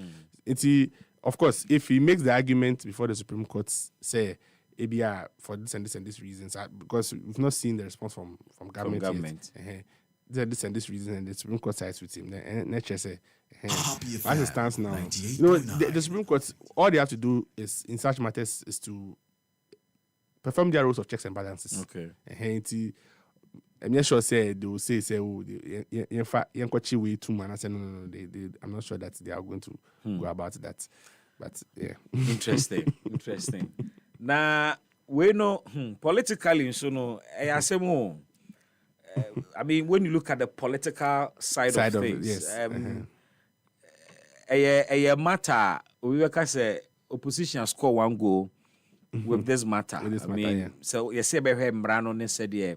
Of course, if he makes the argument before the Supreme Court, say, ABR for this and this and this reasons, because we've not seen the response from government. Yet. This and this reason, and the Supreme Court sides with him. Then nature say, as it stands now, the Supreme Court, all they have to do is in such matters is to perform their roles of checks and balances. Okay. I'm not sure they will say way too man. I said no. I'm not sure that they are going to go about that. But yeah, interesting. Now we know politically, so no. I mean, when you look at the political side of things, a matter we can say opposition score one goal with this matter. So you say about Mbrano ne said yeah.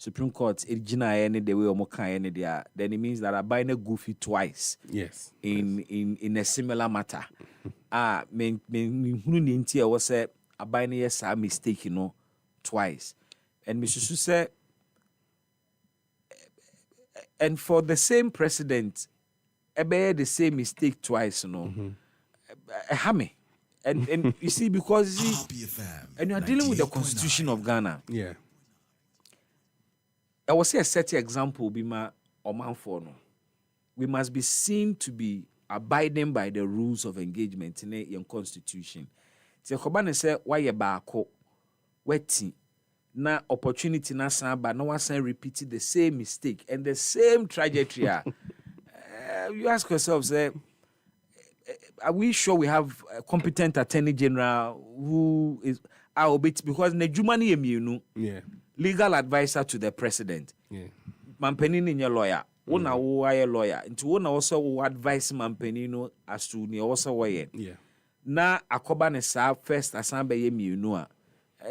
Supreme Court any the way any there, then it means that I buy a goofy twice. Yes. In a similar matter. Was say I buy a mistake, twice. And Mr. Su said, and for the same president, I bear the same mistake twice, hammy. And you see, because and you are dealing with the Constitution of Ghana. Yeah. I will say a certain example, Bima Omanfono. We must be seen to be abiding by the rules of engagement in the Constitution. So, Kobane say, why you bako, weti, na opportunity na samba, no one say repeated the same mistake and the same trajectory. You ask yourself, say, are we sure we have a competent Attorney General who is our bit because Nejumani Emiunu? Yeah. Legal advisor to the president. Yeah. Mampenini in your lawyer. Una a lawyer. Into one also advise Mampenino as to ni also way. Yeah. Na akoba ne sa first asambe ye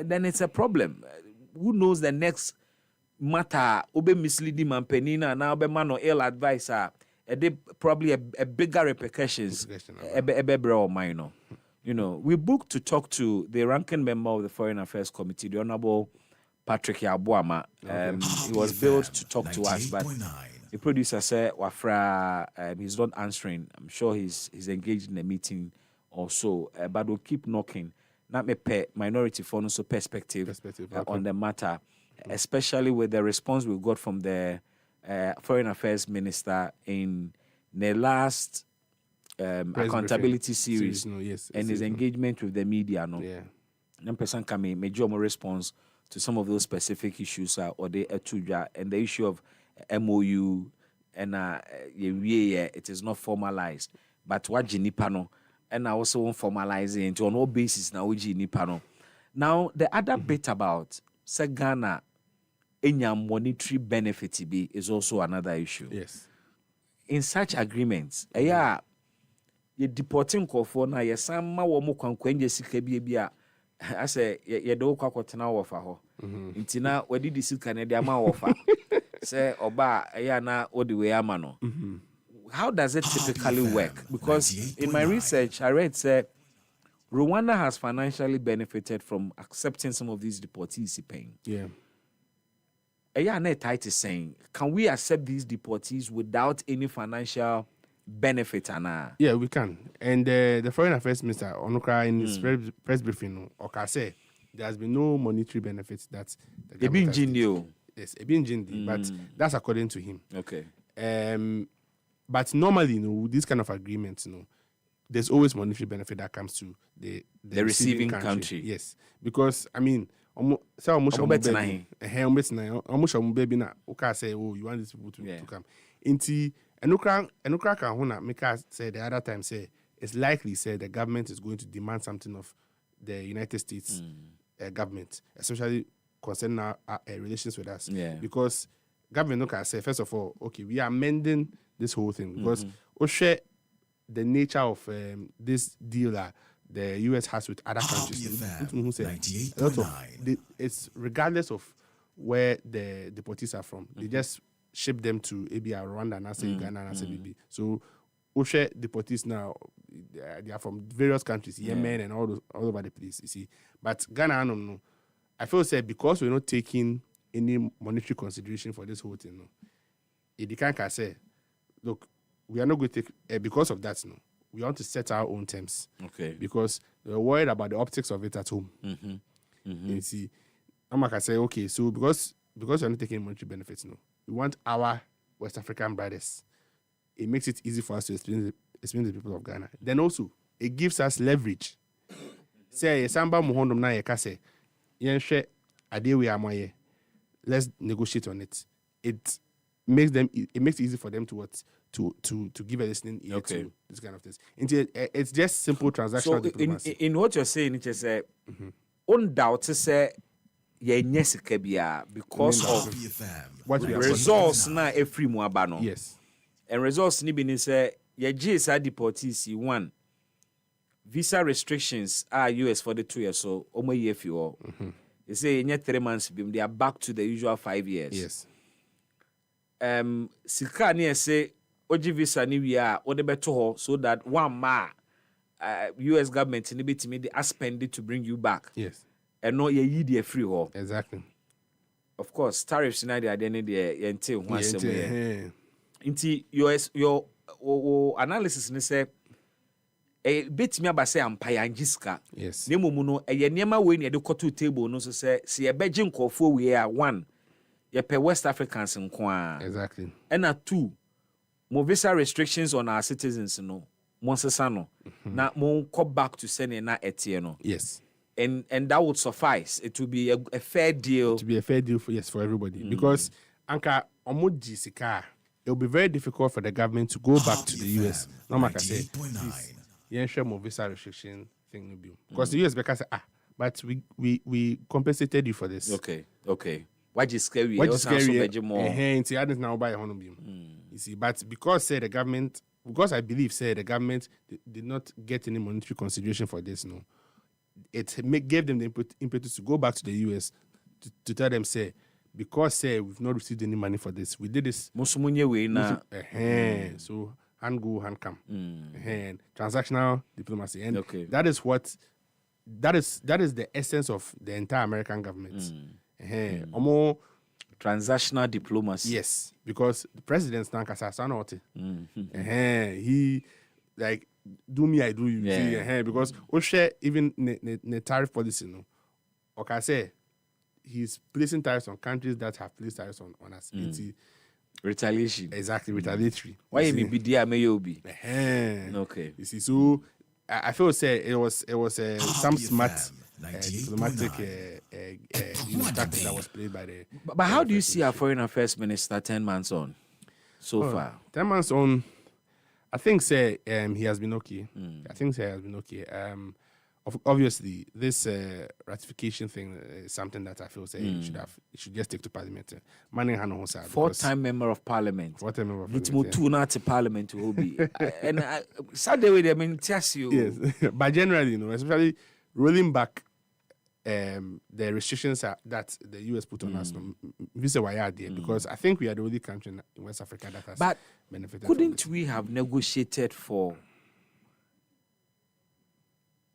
then it's a problem. Who knows the next matter obe misleading Mampenina na obe man or ill advisor. Probably a bigger repercussions. You know, we booked to talk to the ranking member of the Foreign Affairs Committee, the Honorable Patrick Yabuama. He was billed to talk to us, but the producer said, Wafra, he's not answering. I'm sure he's engaged in a meeting or so, but we'll keep knocking. Not me minority for also perspective on the matter, especially with the response we got from the Foreign Affairs Minister in the last accountability series and his engagement with the media. Person can make your response to some of those specific issues or the etuja and the issue of MOU and it is not formalized. But what Jinipano and I also won't formalize it into on all basis now Jinipano. Now the other bit about Ghana in your monetary benefit is also another issue. Yes. In such agreements, you deporting Kofona, you sama womo kwankwenje sikebia. I say, you don't quack now offer her. Intina, where did this Canada ma offer? Say, Oba, Ayana, or the way Amano. how does it typically work? Because in my research, I read Rwanda has financially benefited from accepting some of these deportees paying. Yeah. Tight is saying, can we accept these deportees without any financial benefit? Yeah, we can. And the Foreign Affairs Minister, Onukra, in his press briefing, say there has been no monetary benefits that the government has. Yes, but that's according to him. Okay. But normally, this kind of agreements, there's always monetary benefit that comes to the receiving country. Yes, because I mean, say almost baby na okay say, oh, you want these people to come. Inti enukra can hona make us say the other time say it's likely say the government is going to demand something of the United States government, especially concerning our relations with us. Yeah. Because government can say first of all, okay, we are amending this whole thing because the nature of this deal that the US has with other countries. A lot of it's regardless of where the deportees are from. They just ship them to ABR, Rwanda, and Uganda, and BB. So Oshe deportees now, they are from various countries, Yemen and all over the place, you see. But Ghana, I don't know. I feel say because we're not taking any monetary consideration for this whole thing, they can say, look, we are not going to take, because of that, we want to set our own terms. Okay. Because we're worried about the optics of it at home. You see, I'm like I say, okay, so because we're not taking monetary benefits, we want our West African brothers. It makes it easy for us to explain to the people of Ghana. Then also, it gives us leverage. Say, Samba Muhondom na yekase, yenshe adewe amoye. Let's negotiate on it. It makes it easy for them to what to give a listening ear to this kind of things. It's just simple transactional diplomacy. In what you're saying, it is undoubtedly say because of what we results na every muabano. Yes. And results ni bini say ye GSA deportees one visa restrictions are US for the 2 years so omo year fi all. They say in 3 months they are back to the usual 5 years. Yes. Sika ni say oji visa ni we are o de beto ho so that one ma US government ni betimi dey spend it to bring you back. Yes. And no ye yi dey free ho. Exactly. Of course, tariffs na dey dey yente ho asem. Inti your analysis ni say betimi aba say ampaya ngiska. Yes. Nemu no eye niema we na dey koto table no so say se ye beje nkofo we a one ye pe West Africans nko a. Exactly. And 2 mo visa restrictions on our citizens Monsesa no na mo go back to send na etie no. Yes. And that would suffice. It would be a fair deal. To be a fair deal for everybody. Because anka omoji sika, it will be very difficult for the government to go back to the US. No matter say this more visa restriction thing will be. Because the US because but we compensated you for this. Okay. What is scary? What is scary? Now buy you see, but because the government, because I believe the government did not get any monetary consideration for this, it gave them the impetus to go back to the US to tell them because we've not received any money for this, we did this. So hand go, hand come. Transactional diplomacy, and that is the essence of the entire American government. Transactional diplomacy. Yes, because the president's he like do me, I do you. See, because share even the tariff policy, okay, say he's placing tariffs on countries that have placed tariffs on us. Retaliation. Exactly, retaliatory. Why you be there may you be? Okay. You see, so I feel it was some smart diplomatic tactic that was played by the. But how do you see our foreign affairs minister 10 months on so far? 10 months on, I think he has been okay. I think he has been okay. Obviously, this ratification thing is something that I feel it should just take to Parliament. Four-time member of Parliament. Four-time member of Parliament. It's more two not to Parliament will be. And Saturday, I mean, test you. Yes, but generally, especially rolling back the restrictions that the US put on us, visa why are there? Because I think we are the only country in West Africa that has benefited. Couldn't we have negotiated for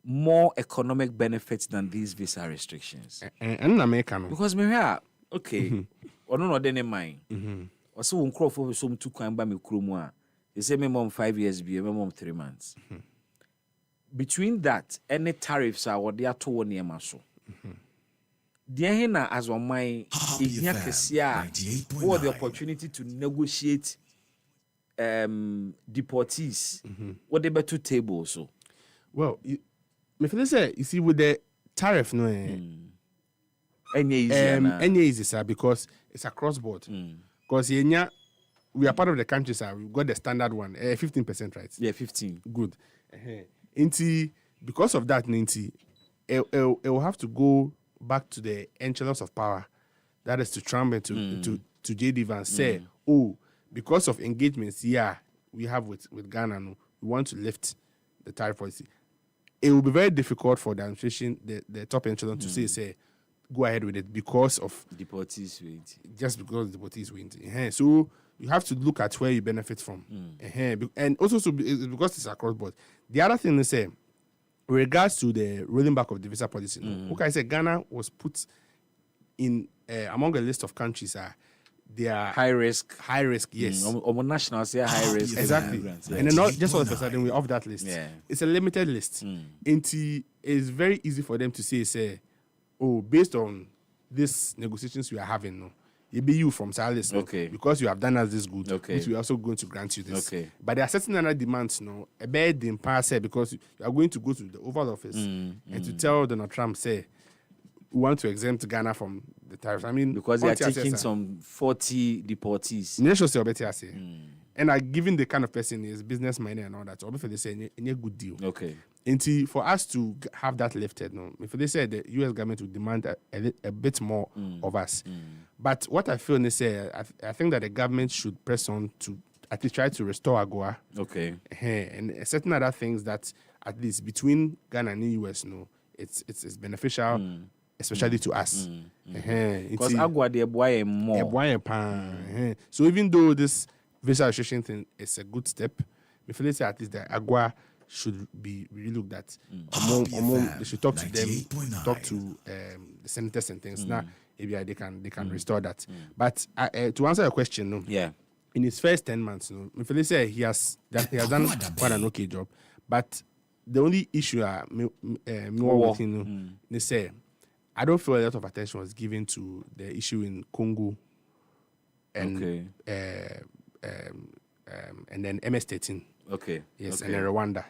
more economic benefits than these visa restrictions? And American, because maybe okay, or no, then mine. Or so won't crawl for some 2 coin by me krumwa. They say minimum 5 years, be a minimum 3 months. Between that, any tariffs are what they are told near Maso. Diana as on my is what the opportunity to negotiate deportees. What they better table so. Well, me say you see with the tariff no any easy sir, because it's across board. Because we are part of the country, sir. We've got the standard one, 15%, right? Yeah, 15. Good. Because of that, it will have to go back to the echelons of power. That is to Trump and to JD Vance say, because of engagements, we have with Ghana, we want to lift the tariff policy. It will be very difficult for the administration, the top echelon, to say, go ahead with it because of deportees win. Just because the deportees win. So you have to look at where you benefit from. And also because it's across board. The other thing is with regards to the rolling back of the visa policy, okay, I said Ghana was put in among a list of countries they are high risk, yes. National say high risk. Exactly. And then not just all of a sudden we're off that list. Yeah. It's a limited list. It's very easy for them to say, based on these negotiations we are having, it be you from Salis, because you have done us this good, which we are also going to grant you this. But there are certain other demands, a bed in pass, because you are going to go to the Oval Office and to tell Donald Trump, say, we want to exempt Ghana from the tariffs. I mean, because they are taking some 40 deportees. And given the kind of person he is, business money and all that, so obviously they say a good deal. And for us to have that lifted, if they say the U.S. government would demand a bit more of us. But what I feel, they say, I think that the government should press on to at least try to restore AGOA. And certain other things that at least between Ghana and the U.S., it's beneficial, especially to us. Because AGOA, they buy more. So even though this visa restriction thing is a good step, if they say at least the AGOA should be relooked at. They should talk to them, talk to the senators and things. Now, maybe they can restore that. But to answer your question, in his first 10 months, if they say he has done quite an okay job, but the only issue they say, I don't feel a lot of attention was given to the issue in Congo and then MS-13. Yes, and then Rwanda.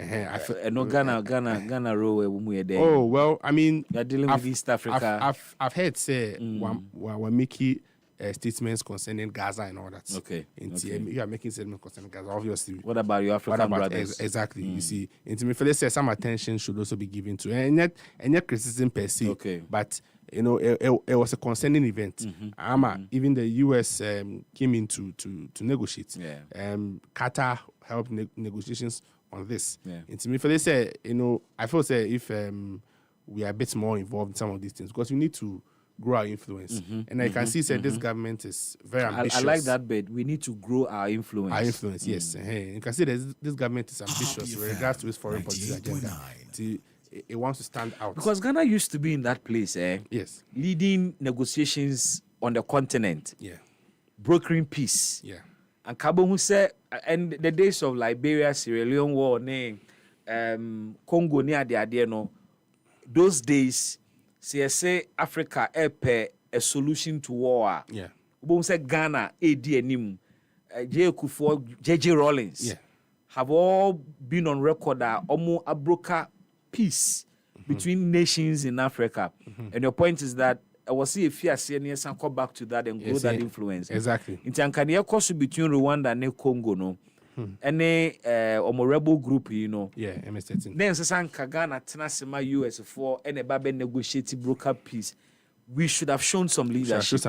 Ghana row. Oh well, I mean, you're dealing with East Africa. I've heard say we're making statements concerning Gaza and all that. You are making statements concerning Gaza, obviously. What about your African brothers? Exactly. You see, intimately say some attention should also be given to, and yet criticism per se. But it was a concerning event. Even the US came in to negotiate. Qatar helped negotiations on this. If they say, I feel say if we are a bit more involved in some of these things, because we need to grow our influence. And I can see this government is very ambitious. I like that bit. We need to grow our influence. Our influence, yes. You can see that this government is ambitious with regards to its foreign policy agenda. It wants to stand out. Because Ghana used to be in that place, Yes. Leading negotiations on the continent. Brokering peace. And Kabo who said, and the days of Liberia, Sierra Leone war, Congo near the idea, those days, say Africa a solution to war. Who said Ghana, ADNM, J. Kufuor, J.J. Rawlings, have all been on record that almost a broker peace between nations in Africa. And your point is that I will see if you are seeing some come back to that and grow that influence. Exactly. In Tanzania, course between Rwanda and Congo, any rebel group, MS-13. Then Sasan Kagana, Tenasima, US for any Babe negotiating broker peace. We should have shown some leadership.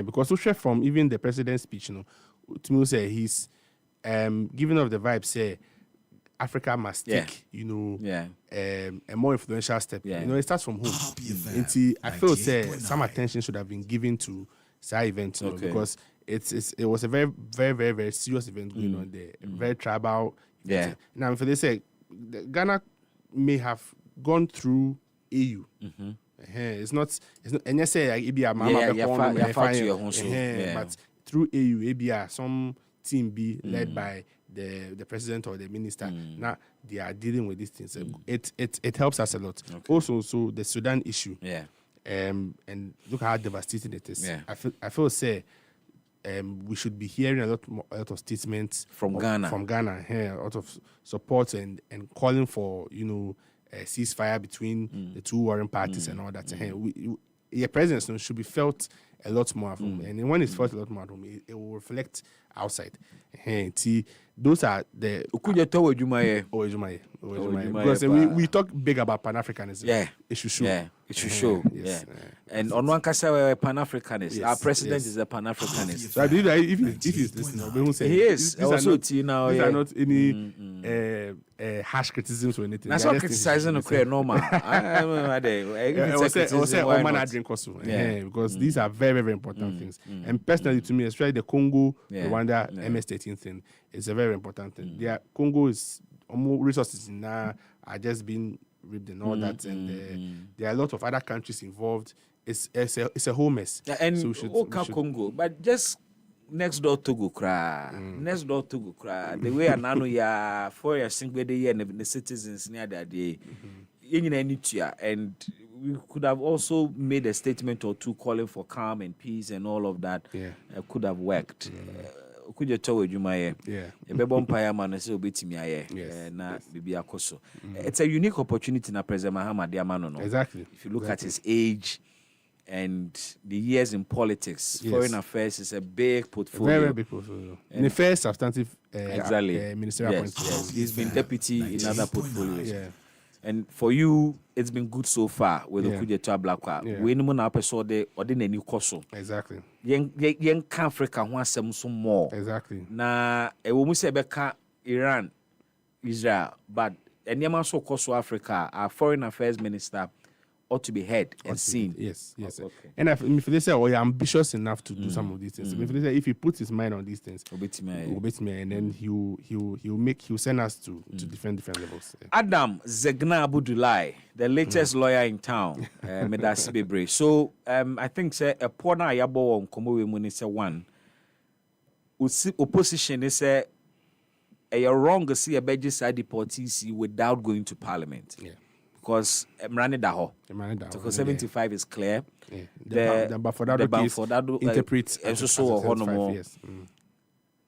Because we share from even the president's speech, to me say he's giving off the vibe, say Africa must take, you know, a more influential step. You know, it starts from home. I feel some attention should have been given to that event, you know, because it was a very, very, very, very serious event going on there, very tribal. Now, if they say Ghana may have gone through AU. It's not, and you say but through AU, ABR, some team be led by the president or the minister. Now they are dealing with these things. It helps us a lot. Also, so the Sudan issue. And look how devastating it is. I feel we should be hearing a lot of statements from Ghana. A lot of support and calling for, you know, a ceasefire between the two warring parties and all that. Your presence should be felt a lot more at home. And when it's felt a lot more at home, it will reflect outside. Those are the because we talk big about Pan-Africanism. It should show. It should show. And on one case, Pan-Africanist. Our president is a Pan-Africanist. So I believe that if he's listening, we won't say he is. These are not any harsh criticisms or anything. That's not criticizing the normal. Because these are very, very important things. And personally, to me, especially the Congo, Rwanda, MS-13 thing, is a very important thing. Congo is almost resources now are just being ripped and all that, and there are a lot of other countries involved. It's a whole mess. And so we should Congo, but just next door Togo next door Togo the way anano ya for your single day and the citizens near that day and we could have also made a statement or two calling for calm and peace and all of that. Could have worked. Could you tell you my it's a unique opportunity na President Mahama Diamano. Exactly. If you look at his age and the years in politics, foreign affairs is a big portfolio. Very big portfolio. In the first substantive ministerial appointment. He's been deputy in other portfolios. And for you, it's been good so far with the Kujetua Blackwa. We know now episode or the new coso. Exactly. Young Africa wants some more. Exactly. Na we must say Iran, Israel, but any man so coso Africa, our foreign affairs minister ought to be heard and seen. Yes. And if they say, "Oh, you're ambitious enough to do some of these things," if they say, if he puts his mind on these things, and then he'll send us to different levels. Adam Zegna Abudulai, the latest lawyer in town, Medasi Bebre. So I think say a pona yabo on Komowe Muni say one. Opposition is say you're wrong to see a budget side deportees without going to parliament. Because Mrani Daho. Because 75 is clear. The Bafodado interprets and so on.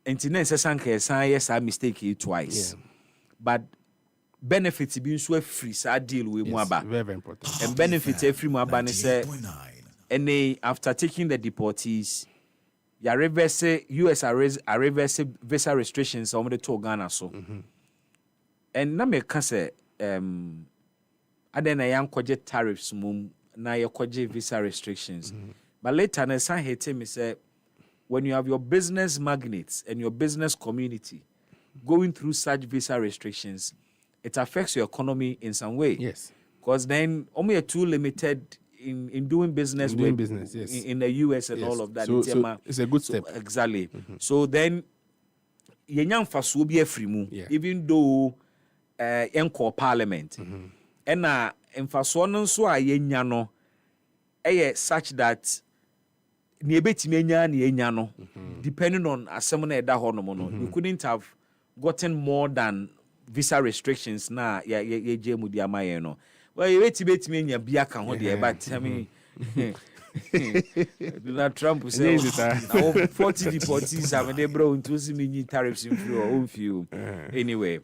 And Tina says, yes, I mistake twice. But benefits being so free, so I deal with Mwaba. Very, very important. And benefits every Mwaba say, and after taking the deportees, ya reverse US are reverse visa restrictions on the two Ghana so. And na me can say then I am kwaje tariffs mum na ya kwaje visa restrictions. But later na san hate me say when you have your business magnates and your business community going through such visa restrictions, it affects your economy in some way. Yes. Because then only you're too limited in doing business in the US and all of that. So it's a good step. Exactly. So then yenyan faso bi afrimu even though yenko parliament. And emfaso no so a yenya no such that ni ebetimi enya na yenya no depending on asem na eda ho no mo you couldn't have gotten more than visa restrictions na ye mu dia maye no. Well, you betimi enya bia kan ho de but I mean Donald Trump said 40 deportees have they bro into many tariffs in free or few. Anyway,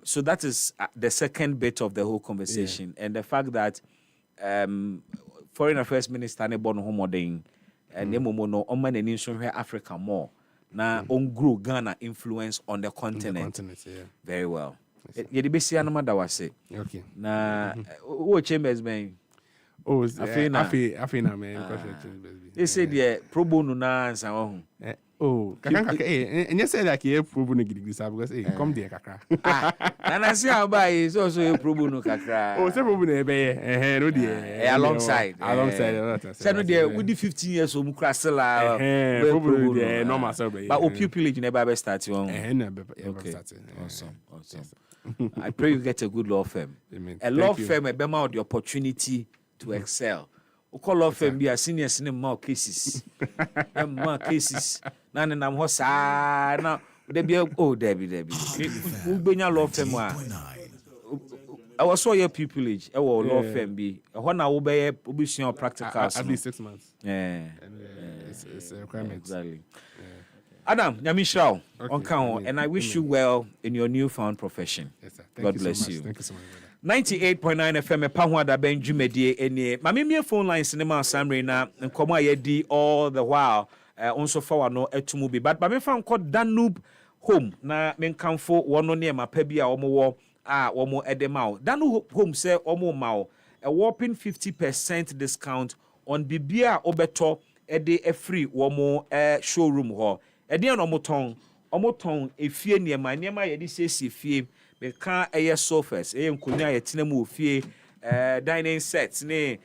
so that is the second bit of the whole conversation, and the fact that Foreign Affairs Minister ne bon homoding and nemomo no on man and Africa more now on grow Ghana influence on the continent. Very well. You the best anama da wase. Okay. Na who Chambers man. Oh, I feel man. They said yeah, pro bono na answer. Oh, kakra and you say like you pro bono because come there kakra. And I see how by is also a pro bono kakra. Oh, say pro bono no dear. Alongside. Say no dear with the 15 years so mukrasela pro bono normal celebrate. But pupillage never start you on. Okay. Awesome. I pray you get a good law firm. Amen. A law firm a bema the opportunity to excel. We call law firm be a senior more cases. More cases. Nan I'm hosa now there be Debbie. We be law firm I was so your pupillage. I was law firm be. When I will be practical at least 6 months. Yeah. It's a requirement. Exactly. Adam, Nyamishao, and I wish you well in your newfound profession. Yes, sir. God bless you. Thank you so much. 98.9 FM EpaHoaDaben Jumedie ene mamemie phone line cinema samre na nkomo ayedi all the while onso fa no etumu bi but me fa nko Danube home na menkamfo wono ne ma pa bi a omo wo edema Danube home say omo ma a whopping 50% discount on bibia obeto ede free womo showroom ho ede no omoton efie niema yedi sesi fie Beka eye sofas nkonya yetina mu ofie dining sets ne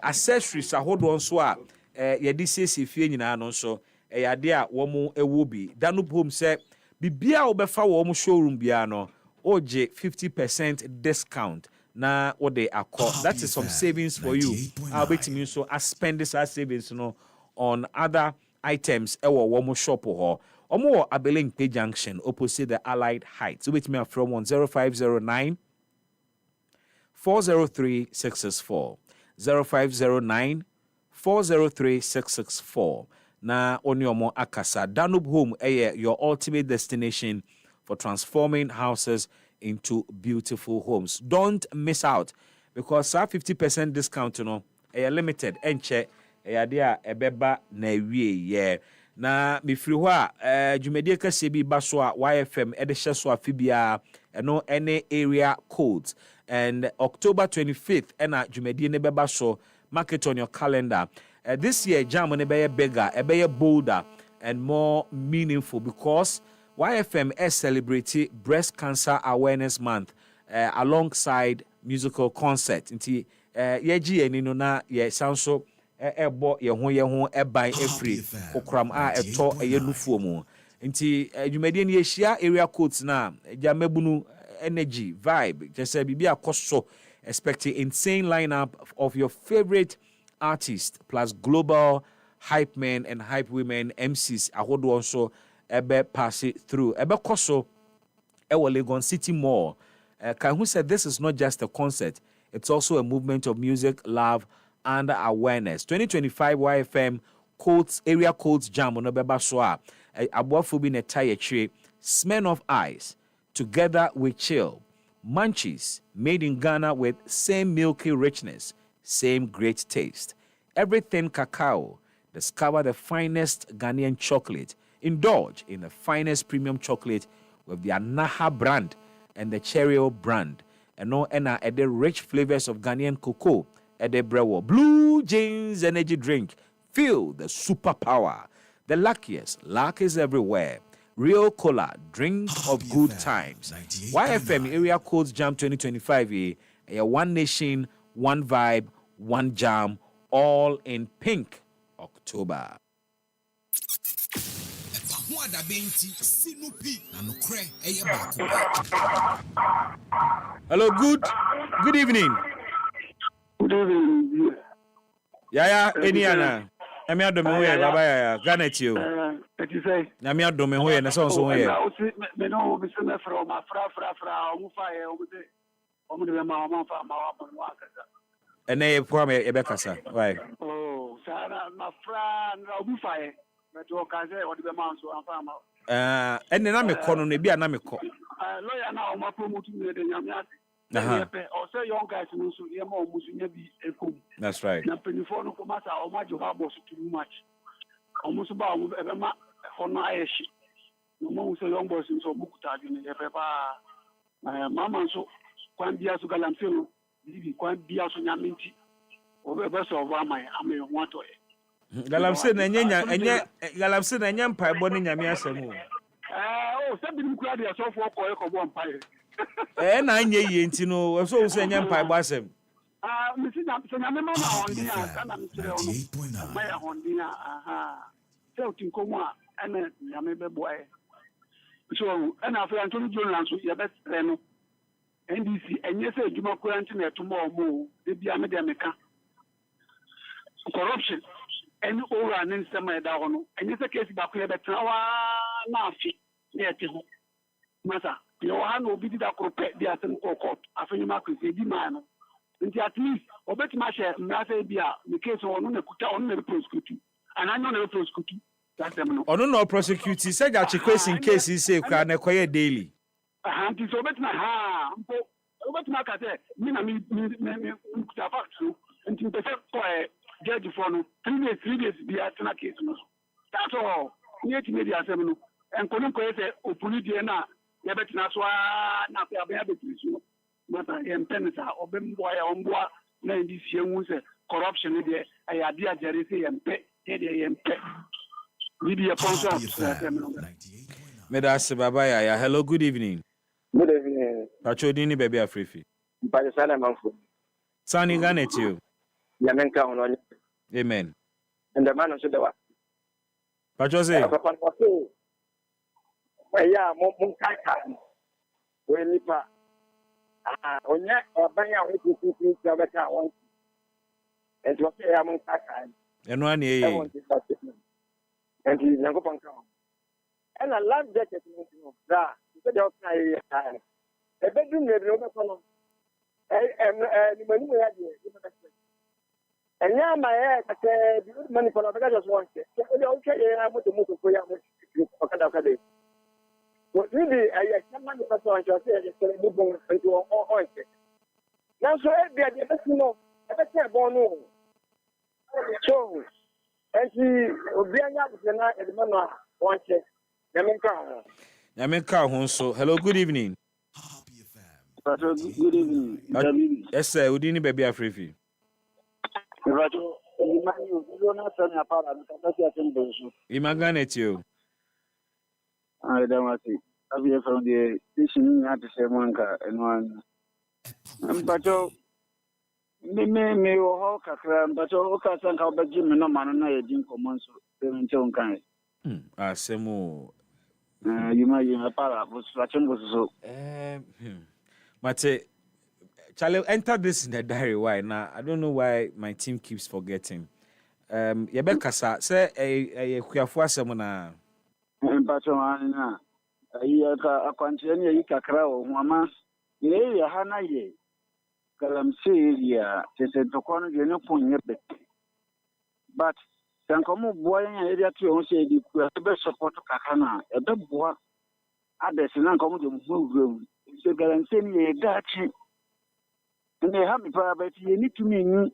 accessories ahodo nso a yedi sesi fie nyina no nso yade a wo mu ewo bi Danube home say bibia obefa wo mu showroom bia no oje 50% discount na what they accord. That is some savings for you. I'll bet me so I spend this savings on other items ewo wo mu shop ho. Omo Abeling Pay Junction opposite the Allied Heights. So with me from 0509 403 664 0509 403 664. Na onyomo akasa Danube Home your ultimate destination for transforming houses into beautiful homes. Don't miss out because our 50% discount limited enche dia ebeba na wie na mifiri ho a dwumedie kase bi ba so a YFM edehye so afibia eno any area codes and October 25th ena dwumedie ne beba so mark on your calendar. This year jam ne be bigger, be bolder and more meaningful because YFM is celebrating Breast Cancer Awareness Month alongside musical concert. Nti yeji eni no na ye sanso ebo ye ho eban efri okram a eto eyenufuo mu. Nti dwumade ni yehia area codes na jamabunu energy vibe just bibia koso expecting insane lineup of your favorite artists plus global hype men and hype women MCs ahodo also ebe pass it through ebe koso ewo Legon City Mall. Who said this is not just a concert, it's also a movement of music, love, and awareness. 2025 YFM codes area codes jam on Obeba Soa Abuafubi Netaya Tree, Smell of Eyes, Together We Chill, Munchies, made in Ghana with same milky richness, same great taste. Everything cacao, discover the finest Ghanaian chocolate. Indulge in the finest premium chocolate with the Anaha brand and the Cheerio brand. And the rich flavors of Ghanaian cocoa at the brewer. Blue Jeans energy drink. Feel the superpower. The luckiest. Luck is everywhere. Real Cola. Drink of good times. YFM area codes jam 2025. One nation, one vibe, one jam. All in pink. October. Hello, good evening. Good evening. Yeah, Eniana. I'm out of my way, Baba. Garnet you. What you say? I'm out of my way, and I saw so here. Me know, me say from a fra, and they promise a Becassa. Why? Oh, Sarah, my friend, Fire. But you can say what the amount so I'm farmer. And then I'm a colony, be an amico. Lawyer now, my promoting the Yamati. Or say young guys who Yamo Musunabi. That's right. Napenifon Comasa or my job was too much. Almost about Ebema for Naya. No more so young boys in so Bukuta in the Papa. Mamma so Quan Bias Galamfino, Quan Bias Yaminti, or the best of Rama, I may want to. Galamsey na galamsey na nya mpaebɔ ne nyame asɛm o. Somebody who cried yourself for a vampire. Na anya yie nti no, so wo sɛ nya mpaebɔ asɛm. Mrs. Namema on the Kana Maya on the so Tinkoma and Yamebe boy. So, and after Anthony Jones, your best friend, NDC, and yes, you might quarantine tomorrow more, the Diamedamica. Corruption, and all an instant down, and it's a case back here, but now, near Tihu. Massa, your hand will be the Assembly Court, after you mark with the demand. Nti at least obeti ma share mrase bia the case onu na kuta onu na prosecute and I know na prosecute that them no onu no prosecute say ja chikwesi in case say kwa na koye daily nti so obeti na mpo obeti ma ka say me na me kuta fact so nti be say ko judge for no 3 days bia tena case no that's all ni eti media asem no enkono ko say opuli die na ye beti na so na pe abia beti so mata yempensa obemboa ya omboa na ndi sienwu se corruption de ayade ajare se yempe de yempe bibi ponso Medase baba ya hello good evening. Good evening. Pacho dini baby afrefi. Mpaje sana manfu. Sani gane tio. Ya menka hono. Amen. And the man so the wa. Pacho say. Papa papa. Ya mo kaka. We nipa onye obanya we kuku gabata won and what I am kaka eno ani eye and he nango panka and a life jacket no da so dey okay e bedroom ne no be kono ni mani mo ya de and ya ma e ka bi money for the just want it so dey okay ya mo to ko ya mo okada what really I man person on just say the move into all now so be the best no e born no so and he obianya na e man no want it Yamenka ho so hello good evening. Good evening. Yes sir, udini baby afrefi. Rajo imani you na sana para mtakasi atembe so Imagane tio. I don't want to. I've been from the station at the same one and one. But me or Hawker, but Oka sank out by Jim and no man and I didn't come on so don't kind. Semo. You might have para was watching was so. Mate, Charlie, enter this in the diary. Why now? I don't know why my team keeps forgetting. Yabekasa say a kuafua semona. But I can't mama. Ye, Hana ye. Galamsey, said to corner the point. But Sankomo boy and area to say the best support to Kakana, a big boy. Others in Uncle move room. So Galamsey, Dutch. And they have me private, you need to mean.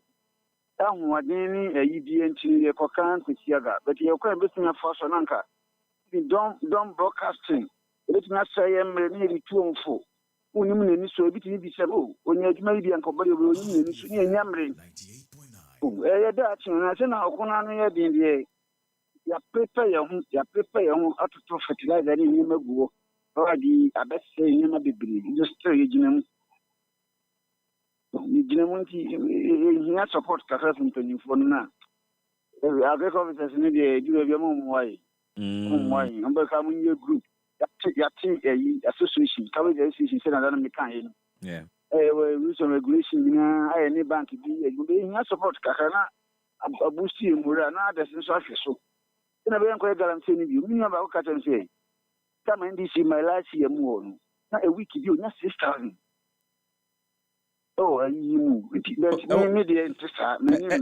What any a EDN for country, but you're quite listening for Sonanka. Don't broadcasting. Let me say I'm nearly 2 and 4. Unimini so between the Sabu, when you may be uncomfortable in Yamri. That's I said now, Konana in the ya prepare your own to fertilizer in Yamago, or the Abbess say Yamabibri, just three genum. He has support Kakaston for now. Our officers need a your own way. I'm becoming your group. Yati association, coverage association, said I don't kind. Yeah. Rules and regulation, I any bank be being a support Kakana, a boosty Murana, that's in social. So, in a very quick guarantee you, me about cut and say, come and see my life here more. Not a week, you not 6,000. Oh, you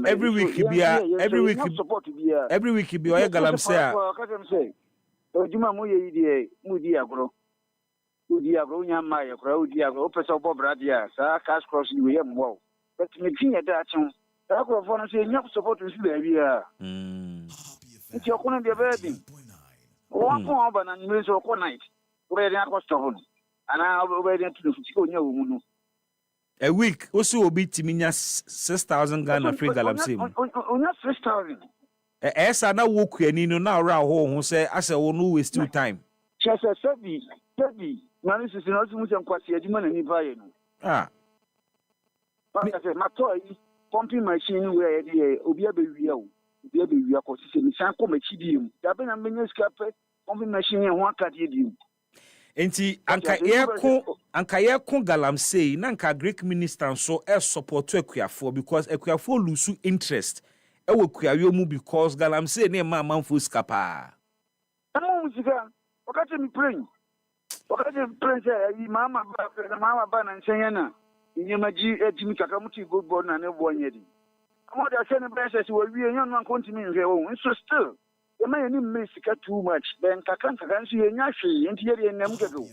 every week be every week support to be every week be oya galamsey. So Juma Muye Mudi Agro nya Maya, Crowdy Agro, Professor Bob Radia, Cash Cross William Wow. But making a Dutch on Taco say, you support to see the area. It's your corner, the baby. One more and news of one night, where they are stone. And I'll be ready to the Fusco. A week also will be Timinia 6,000 Ghana free galamsey. Not 6,000. Esa na wo kuani no na ora ho say asa wo no waste your time. Chasa sabi mani sisi na osi musa nkwasi adwuma na nipa ye no. Ba say matoi pumping machine where dey obi abewia o. Obi abewia ko sisi mi san ko machi bi mu. Da be na menye scape pumping machine ho akade di mu. Enti anka ye ko galamsey na anka Greek minister so support Ekuafo because Ekuafo lose interest e wo kuayo mu because galamsey na ma manfo skapa. Amo musika wakati mi praying say mama ba na nsenya na nyemaji etimi kaka muti go board na ne bo nyedi. Amo da say ne blessings we wie nyon man continue nhwe wo so still the man you miss too much then kaka nso ye nya hwe enti ye de nem gedo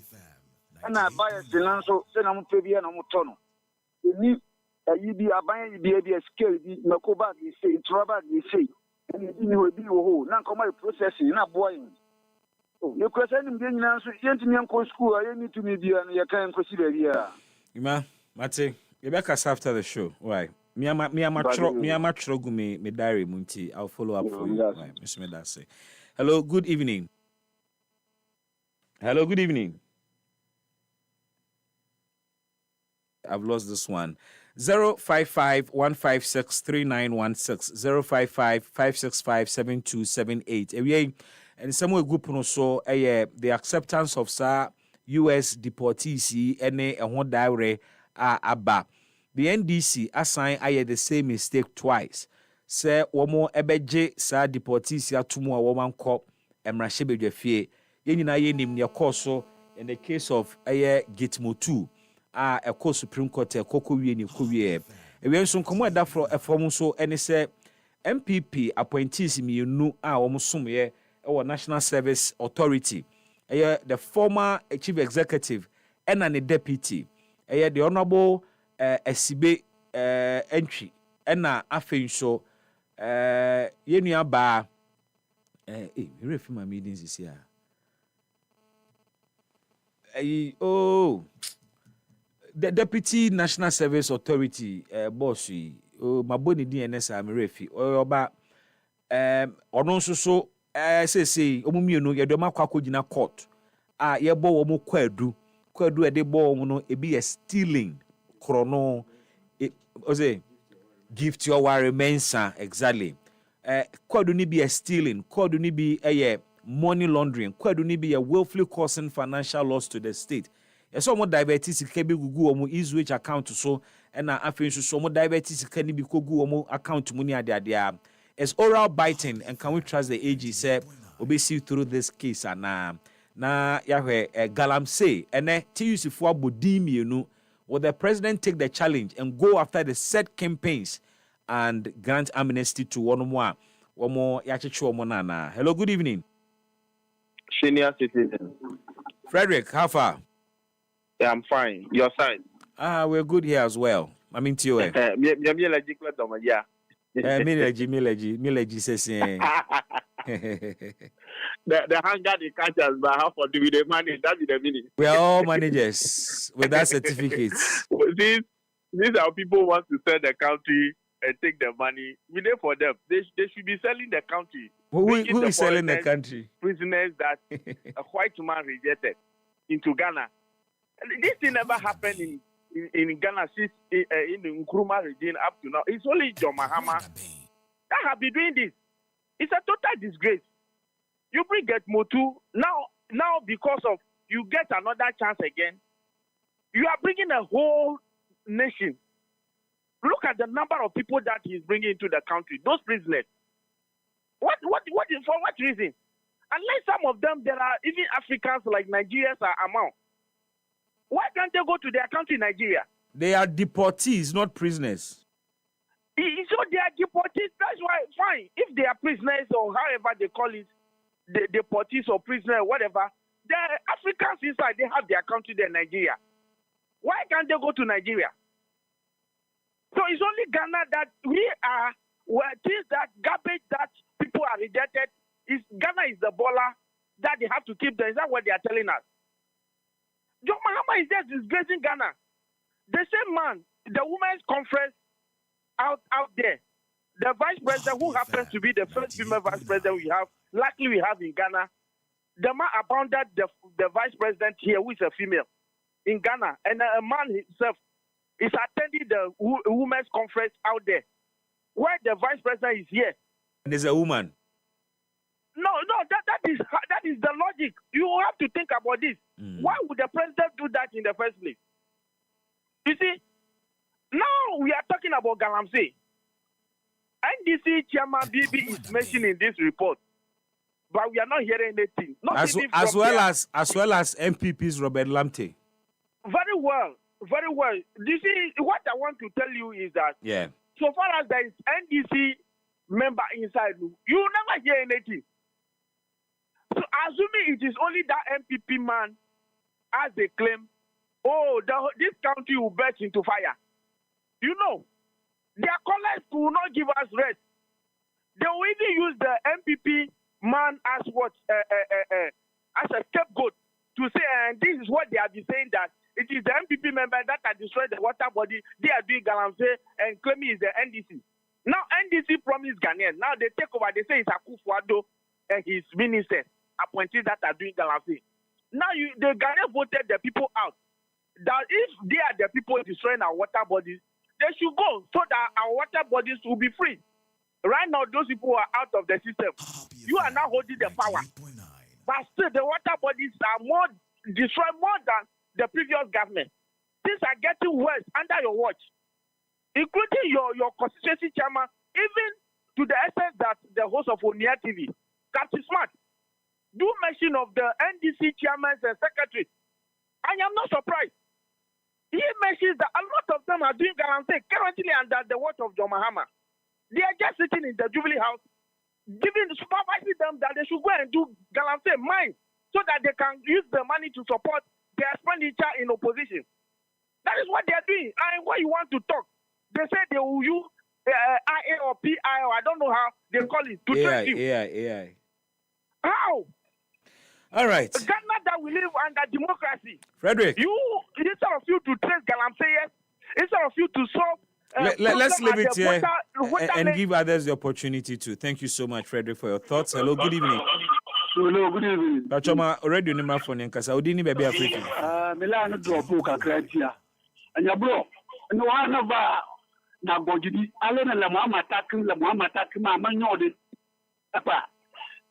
na bias na so se na mpe bia na moto no ni ayi bi aban yi bi scale bi makoba bi say trouble bi say ni we bi wo na nkoma processing na boy you question him being answer yentimi enko school ayi ni to me bia na ye kan enko si bia Ima Mate you back us after the show why me ama gu me diary munti I'll follow up for you right Mr. Medase. Hello good evening I've lost this one 055-156-3916 055-565-7278 and somewhere group no so the acceptance of US deportees ene ehon daire aba the NDC assign the same mistake twice say womo ebeje sa deportees atumu a woman kɔ emrahye bedwafie yenyina yenim ne koso in the case of Gitmo 2 a course Supreme Court koko wie ni ko wie ewe nso komo eda fro efom so ene say MPP appointees mienu a womo somye our National Service Authority the former chief executive and the deputy the honorable Esibe entry na afei so yenua ba refi my meetings is here the deputy National Service Authority boss maboni DNS am refi oba ono nso so say omumienu ye do makwa kogina court ye bo wo mo kwadu e de bo wo no e be stealing krono oze gift your worry mensa exactly kwadu ni be stealing kwadu ni be money laundering kwadu ni be willfully causing financial loss to the state so mo diabetes ka be gugu wo mo easywage account so na afin so mo diabetes ka ni bi kogu wo mo account mu ni ade is oral biting and can we trust the AG say obesi through this case na yahwe galamsey ene TUC for abodimienu will the president take the challenge and go after the said campaigns and grant amnesty to one more yachichu omonana. Hello, good evening. Senior citizen. Frederick, how far? Yeah, I'm fine. Your side? We're good here as well. I mean to you. Mileji says the hunger they catch us by half for the money. That be the meaning. We are all managers with that certificate. These are people who want to sell the country and take the money. We there for them. They should be selling the country. Who is selling the country? Prisoners that a white man rejected into Ghana. This thing never happened in Ghana since in the Nkrumah regime up to now. It's only John Mahama that have been doing this. It's a total disgrace. You bring Motu now because of you get another chance again. You are bringing a whole nation. Look at the number of people that he's bringing into the country. Those prisoners. What is for what reason? Unless some of them there are even Africans like Nigerians are among. Why can't they go to their country, Nigeria? They are deportees, not prisoners. So they are deportees. That's why, fine. If they are prisoners or however they call it, the deportees or prisoners, whatever, the Africans inside, they have their country there, Nigeria. Why can't they go to Nigeria? So it's only Ghana that we are, where things that garbage that people are rejected, is Ghana is the baller that they have to keep there. Is that what they are telling us? John Mahama is just disgracing Ghana. The same man, the women's conference out there, the vice president who happens to be the first female vice president we have in Ghana, the man abounded the vice president here, who is a female in Ghana, and a man himself is attending the women's conference out there, where the vice president is here. And there's a woman. No, that is the logic. You have to think about this. Why would the president do that in the first place? You see, now we are talking about Galamsey. NDC chairman BB is mentioned in this report, but we are not hearing anything. As well as MPP's Robert Lamte. Very well. You see, what I want to tell you is that so far as there is NDC member inside, you never hear anything. So assuming it is only that MPP man, as they claim, this country will burst into fire. You know, their callers will not give us rest. They will even use the MPP man as as a scapegoat to say, and this is what they have been saying, that it is the MPP members that have destroyed the water body. They are doing Galamsey and claiming it's the NDC. Now NDC promised Ghanaians. Now they take over. They say it's Akufo-Addo and his ministers appointees that are doing Galamsey. Now the Ghanaians voted the people out. That if they are the people destroying our water bodies, they should go so that our water bodies will be free. Right now, those people are out of the system. You are now holding the power. But still, the water bodies are destroyed more than the previous government. Things are getting worse under your watch, including your constituency chairman, even to the extent that the host of Onia TV, Captain Smart, do mention of the NDC chairmen and secretaries. I am not surprised. He mentions that a lot of them are doing Galamsey currently under the watch of John Mahama. They are just sitting in the Jubilee House, supervising them that they should go and do Galamsey mine so that they can use the money to support their expenditure in opposition. That is what they are doing. And when you want to talk, they say they will use IA or PI, or I don't know how they call it, to trace you. AI. How? All right. Ghana that we live under democracy. Frederick. Instead of you to trace Galamsey, instead of you to solve. Let's leave it here and give others the opportunity to. Thank you so much, Frederick, for your thoughts. Hello, good evening. Hello, good evening. Bachoma, already on my phone, because I didn't baby Africa. Milan drop Kratia. And your bro, no one of na Bojidi, Alan and Lamama taking Mama Nodin.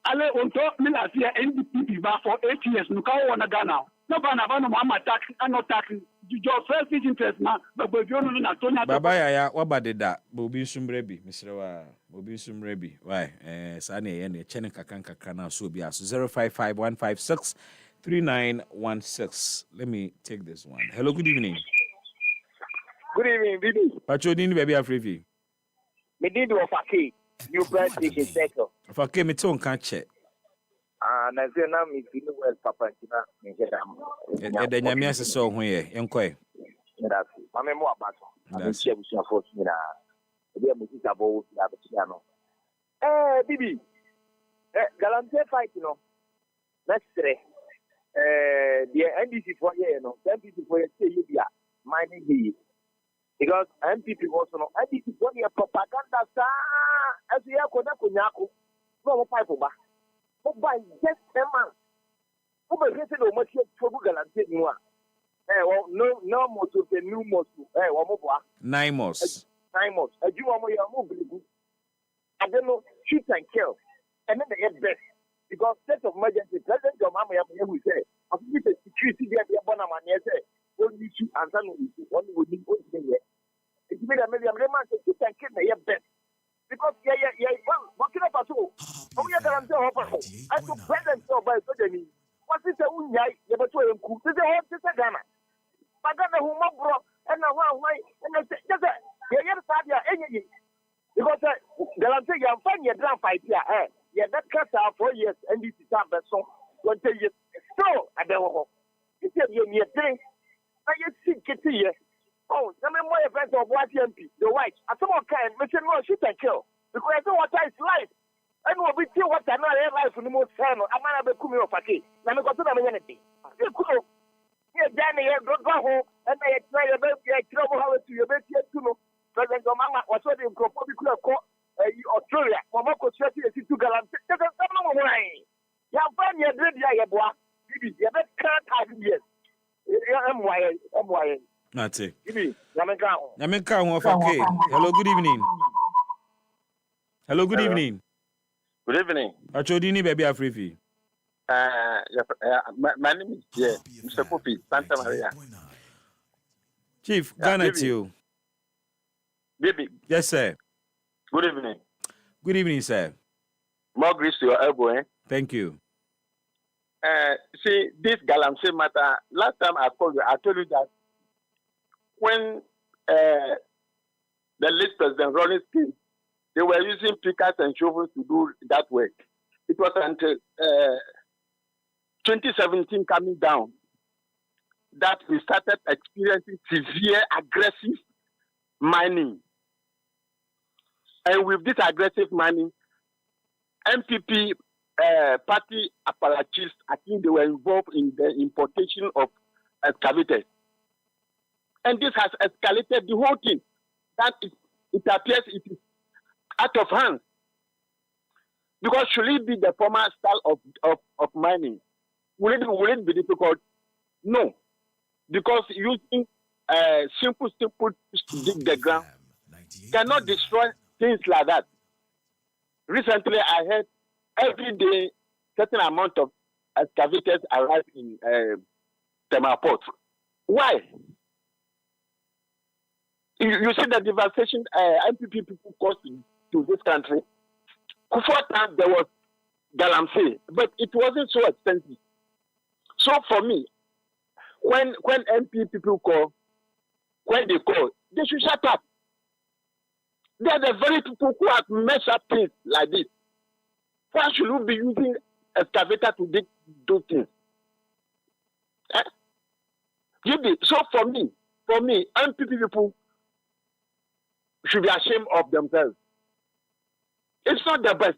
Ale on top Milasia NDP for 8 years, no one Ghana. No Banavano Mama tax and not taxing. Your first interest, man, but you don't know. Baba, what about that? Bobby Sumrebi, Mr. Bobby Sumrebi. Why? Sani and the Chenika Kankana Subias 055-156-3916. Let me take this one. Hello, good evening. Good evening, Bibi. Pacho didn't baby Afrifi. Me did of a key. You press station sector. If I came, it's on can't check. Nazena mi feel well, Papa Tina. The Yamia so here, Enquire. That's Mamma Moabato. I'm sure we shall force me now. We are moving about Piano. Bibi. Galamsey fight, you know. Next day. The NDC for here, no. The NDC for here, mining here. Because MPP was no NDC for here propaganda, as we are Konaku. No, pipe over. By just a man. Who was getting no much for Galamsey? No more to the new most. 9 months. 9 months. A Jew are moving. I don't know, shoot and kill. And then they get best. Because state of emergency, President John Mahama will say, I think the security there be a bonus and say, only shoot and then one would need one thing here. It's made a million man to shoot and kill the best. Because, what can I do? Oh, yeah, I'm so happy. I took present so by suddenly. What is the Unya? You have to improve the whole sister Ghana. But Ghana who more bro, and now why? And I said, yes, you're Sabia, any. Because Galamsey, you're finding your drum fight here, eh? Yeah, that cut out 4 years, and this is up, so 20 years. So, I don't know. You said you're near thing. I see Kitty here. Oh, some of my friends of white MP, the white. I some kind, Mr. No, shoot and kill. Because I don't want to life. I know we see what I'm not in life for the most time. I'm not a coming of a key. Let me go to the anything. You could. Here, Danny, don't go home, and I try about your trouble how to your best yet to know. President Obama was what you could call boy. Nate. Ibi, Yameka. Yameka ho okay. Hello, good evening. Hello, good evening. Good evening. Achodini baby Afrifi. My name is Mr. Kofi, Santa Maria. Chief, Ghana to you. Baby. Yes, sir. Good evening. Good evening, sir. More grace to your elbow, eh? Thank you. See, this Galamsey matter, last time I told you that when the late President Ronnie came, they were using pickers and shovels to do that work. It was until 2017 coming down that we started experiencing severe aggressive mining. And with this aggressive mining, MPP party apparatus, I think they were involved in the importation of excavators. And this has escalated the whole thing. That it appears it is out of hand. Because should it be the former style of mining? Will it be difficult? No. Because using simple to dig the ground cannot destroy things like that. Recently, I heard every day certain amount of excavators arrive in Tema Port. Why? You see the devastation MPP people caused to this country. Before time there was Galamsey, but it wasn't so expensive. So for me, when MP people call, they should shut up. They are the very people who have messed up things like this. Why should we be using excavator to dig those things? So for me, MP people should be ashamed of themselves. It's not the best.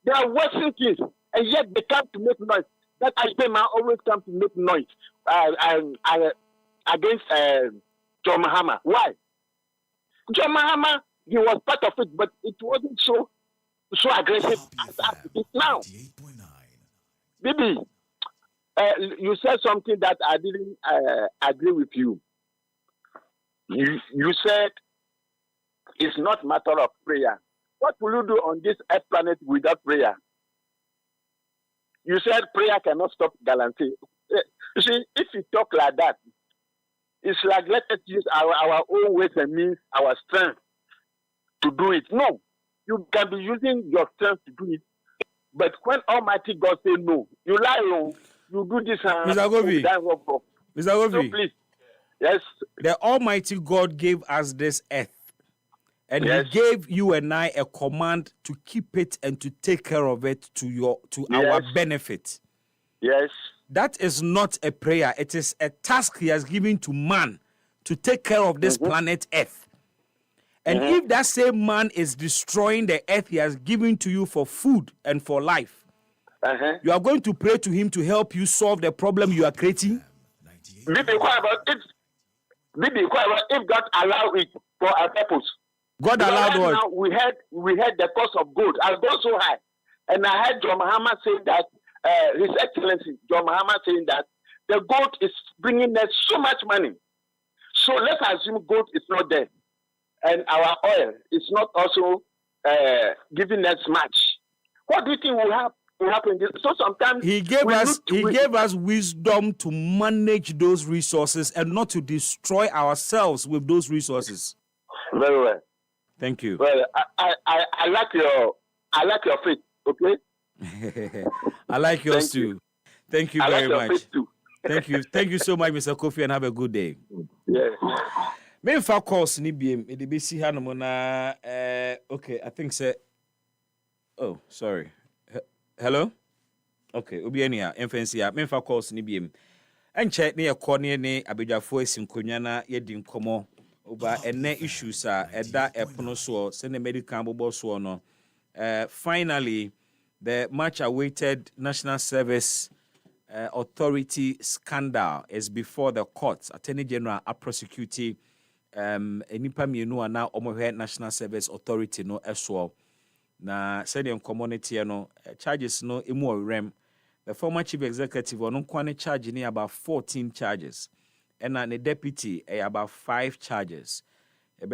They are working things, and yet they come to make noise. That Ajpema always come to make noise against John Mahama. Why? John Mahama, he was part of it, but it wasn't so aggressive as it is now. Bibi, you said something that I didn't agree with you. You said it's not a matter of prayer. What will you do on this earth planet without prayer? You said prayer cannot stop Galamsey. You see, if you talk like that, it's like let us use our own ways and means, our strength to do it. No, you can be using your strength to do it. But when Almighty God say no, you lie on, you do this. Mr. Govi. Mr. Govi. So please. Yes. The Almighty God gave us this earth. And He gave you and I a command to keep it and to take care of it to our benefit. Yes. That is not a prayer. It is a task He has given to man to take care of this planet Earth. And if that same man is destroying the earth He has given to you for food and for life, you are going to pray to Him to help you solve the problem you are creating? Be quiet about it. Be quiet about if God allow it for a purpose. God allowed what? Now we had the cost of gold has gone so high, and I heard John Mahama saying that His Excellency John Mahama saying that the gold is bringing us so much money. So let's assume gold is not there, and our oil is not also giving us much. What do you think will happen? So sometimes He gave us wisdom to manage those resources and not to destroy ourselves with those resources. Very well. Thank you. Well, I like your faith. Okay. I like yours too. Thank you very much. Thank you so much, Mr. Kofi, and have a good day. Yeah. Me fa course ni biem e de be si hanom na okay, I think say oh, sorry. Hello? Okay, obi ania emfancy a me fa course ni biem. Enche ne ye kone ne abedwafo asinkonwa na ye di nkomo oba ene issues a eda epono so se ne medical bobo so no. Finally, the much awaited National Service Authority scandal is before the courts. Attorney General are prosecuting enipa mienu ana omohwe National Service Authority no eso na said in community no charges no emu rem. The former chief executive on kwane charge ni about 14 charges and the deputy about 5 charges. A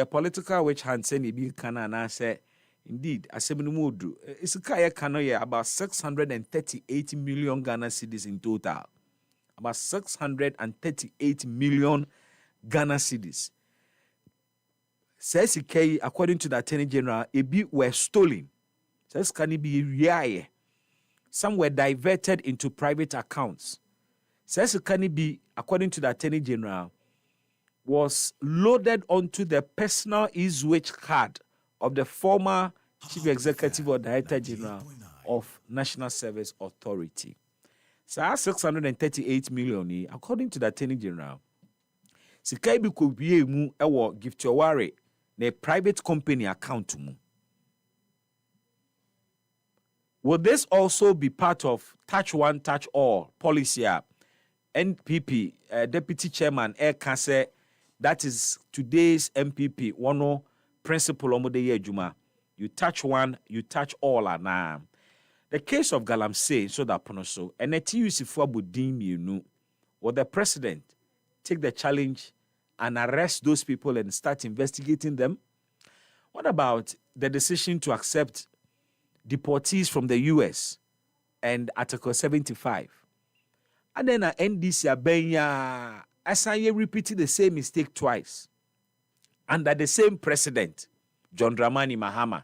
political witch hunt send be can and say indeed a 7 mood. It's a kaya canoe about 638 million Ghana cedis in total. About 638 million Ghana cedis. Says K, according to the Attorney General, a bit were stolen. Says can it be real? Some were diverted into private accounts. Says can it be, according to the Attorney General, was loaded onto the personal e-switch card of the former Chief Executive or Director General of National Service Authority. So 638 million, according to the Attorney General, Sikai bi ko bie mu ewo gift ware na private company account mu. Will this also be part of touch one, touch all policy? NPP Deputy Chairman Kase, that is today's MPP, one principle omode Juma. You touch one, you touch all. The case of Galamsey, so that Ponoso, and the TUC for Budim, you know, will the president take the challenge and arrest those people and start investigating them? What about the decision to accept deportees from the US and Article 75? And then NDC Abenya, as I repeated the same mistake twice under the same president, John Dramani Mahama.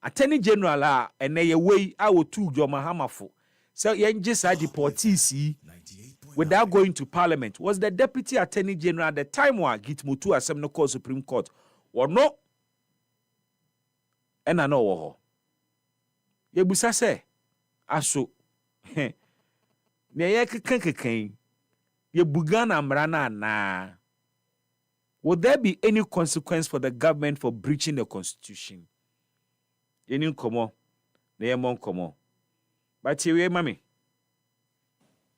Attorney General and a way I will to John Mahama for. So just deportees without going to Parliament. Was the Deputy Attorney General at the time one Gitmutu Assembly Court Supreme Court or no? And I know. Yebusa say, aso. Ye bugana mrana na. Would there be any consequence for the government for breaching the constitution? Any komo, ne komo. But here, mommy.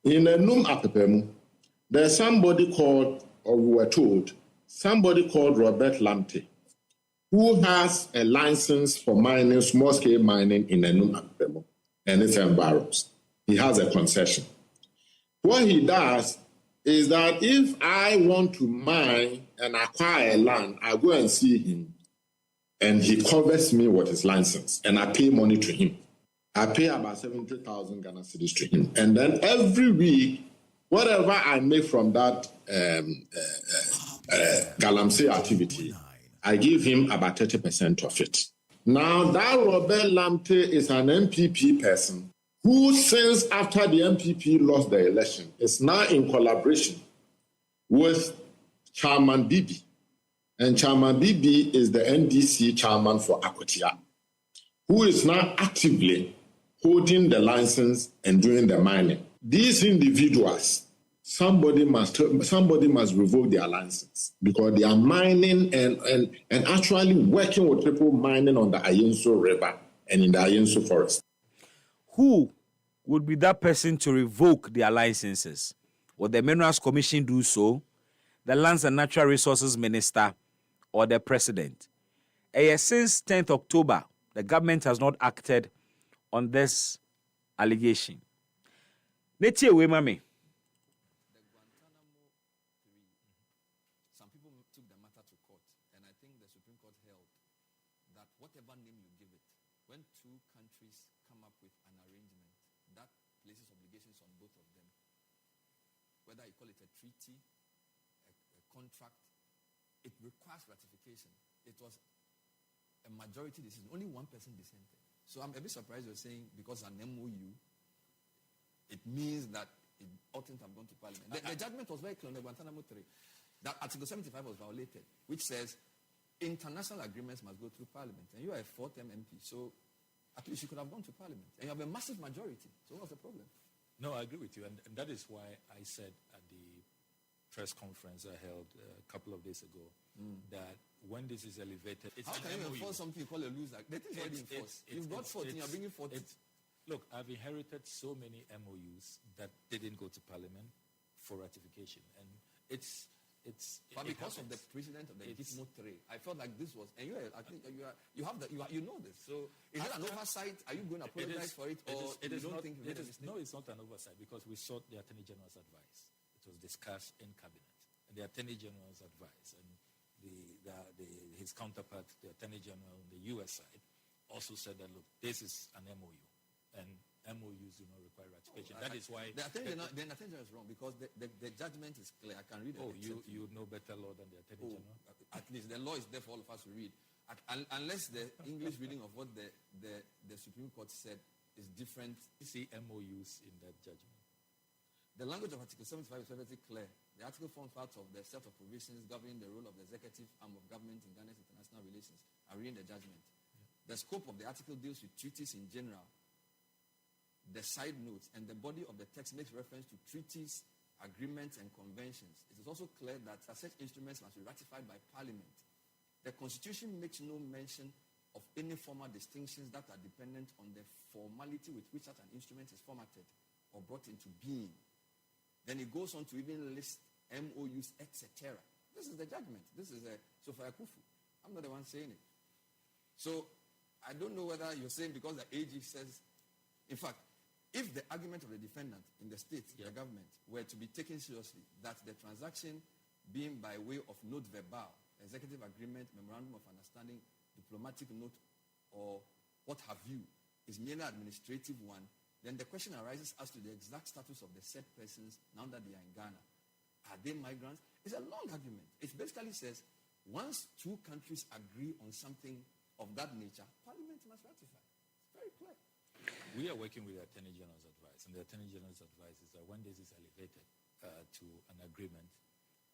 In a num apepemu, there's somebody called, or we were told, somebody called Robert Lamte, who has a license for mining, small-scale mining in a num apepemu and its environs. He has a concession. What he does is that if I want to mine and acquire land, I go and see him, and he covers me with his license, and I pay money to him. I pay about 70,000 Ghana cedis to him. And then every week, whatever I make from that Galamsey activity, I give him about 30% of it. Now, that Robert Lamte is an MPP person who, since after the MPP lost the election, is now in collaboration with Chairman Bibi. And Chairman Bibi is the NDC chairman for Akwatia, who is now actively holding the license and doing the mining. These individuals, somebody must revoke their license because they are mining and actually working with people mining on the Ayenso River and in the Ayenso Forest. Who would be that person to revoke their licenses? Will the Minerals Commission do so? The Lands and Natural Resources Minister or the President? Since 10th October, the government has not acted on this allegation. Netie we mami. Some people took the matter to court, and I think the Supreme Court held that whatever name you give it, when two countries come up with an arrangement, that places obligations on both of them. Whether you call it a treaty, a contract, it requires ratification. It was a majority decision. Only one person dissented. So I'm a bit surprised you're saying because an MOU, it means that it oughtn't have gone to Parliament. The judgment was very clear on the Guantanamo 3, that Article 75 was violated, which says international agreements must go through Parliament. And you are a 4th-term MP, so at least you could have gone to Parliament. And you have a massive majority. So what's the problem? No, I agree with you. And that is why I said at the press conference I held a couple of days ago that when this is elevated, it's how can you enforce something you call a loser? That is already enforced. You've got 14, you're bringing 14. Look, I've inherited so many MOUs that didn't go to Parliament for ratification, and it's. But because of the precedent of the Gitmo 3, I felt like this was, and you know this. So is it an oversight? Are you going to apologize for it, or you don't think you made a mistake? No, it's not an oversight because we sought the Attorney General's advice. It was discussed in cabinet. And the Attorney General's advice and his counterpart, the Attorney General on the U.S. side, also said that, look, this is an MOU, and MOUs do not require ratification. That is why... The Attorney General is wrong, because the judgment is clear. I can read it. Oh, you know better law than the Attorney General? At least the law is there for all of us to read. Unless the English reading of what the Supreme Court said is different. You see MOUs in that judgment. The language of Article 75 is very clear. The article forms part of the set of provisions governing the role of the executive arm of government in Ghana's international relations. I read the judgment. Yeah. The scope of the article deals with treaties in general. The side notes and the body of the text makes reference to treaties, agreements, and conventions. It is also clear that such instruments must be ratified by Parliament. The Constitution makes no mention of any formal distinctions that are dependent on the formality with which such an instrument is formatted or brought into being. Then it goes on to even list MOUs, etc. This is the judgment. This is Sophia Kufu. I'm not the one saying it. So I don't know whether you're saying because the AG says, in fact, if the argument of the defendant in the state, the government, were to be taken seriously, that the transaction being by way of note verbal, executive agreement, memorandum of understanding, diplomatic note, or what have you, is merely an administrative one, then the question arises as to the exact status of the said persons now that they are in Ghana. Are they migrants? It's a long argument. It basically says, once two countries agree on something of that nature, Parliament must ratify. It's very clear. We are working with the Attorney General's advice, and the Attorney General's advice is that when this is elevated to an agreement,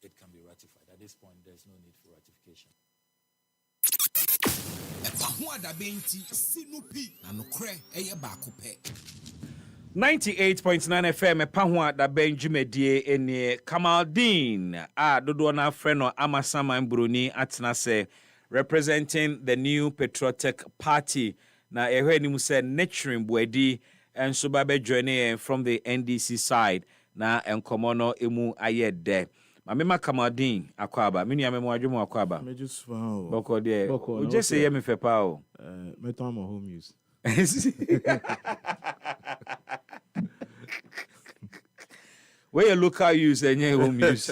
it can be ratified. At this point, there's no need for ratification. EpaHoaDaben ti sinupi na nokre eye baako pe. 98.9 FM EpaHoaDaben dwumadie ene Kamaldeen dodo na freno Amasama Bruni atena representing the new Patriotic Party na ehwani say nurturing Buedi and so babe joining from the NDC side na enkomono emu ayede. Mamema Kamaldeen akwaba minu ya memo adwumu akwaba just found boko de o just say me fepa o meton my home use. Where your local use and your home use.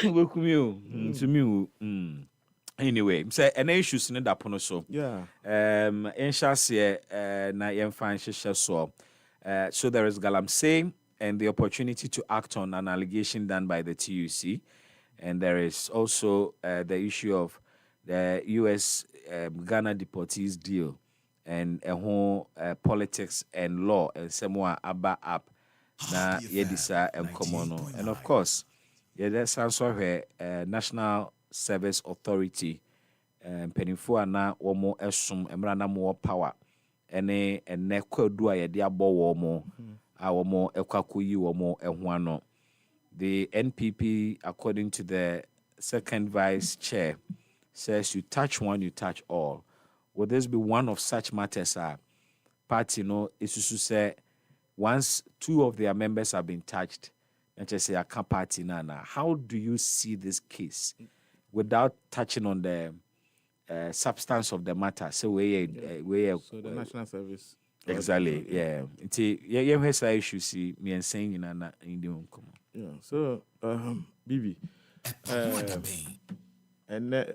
Welcome you to me. Anyway, say an issues in that pono so. Yeah. In Shasia na yen fan so. So there is Galamsey and the opportunity to act on an allegation done by the TUC. And there is also the issue of the US Ghana deportees deal and a whole politics and law and somewhere aba up na yedisa and komono. And of course, there's also a National Service Authority penifo na womo esum emra na mo power ene kwadu ayede abo womo a womo ekwakoyi womo eho ano. The NPP, according to the second vice chair, says you touch one, you touch all. Will this be one of such matters? Party, isusu say once two of their members have been touched, and just say I can't party nana. How do you see this case without touching on the substance of the matter? So so the National Service. Exactly. Yeah. It's issue. See me and saying in the home. Yeah. So Bibi, and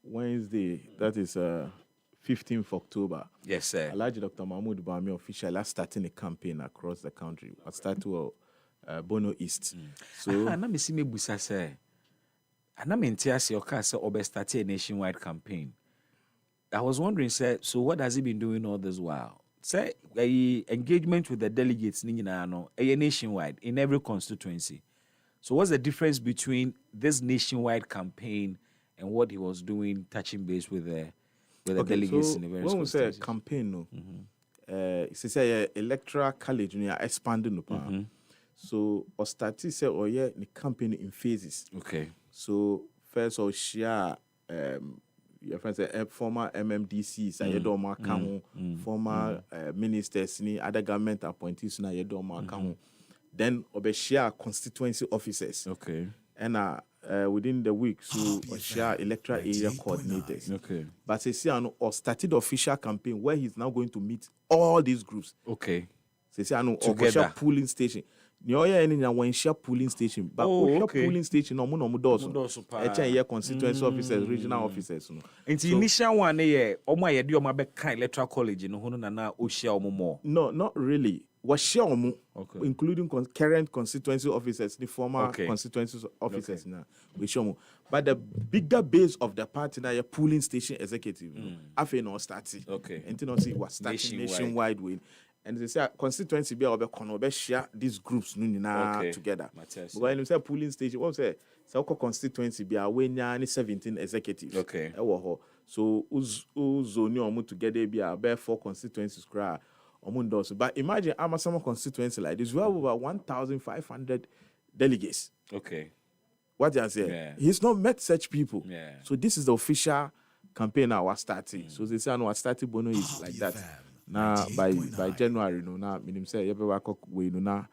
Wednesday, that is 15th October. Yes, sir. Alhaji Dr. Mahmoud Bami officially starting a campaign across the country. I start to Bono East. So I me see me busa say. And I'm in tears your car say Obe started a nationwide campaign. I was wondering, sir, so what has he been doing all this while? Say engagement with the delegates nationwide in every constituency. So what's the difference between this nationwide campaign and what he was doing, touching base with the delegates in the various constituencies? When we say campaign, it's a electoral college we are expanding upon. So or started say the campaign in phases. Okay. So first or share your friends former MMDCs, former ministers, other government appointees, then share constituency officers. Okay. And within the week, so share electoral area coordinators. Okay. But or started official campaign where he's now going to meet all these groups. Okay. say I know Together. or polling station. You are any one share polling station, but polling station no more doors. Constituency officers, regional officers. And the initial one, my idea of my electoral college in Honana, Oshia more. No, not really. Was share including current constituency officers, the former constituency officers now. We show but the bigger base of the party now, your polling station executive. I feel no starting. Okay. And you see what starting nationwide way. And they say constituency be or share these groups together. But when you say polling station, what say constituency be away 17 executives. Okay. So zone you together be about 4 constituencies cry. But imagine I'm a summer constituency like this. We have over 1,500 delegates. Okay. What you say? Yeah. He's not met such people. Yeah. So this is the official campaign now we're starting. So they say our starting bonus is like that. Now by January, meaning say we now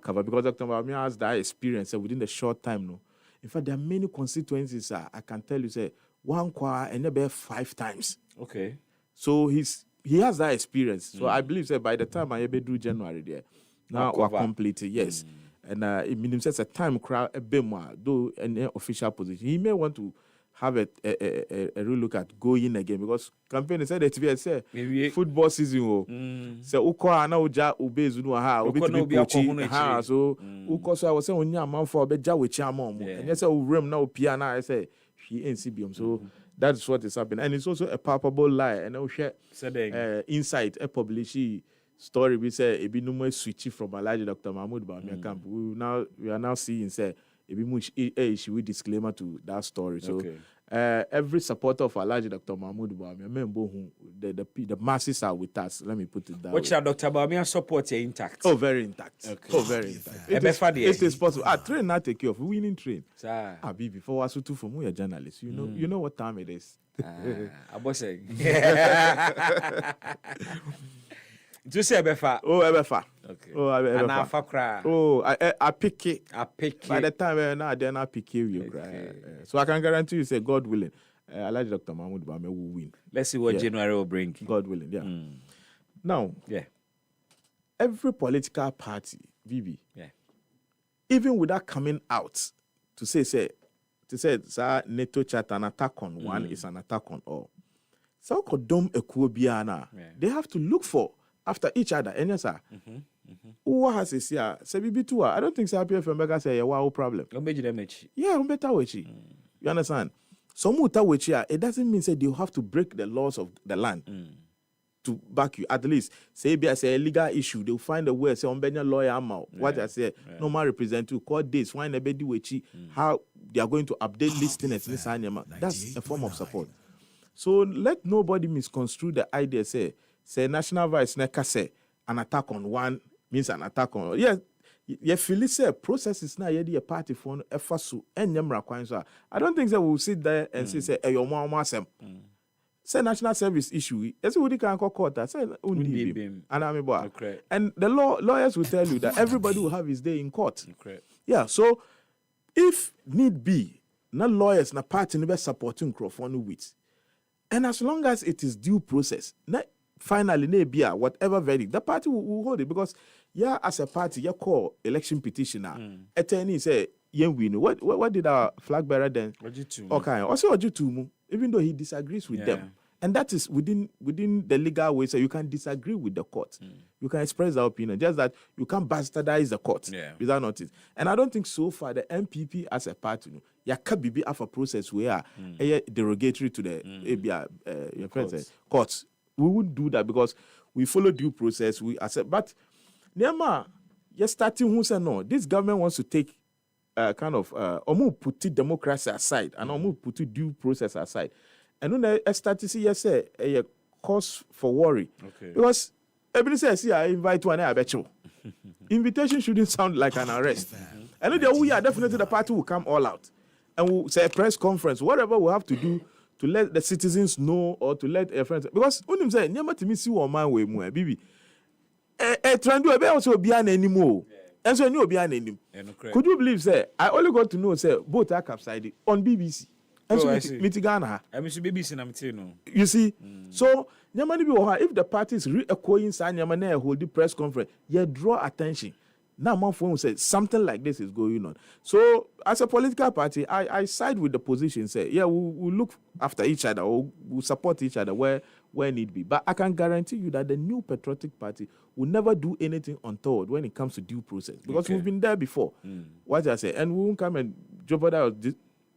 cover because Dr. Bami has that experience within the short time. In fact, there are many constituencies. I can tell you, say one qua and maybe 5 times. Okay. So he has that experience. So I believe that by the time I ever do January there, now we're completed. Yes. And it means it's a time crowd a bit more, though an official position. He may want to have a real look at going again because campaign said that we say football season. So uko ana uja ubezu ha obi pochi ha so uko so I was say onya man for obeja we chiamon and you say urem na opia na I say he NCBM so that's what is happening. And it's also a palpable lie. And I'll share insight, a published story. We say, Ebi no more switchy from Alhaji Dr. Mahmoud Bawumia camp. We are now seeing, say, Ebi much issue with disclaimer to that story. So, every supporter of Alhaji Dr. Mahmoud Bawumia, remember the masses are with us. Let me put it that way. Which are Dr. Bawumia support intact? Oh, very intact. Okay. Oh, very intact. It is possible. Train not take care of winning train. Before I was too from a journalist. You know what time it is. I was saying. Do you say Ebefa? Oh, Ebefa. Okay. Oh, Ebefa. Oh, I pick it. I pick it. By the time then I pick you. So I can guarantee you, say, God willing, Alhaji Dr. Mahmoud Bawumia will win. Let's see what January will bring. God willing, yeah. Now, every political party, Vivi, even without coming out to say, NATO chat an attack on one is an attack on all. So they have to look for after each other. And yes, sir. Who has this here? I don't think PFM say wow problem. Yeah, you understand? Some it doesn't mean that you have to break the laws of the land to back you. At least say a legal issue, they'll find a way. Say lawyer what I say, normal representative court days, find a bedi how they are going to update listing at this animal. That's a form of support. So let nobody misconstrue the idea. Say national vice neka say an attack on one means an attack on. Yeah, Phyllis say process is now a party for FASU and Yamra Kwanza. I don't think that we'll sit there and say your mama say national service issue. That's what can call court. I say and the lawyers will tell you that everybody will have his day in court. Yeah, so if need be, no lawyers, no party, no supporting Crawford with. And as long as it is due process, finally, whatever verdict, the party will hold it because, as a party, you call election petitioner. Attorney say, win. What did our flag bearer then? Okay, also Ojutumu, even though he disagrees with them. And that is within the legal way, so you can disagree with the court. You can express that opinion, just that you can't bastardize the court without notice. And I don't think so far the MPP as a party, Yakabibi have a process where derogatory to the your friends courts. We wouldn't do that because we follow due process. We accept, but Nema, you're starting who say no. This government wants to take kind of put democracy aside and put due process aside. And when I start to see a cause for worry. Because everybody says, I invite one, I bet you. Invitation shouldn't sound like an arrest. And then we are definitely the party will come all out. And we'll say a press conference, whatever we have to do to let the citizens know or to let their friends. Because when you say, never to me see one man way more, baby. Trying to be also be an anymore. And so you be an enemy. Could you believe, say, I only got to know, say, both are capsided on BBC. And so Mitigana. I'm baby sinamtino. You see, so if the party is re-echoing Sanyamane hold the press conference, you draw attention. Now, my phone says something like this is going on. So, as a political party, I side with the position. Say, yeah, we'll look after each other, or we'll support each other where need be. But I can guarantee you that the new patriotic party will never do anything untoward when it comes to due process, because we've been there before. What I say, and we won't come and jeopardize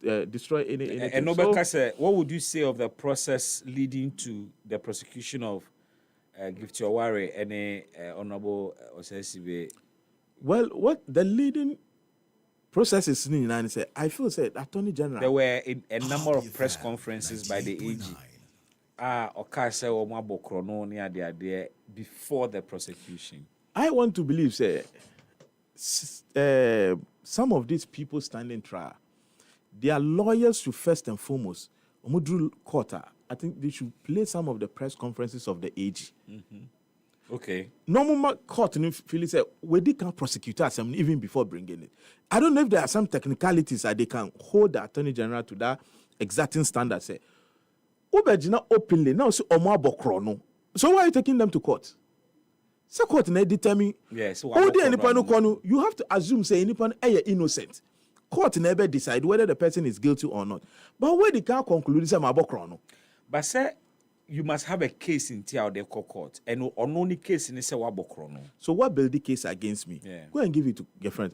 or destroy anything. And what would you say of the process leading to the prosecution of Gift Yoware and Honorable Osesibe? Well, what the leading process is in I feel said Attorney General. There were a number of press conferences by the AG. Okase or Mabokrono near there before the prosecution. I want to believe, say, some of these people standing trial, their lawyers should first and foremost, Omudru Kota, I think they should play some of the press conferences of the AG. Okay. Normal court in Philly said we can't prosecute us even before bringing it. I don't know if there are some technicalities that they can hold the Attorney General to that exacting standard. Say, Ubejina openly now see Omwa Bokrono. So why are you taking them to court? So court na determine. Yes. You have to assume say anyone innocent. Court never decide whether the person is guilty or not. But where they can't conclude say Mabokrono. But say you must have a case in the court, and only case in the Wabokrono. So what build the case against me? Yeah. Go and give it to your friend.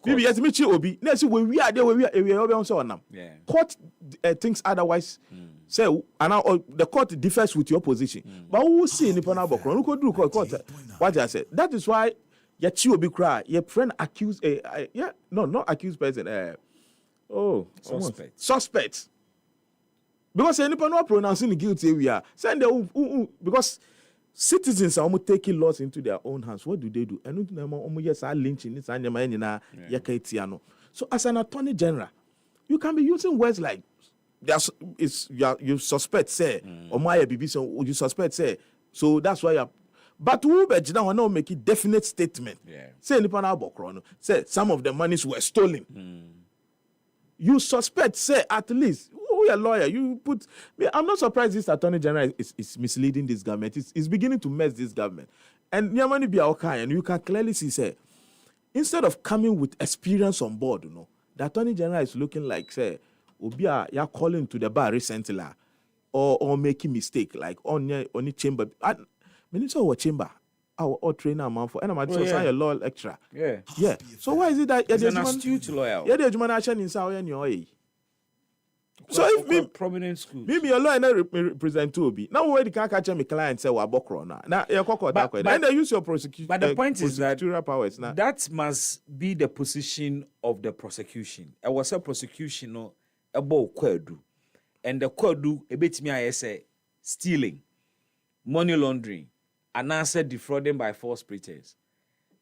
Maybe yes, me obi. Next we are there, we are on now. Court thinks otherwise. Say, and the court differs with your position. But who see any Panabokron? Who could do court? What I said. That is why your obi cry. Your friend accused not accused person. Suspect. Because anyone not pronouncing the guilty we are send because citizens are almost taking laws into their own hands. What do they do? And lynching so as an attorney general, you can be using words like you suspect say or my BBC you suspect say, so that's why you are. But who bet now not make a definite statement. Say anyone about say some of the monies were stolen. You suspect say at least. A lawyer, you put. I'm not surprised this Attorney General is misleading this government. It's beginning to mess this government. And Nyamani Biaokai, and you can clearly see, say, instead of coming with experience on board, the Attorney General is looking like, say, Obia, you're calling to the bar recently, or making mistake, like on the chamber. Minister of chamber, our trainer man for, and I'm sign a law lecturer. Yeah. So why is it that you're an astute lawyer? Yeah, there's action in South and your so if me prominent school, maybe a lawyer represent Toby. Now where the can catch my client say wa bokro now you and they use your prosecution. But the point is that powers now. That must be the position of the prosecution. I was a prosecution no about kwadu, and the kwadu a bit me I say stealing, money laundering, and answer defrauding by false pretense.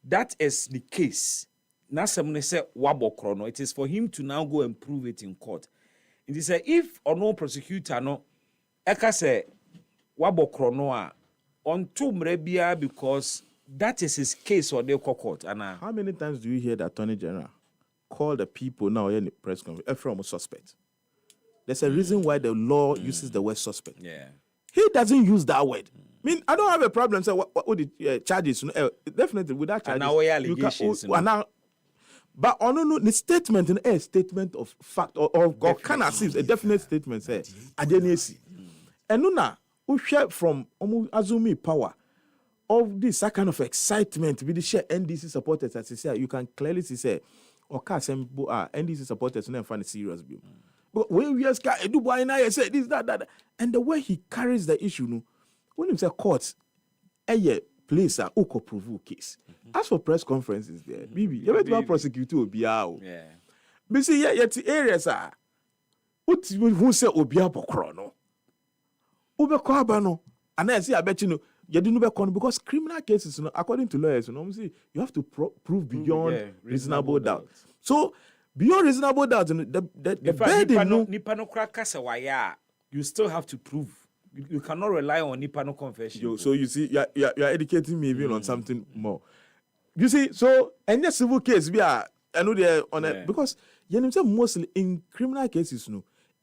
That is the case. Now someone say wa bokro no. It is for him to now go and prove it in court. It is if or no prosecutor no eka say wabokrono a on to mrebia because that is his case or the court. And how many times do you hear the Attorney General call the people now in the press conference from a suspect? There's a reason why the law uses the word suspect. Yeah, he doesn't use that word. I mean, I don't have a problem. Say what the charges? Definitely with that charges. And now allegations. But the statement in a statement of fact or kind of seems a definite statement say adenesi. And now we share from Azumi power of this kind of excitement with the share NDC supporters as you say you can clearly see say NDC supporters don't find a serious bill. But when we ask Dubai now say this that and the way he carries the issue when he say court place a uko prove case. As for press conferences there, Bibi, you better prosecute Obiao. Yeah. But see, yet areas are what who say Obia Bokrono. Ube Kwabano. And I see, I bet you know, you do not because criminal cases, according to lawyers, you have to prove beyond reasonable doubt. So, beyond reasonable doubt, the burden, you still have to prove. You cannot rely on Nipano confession. So you see, you're educating me even on something more. You see, so any civil case we are, I know they're on it because you know mostly in criminal cases,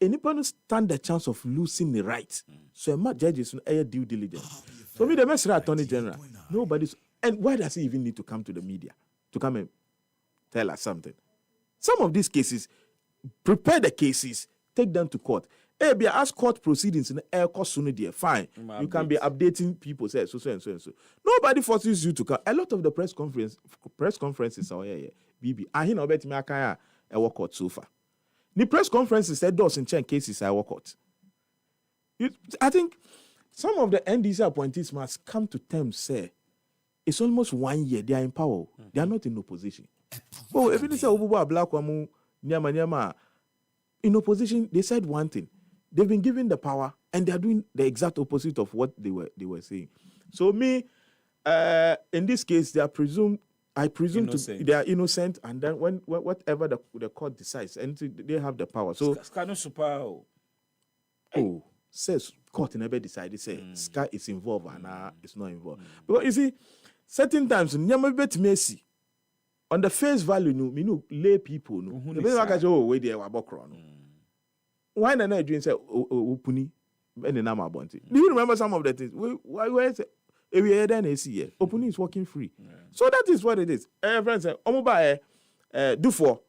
anyone stand the chance of losing the right. So a judges no due diligence. So me the Mr. Attorney General, nobody's, and why does he even need to come to the media to come and tell us something? Some of these cases, prepare the cases, take them to court. Be ask court proceedings in the air cost sooner there. Fine. You can be updating people, say so and so and so. Nobody forces you to come. A lot of the press conferences are here. BB. I know bet me I work court so far. The press conferences said those in cases I work out. I think some of the NDC appointees must come to terms, say, it's almost 1 year, they are in power. They are not in opposition. Oh, if you say black woman, in opposition, they said one thing. They've been given the power and they are doing the exact opposite of what they were saying. So me, in this case, I presume they are innocent, and then whatever the court decides, and they have the power. So says court never decided say Sky is involved and it's not involved. Because you see, certain times Mercy on the face value, lay people wait there why not I doing say opuni and then I'm about it. Do you remember some of the things? Why is it? Every year then AC Opuni is working free. So that is what it is. Friends say, do for.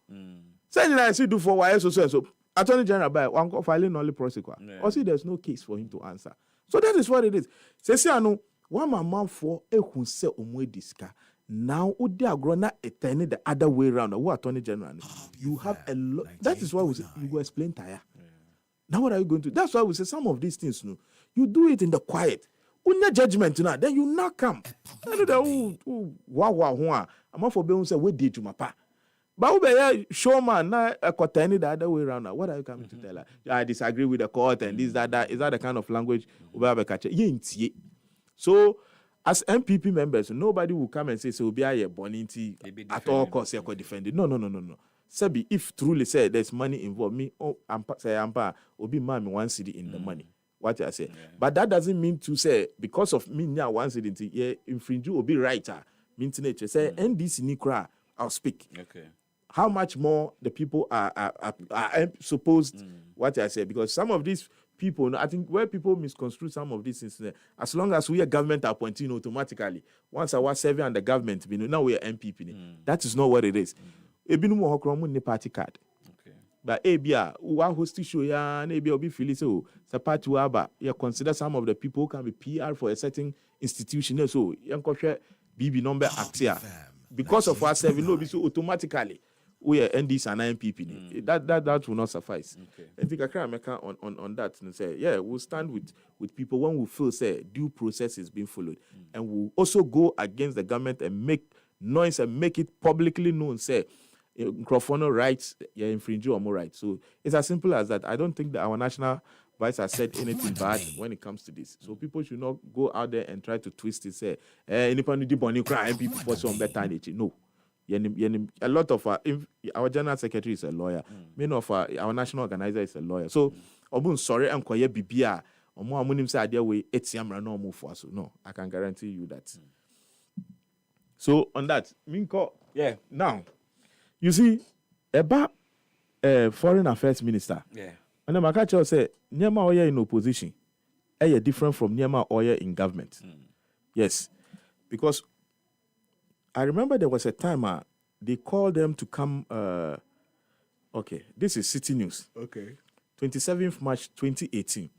Say I see do for why so. Attorney General by one filing only prosecutor. Or see there's no case for him to answer. So that is what it is. Say I know one man for a who say diska. Now would they agree the other way around? What Attorney General? You have a lot. That is why you will explain tire. Now what are you going to? That's why we say some of these things, you do it in the quiet. Unya judgment now, then you not come. I'm not for being say we did to my pa. But we show man now a quarter the other way around. Now what are you coming to tell her? I disagree with the court and this that. Is that the kind of language we have a catch? So as MPP members, nobody will come and say so be a bonity at all costs you could defend it. No. Sebi, if truly say there's money involved, me obi mami 1 cedi in the money. What I say, but that doesn't mean to say because of me now 1 cedi, yeah, infringe obi writer. Mean to nature say NDC Nikra, I'll speak. Okay. How much more the people are supposed what I say, because some of these people, I think where people misconstrue some of these things, as long as we are government appointing automatically, once I was serving under government, now we are MPP. That is not what it is. Ebinu party card. Okay. But Abia, who host show ya, maybe obi feel so. Sapatu aba, you consider some of the people who can be PR for a certain institution. So you can BB number actia. Because of our serving, no, so automatically we are NDs and MPP. That will not suffice. Okay. I think I can make on that and say, yeah, we'll stand with people when we feel say due process is being followed, and we'll also go against the government and make noise and make it publicly known. Say, Crawford rights, infringe or more rights. So it's as simple as that. I don't think that our national vice has said anything bad when it comes to this. So people should not go out there and try to twist it. Say, people for some better. No. A lot of our general secretary is a lawyer. Many of our national organizer is a lawyer. So, sorry, I'm quite BBA. No, I can guarantee you that. So on that, Minko, yeah. Now, you see, about foreign affairs minister. Yeah. And then Makacho say, Nyama Oya in opposition, different from Nyama Oya in government. Yes, because I remember there was a time they called them to come. Okay, this is City News. Okay, 27th March 2018.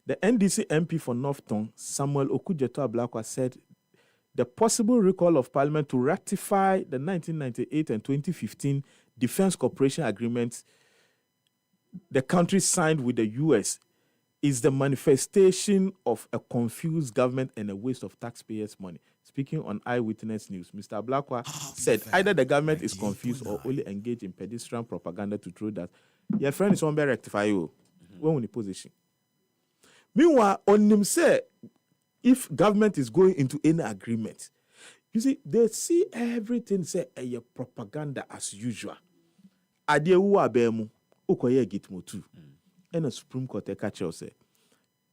The NDC MP for Northton, Samuel Okujeto Ablakwa, said the possible recall of Parliament to ratify the 1998 and 2015 Defense Cooperation Agreements the country signed with the U.S. is the manifestation of a confused government and a waste of taxpayers' money. Speaking on Eyewitness News, Mr. Ablakwa said either the government is confused or only engaged in pedestrian propaganda to throw that. Your friend is on be rectify you. When in the position. Meanwhile, on him say, if government is going into any agreement, you see, they see everything say a propaganda as usual. Ade uwa bemu, ukoye gitmo too. And a Supreme Court catcher say,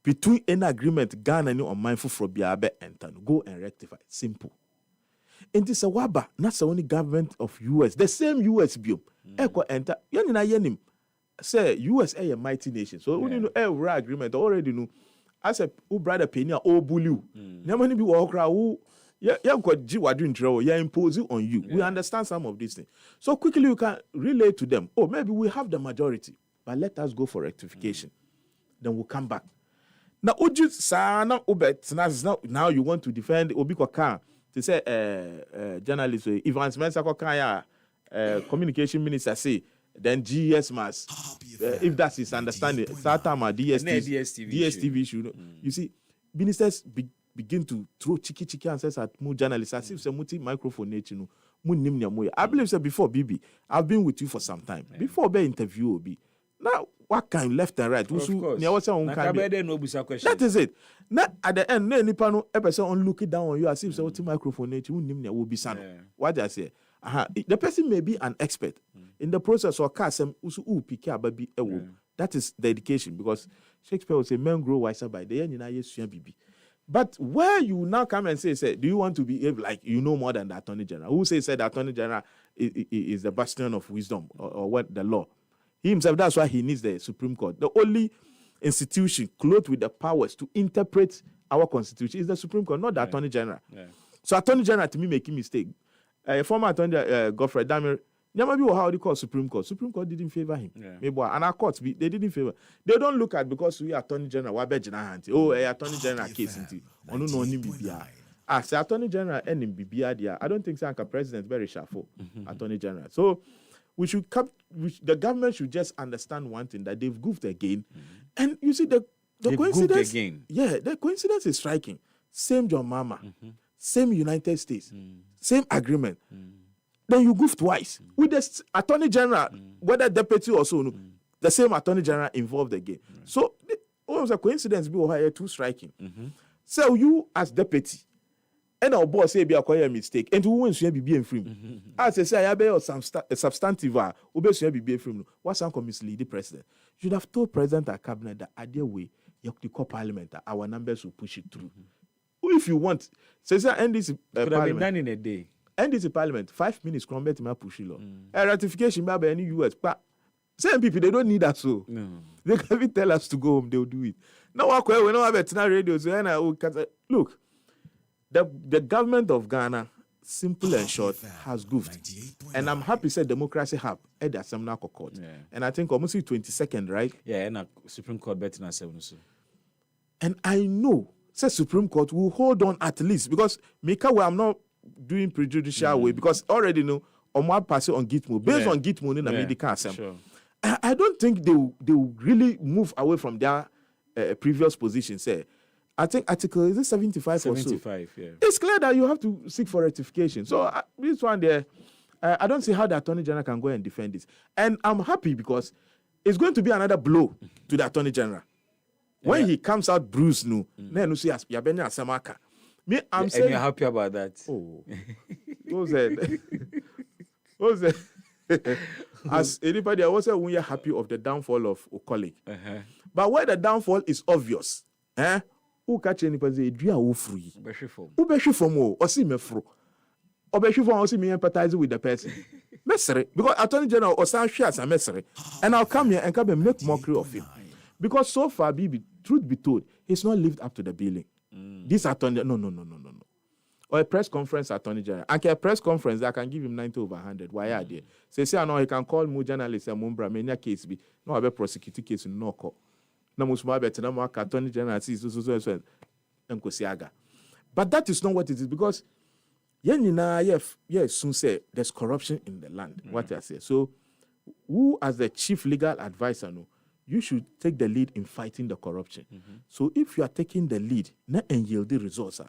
between any agreement, Ghana and unmindful from Biabe and go and rectify. Simple. And this a waba, not the only government of US, the same US biome. Eko enter, yanina yenim. say US a mighty nation. So we know a agreement already know. As a who brother penny or bully. Never be walk who got G wadrin draw, impose it on you. We understand some of these things. So quickly you can relate to them. Oh, maybe we have the majority, but let us go for rectification. Then we'll come back. Now, Uju Sana Ubet, now you want to defend Obi Kokan to say journalist Evans Mensah communication minister say then GS must if that's his understanding Satama DSTV issue. You see, ministers begin to throw cheeky answers at more journalists as if it's a multi microphone nature. I believe so before BB. I've been with you for some time. Before the interview Obi. Now what kind left and right? Of course. That is it. Now at the end, any panel episode on looking down on you as if it's a multi microphone nature will be son. What I say? The person may be an expert in the process or casem usu pick baby ewo. That is the education because Shakespeare will say men grow wiser by the end in bibi. But where you now come and say, do you want to behave like you know more than the Attorney General? Who said the Attorney General is the bastion of wisdom or what the law? He himself, that's why he needs the Supreme Court. The only institution clothed with the powers to interpret our constitution is the Supreme Court, not the Attorney General. So Attorney General to me making mistake. Former Attorney Godfrey Damir, how they call Supreme Court. Supreme Court didn't favor him. Maybe and our courts they didn't favor. They don't look at because we Attorney General. Attorney General case into. Say Attorney General and in BBA. I don't think Sanka President very shuffle Attorney General. So we should the government should just understand one thing that they've goofed again, and you see the coincidence. Yeah, the coincidence is striking. Same John Mama, same United States, same agreement. Then you goof twice with the Attorney General, whether deputy or so, the same Attorney General involved again. So it was a coincidence be here too striking. So you as deputy, and our boss say be a mistake, and who wants to be free. As I say, I be a substantive be free. What's some mislead the president? You should have told president and cabinet that idea way you call parliament our numbers will push it through. If you want, say NDC could have been done in a day. NDC Parliament, 5 minutes, Crombet ma push it. A ratification by any US. But same people, they don't need that so. No. They can even tell us to go home, they'll do it. Now, we don't have a Tina radio. So look, the government of Ghana, simple and short, has goofed. And I'm happy to say democracy have at the Assembly Court. And I think almost 22nd, right? Yeah, and Supreme Court betting us. And I know, say Supreme Court will hold on at least because I'm not doing prejudicial way because already know on one pass on Gitmo based on Gitmo in the medical assembly. Sure. I don't think they will really move away from their previous position. Say, I think article is it 75 or so. 75, yeah. It's clear that you have to seek for rectification. So this one there, I don't see how the Attorney General can go and defend this. And I'm happy because it's going to be another blow to the Attorney General. When he comes out bruised, then you see as Yabenya Samaka. Me, I'm saying, and you're happy about that. Oh, what's that? As anybody, I was saying, when you're happy of the downfall of a colleague, but where the downfall is obvious, who catch anybody? Do you free? Who be from or see me fro? Or be from or see me empathize with the person? Messere, because Attorney General or some shares are messere, and I'll come here and come and make mockery of him, because so far, Bibi, truth be told, he's not lived up to the billing. This attorney, no. Or a press conference attorney general. And a press conference, I can give him 90 over 100. Why are they? Say, I know he can call more journalists and Mumbra, many case be. No, I be prosecuted case in no court. No, Musma bet, no more attorney general, so. But that is not what it is because, soon say there's corruption in the land. What I say. So, who as the chief legal advisor, you should take the lead in fighting the corruption. So if you are taking the lead, not and yield the results.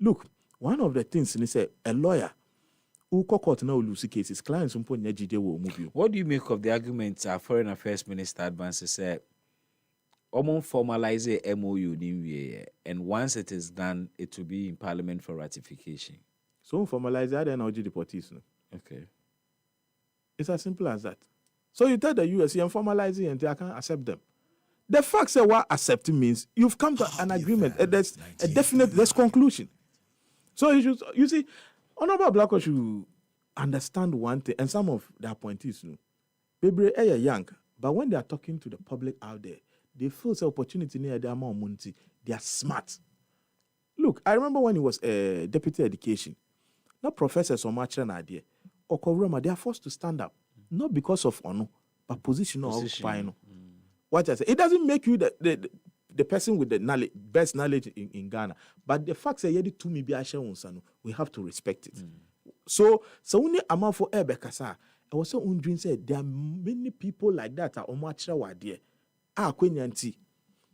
Look, one of the things they say, a lawyer who court now lose cases, clients will move you. What do you make of the argument our Foreign Affairs Minister advances said, formalize a MOU, and once it is done, it will be in Parliament for ratification. So formalize that and deportation. Okay. It's as simple as that. So you tell the US, you're formalizing and they can't accept them. The fact that what accepting means you've come to an agreement. There's a definite conclusion. So you see, Honorable Blackwell should understand one thing, and some of the appointees, baby, young, But when they are talking to the public out there, they feel the opportunity near their money. They are smart. Look, I remember when he was deputy education, not professors or much an idea. Or Koroma, they are forced to stand up. Not because of honor, but position or occupying. What I say, it doesn't make you the person with the knowledge, best knowledge in Ghana. But the fact that you to me be we have to respect it. So only amount for Ebekasa. I was so wondering, said there are many people like that are omacha wadier.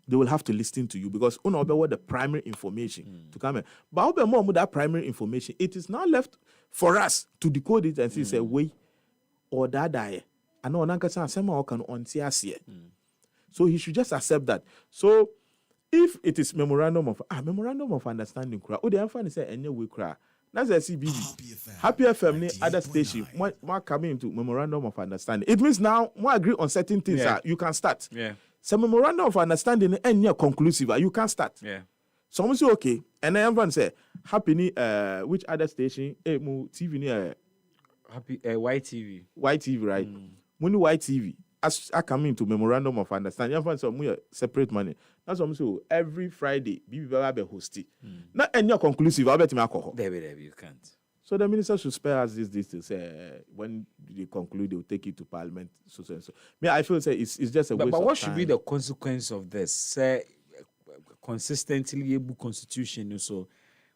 They will have to listen to you because what the primary information to come in. But more with that primary information, it is now left for us to decode it and see say way or that die. I know Nankasa Sema can on here. So he should just accept that. So if it is memorandum of understanding, the answer is any way cry. That's a CBB. Happy FM, ni other station, more coming into memorandum of understanding. It means now more agree on certain things. You can start. Yeah. So memorandum of understanding and near conclusive. You can start. Yeah. Someone say okay, and then everyone say happy ni which other station? TV ni happy YTV. YTV, right? When YTV. As I come into memorandum of understanding, you find some separate money. That's what I'm saying. Every Friday, we will have a hosty. Not any conclusive. I bet me alcohol. There, you can't. So the minister should spare us this to say when they conclude, they will take it to Parliament. So. I feel say it's just a waste of time. But what should be the consequence of this? Say consistently able constitution. So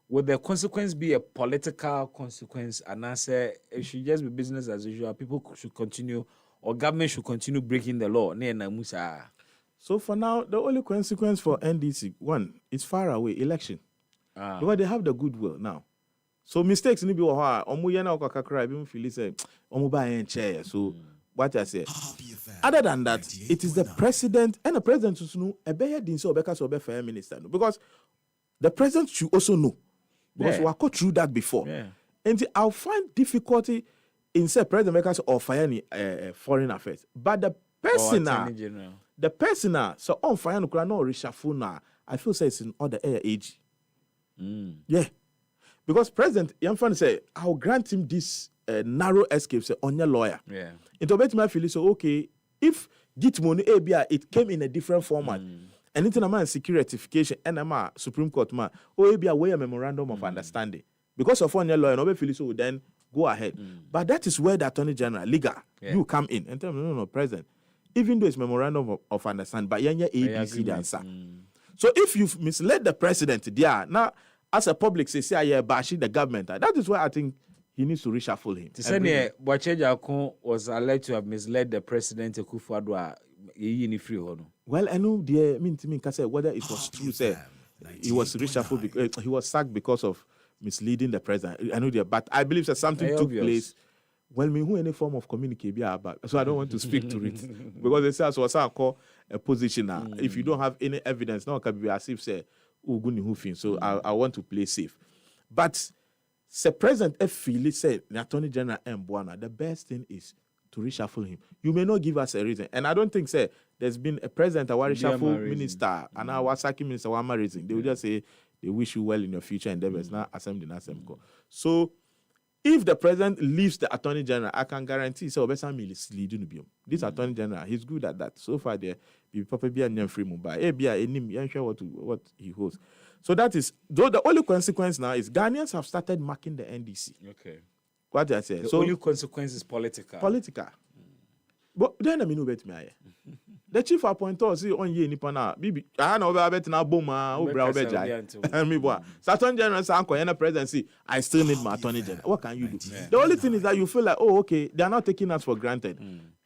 would the consequence be a political consequence? And I say it should just be business as usual. People should continue. Or government should continue breaking the law. So for now, the only consequence for NDC, one, it's far away, election. Because they have the goodwill now. So mistakes need to be so what I say. Other than that, it is the president and the president should know a minister. Because the president should also know. Because we have gone through that before. Yeah. And I'll find difficulty in say President America or fire foreign affairs, but the person so on fire no reshuffle na. I feel say it's in other age. Yeah, because President Yamfan say I'll grant him this narrow escape say on your lawyer. Yeah, into bet my feel so okay if Gitmo ABI it came in a different format. And it's a man security ratification and a Supreme Court man or ABI way a memorandum of understanding because of on your lawyer no feel so then. Go ahead. But that is where the Attorney General, legal, you come in and tell me, no, President. Even though it's memorandum of understanding, but you're ABC the answer. So if you've misled the president, now as a public say, yeah, bashing the government, that is why I think he needs to reshuffle him. Boacheja was alleged to have misled the president Akufo-Addo. Well, I know whether it was true, say he was reshuffled because he was sacked because of misleading the president. I know that, but I believe that something took place. Well, me who any form of communication about, so I don't want to speak to it because they say as was I call a position. If you don't have any evidence, now can be as if say so I want to play safe. But the president if Philly said the Attorney General Mbwana, the best thing is to reshuffle him. You may not give us a reason, and I don't think say there's been a president a reshuffle minister and our sacking minister one reason. They will just say. They wish you well in your future endeavors. Now, assembly. So, if the president leaves the Attorney General, I can guarantee so this Attorney General, he's good at that. So far, there be probably a free mobile. I'm sure what he holds. So that is though the only consequence now is Ghanaians have started marking the NDC. Okay. What I say. The so only consequence is political. But then I mean, the chief appointer see on ye nipana bibi. I know about na boma obra obeja. Me boy. Attorney General Sanko and the presidency. I still need my Attorney General. What can you do? The only thing is that you feel like, oh, okay, they are not taking us for granted.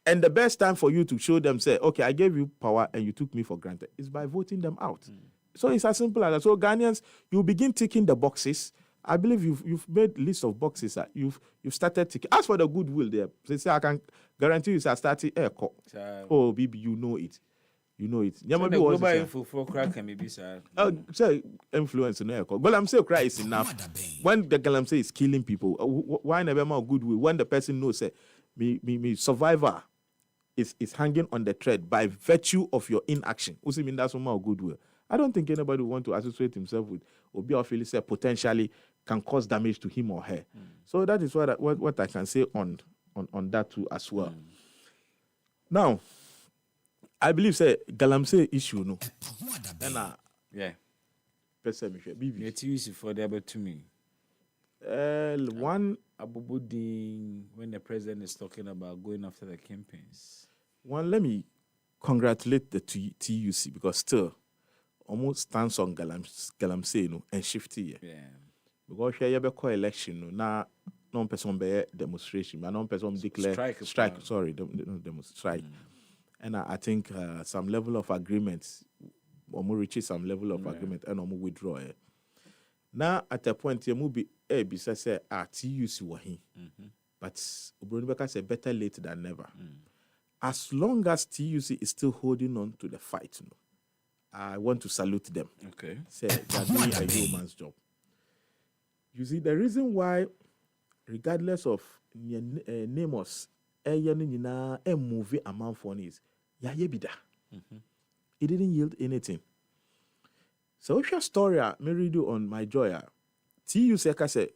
And the best time for you to show them, say, okay, I gave you power and you took me for granted, is by voting them out. So it's as simple as that. So Ghanaians, you begin ticking the boxes. I believe you've made list of boxes. You've started ticking. As for the goodwill there, they say I can guarantee you I started airco. Oh, baby, you know it. You know it. So the global info for crack can be sir. Say influence in airco. But I'm saying cry is enough. When the Galam say is killing people, why never more goodwill? When the person knows say me survivor is hanging on the thread by virtue of your inaction. Also mean that's more goodwill. I don't think anybody would want to associate himself with Obi Ofili say potentially can cause damage to him or her. So that is what I can say on that too as well. Now, I believe say galamsey issue no. And yeah. Person me BB. It used for the about to me. One Abubudin when the president is talking about going after the campaigns. One, let me congratulate the TUC because still almost stands on galamsey no and shifty. Yeah. Because here you be call election no na non person be demonstration, but non person declare strike. Sorry, strike. And I think some level of agreement, or more reach some level of agreement, and more withdraw. Now at a point you move be say TUC wahi, but Obronibeka say better late than never. As long as TUC is still holding on to the fight, no, I want to salute them. Okay, say they're doing a yeoman's job. You see, the reason why, regardless of Nemos, a movie amount for is yebida. It didn't yield anything. So if your story me read you on my joy, TUC say,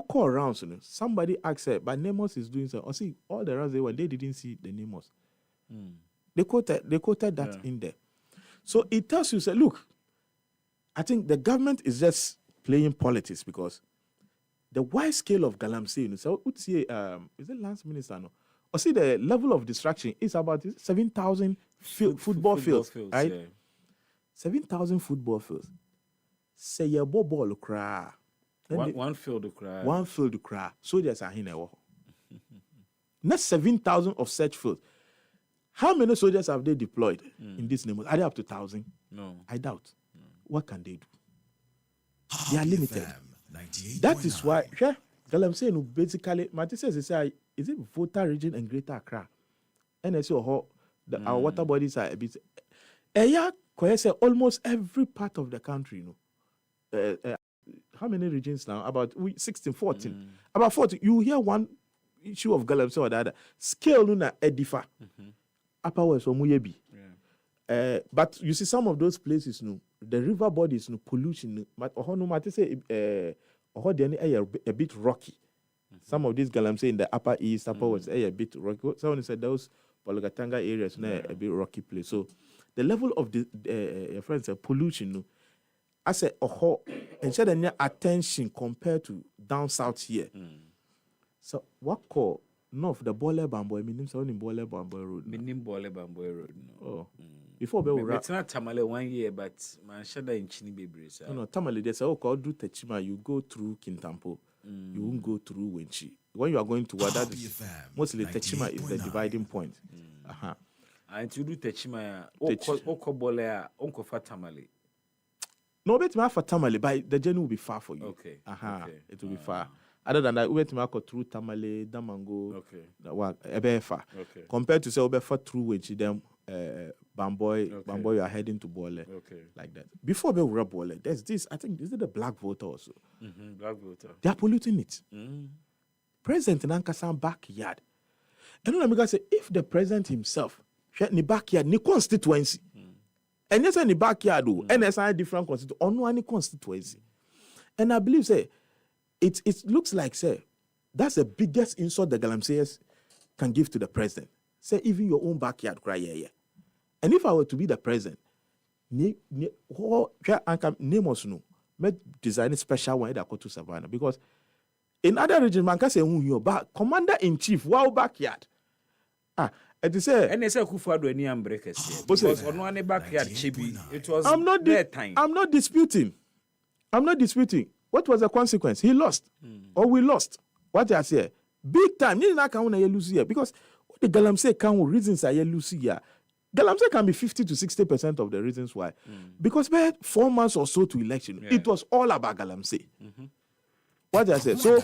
call rounds, somebody asked her, but Nemos is doing so. Or see, all the rounds they went, they didn't see the Nemos. They quoted that in there. So it tells you, say, look, I think the government is just playing politics because the wide scale of galamsey, so would say, is it last minister? No, or see the level of distraction is about 7,000 football fields, right? Yeah. 7,000 football fields. Say your ball cry. One field to cry. One field to cry. Soldiers are in a not 7,000 of such fields. How many soldiers have they deployed in this name? Are they up to 1,000? No. I doubt. What can they do? They are limited. That is why, galamsey basically, Matthew says, is it Volta region and Greater Accra? And I say, our water bodies are a bit. Almost every part of the country, how many regions now? About 16, 14. About 40. You hear one issue of galamsey or the other. Scale na edifa. Upper West or Muyebi. But you see some of those places, the river bodies, pollution, but a bit rocky. Some of these galamsey in the upper east, upper west, a bit rocky. Someone said those Pologatanga areas, a bit rocky place. So the level of the friends, pollution, I said, instead of attention compared to down south here. So what call north the Bole Bamboy, meaning so in Bole Bamboy Road. Meaning Bole Bamboy Road. Oh. Before it's not Tamale 1 year, but man shada in Chini Baby. No, Tamale, they say, do Techima, you go through Kintampo. You won't go through Wenchi. When you are going to that is mostly Techima is the dividing point. And to do Techima, Okobolea, Uncle Fatamale. No, bet me for Tamale, but the journey will be far for you. Okay. It will be far. Other than that, we went to through Tamale, Damango, Ebefa. Compared to say Obefa through Wenchi, them Bamboy, you are heading to Bole. Like that. Before we were Bole, there's this, I think, is it the black voter also? Black voter. They are polluting it. President in Ankasan backyard. And then I'm say, if the president himself, in the backyard, ni constituency, and yes, in the backyard, and there's a different constituency, or no any constituency. And I believe, say, it looks like, say, that's the biggest insult the galamseyers can give to the president. Say, even your own backyard, cry, yeah. And if I were to be the president, name us no, may design a special one that go to Savannah. Because in other regions, man can say, but commander-in-chief, wow, backyard. It say, and they say, who for any breakers? Because on one backyard, chibi, it was their time. I'm not disputing. What was the consequence? He lost. Or we lost. What I say? Big time. You not can lose here. Because what the galamsey can reasons I lose here. Galamsey can be 50 to 60% of the reasons why. Because by 4 months or so to election, it was all about galamsey. What I said. So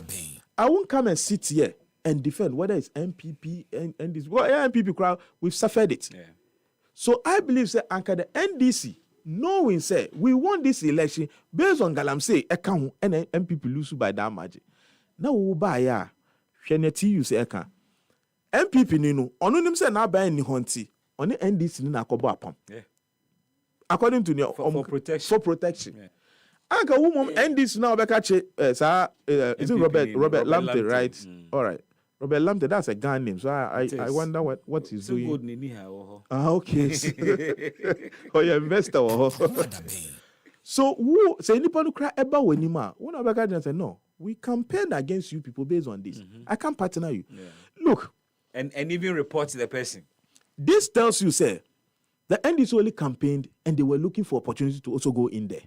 I won't come and sit here and defend whether it's MPP and this. Well, MPP crowd, we've suffered it. So I believe, say, anchor the NDC, knowing, say, we won this election based on galamsey account and MPP lose by that margin. Now we buy ya. You say account. MPP nino. Onu nim say na buy ni honti. Oni NDC ni na kobo apam. According to for protection. For protection. Anka woman NDC now beka che is it Robert Lamptey, right? All right. Robert Lamte, that's a Ghana name. So I wonder what he's doing. Good okay. Oh, yeah, investor. So who say nipa no cry about when you when I back and say no, we campaign against you people based on this. I can't partner you. Yeah. Look. And even report to the person. This tells you, say, the NDC only campaigned and they were looking for opportunity to also go in there.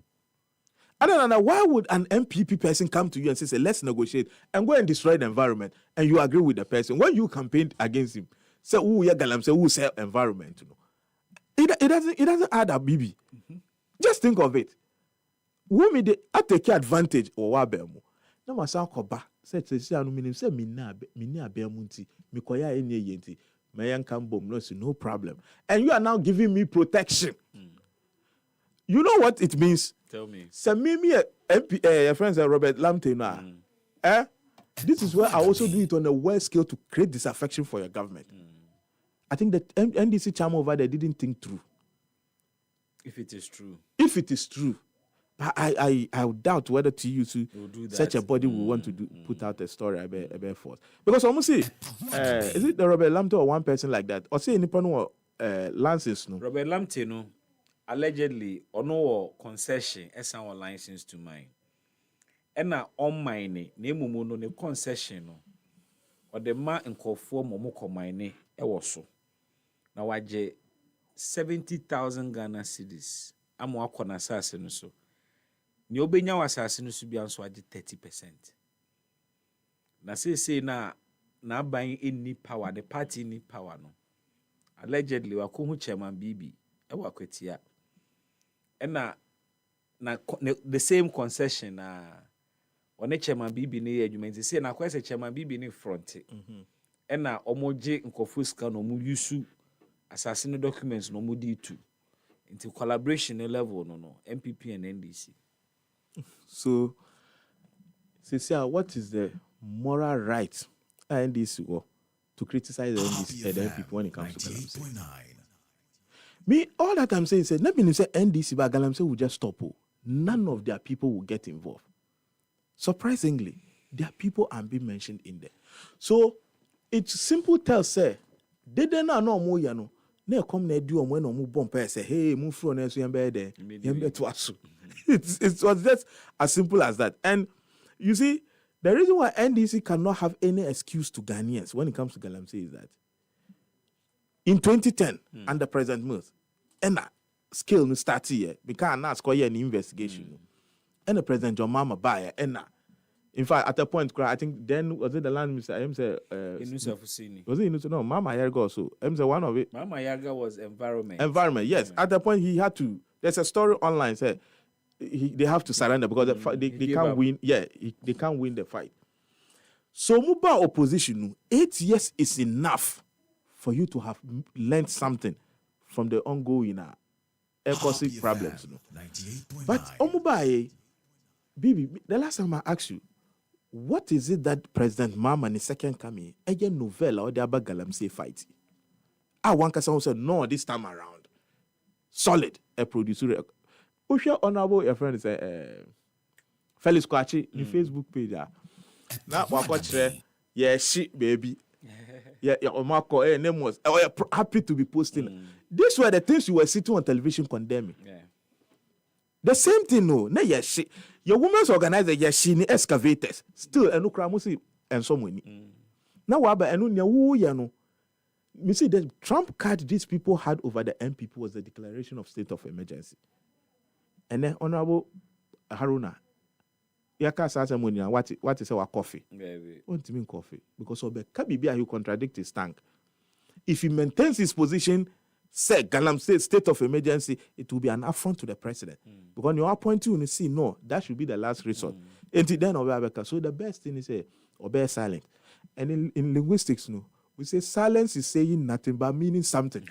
I don't know, why would an MPP person come to you and say, let's negotiate and go and destroy the environment, and you agree with the person when you campaigned against him? Say, who ya galam say who sell environment, you know. It doesn't add up, BB. Just think of it. Who made it take advantage or wabemu? No masa koba said say anu minim say minna abemunti mikoya enye yenti mayan kambom no problem. And you are now giving me protection. You know what it means? Tell me. Say me MP your friends Robert Lamte now. This is where I also do it on a world scale to create disaffection for your government. I think that NDC chairman over there didn't think through. If it is true. If it is true. But I would doubt whether TUC such a body will want to put out a story about force. Because almost see, is it the Robert Lamte or one person like that? Or say anyone or Lances no? Robert Lamte no, allegedly or no concession as our license to mine. And now on mine, name no ne concession no. Or the man in call for momoko mine was so. Now I 70,000 Ghana cedis. I'm walking assassin so. Ni obenya wasase no so bia nso age 30%. Na say na ban any power, the party any power no. Allegedly wa ko hu chairman BB e wa kwatia. E na the same concession na one chairman BB ne adwuma say na kwese chairman BB ne front. E na omoje nkofu ska no mu yusu asase no documents no mu di tu. Into collaboration level no MPP and NDC. So, Cecilia, what is the moral right NDC to criticize the NDC and the NPP when it comes to Galamsey? Me, all that I'm saying is, let me say NDC, but Galamsey will just stop. None of their people will get involved. Surprisingly, their people are being mentioned in there. So, it's simple tell, say, they don't know more, you know. They come there do when no bomb say, hey, move from there, so you're there. It was just as simple as that. And you see, the reason why NDC cannot have any excuse to Ghanaians when it comes to Galamsey is that in 2010, under President Mills, and scale no start here because now score an investigation. And the President John Mama Bayer, and in fact, at a point, I think then was it the land Mr. M said, was it Inusa? No, Mama Yarga also. M said one of it. Mama Yarga was environment. Environment, yes. At the point, he had to. There's a story online said they have to surrender because they can't win. Yeah, they can't win the fight. So, Muba opposition, 8 years is enough for you to have learned something from the ongoing ecosystem problems. But Omuba, Bibi, the last time I asked you, what is it that President Mama in the second coming, a novella or the Abba Galamsey fight? One person said, no, this time around. Solid, a producer. Usha honorable, your friend is Felix Kwachi, the Facebook page. Now, watch yeah, shit, baby. Yeah, Omako, name was happy to be posting. These were the things you were sitting on television condemning. Yeah. The same thing, no. Yes, your women's organizer, yes, she need excavators. Still, and no cramusi and so many. Now, Waba and no. You see, the Trump card these people had over the MPP was the declaration of state of emergency. And then, Honorable Haruna, Yaka Sasamunia, what is our coffee? What mean coffee? Because of the Kabibia, he contradict his tank. If he maintains his position, say Galam state of emergency, it will be an affront to the president. Because you are pointing to see, no, that should be the last resort. Until then, so the best thing is obey silent. And in linguistics, no, we say silence is saying nothing but meaning something.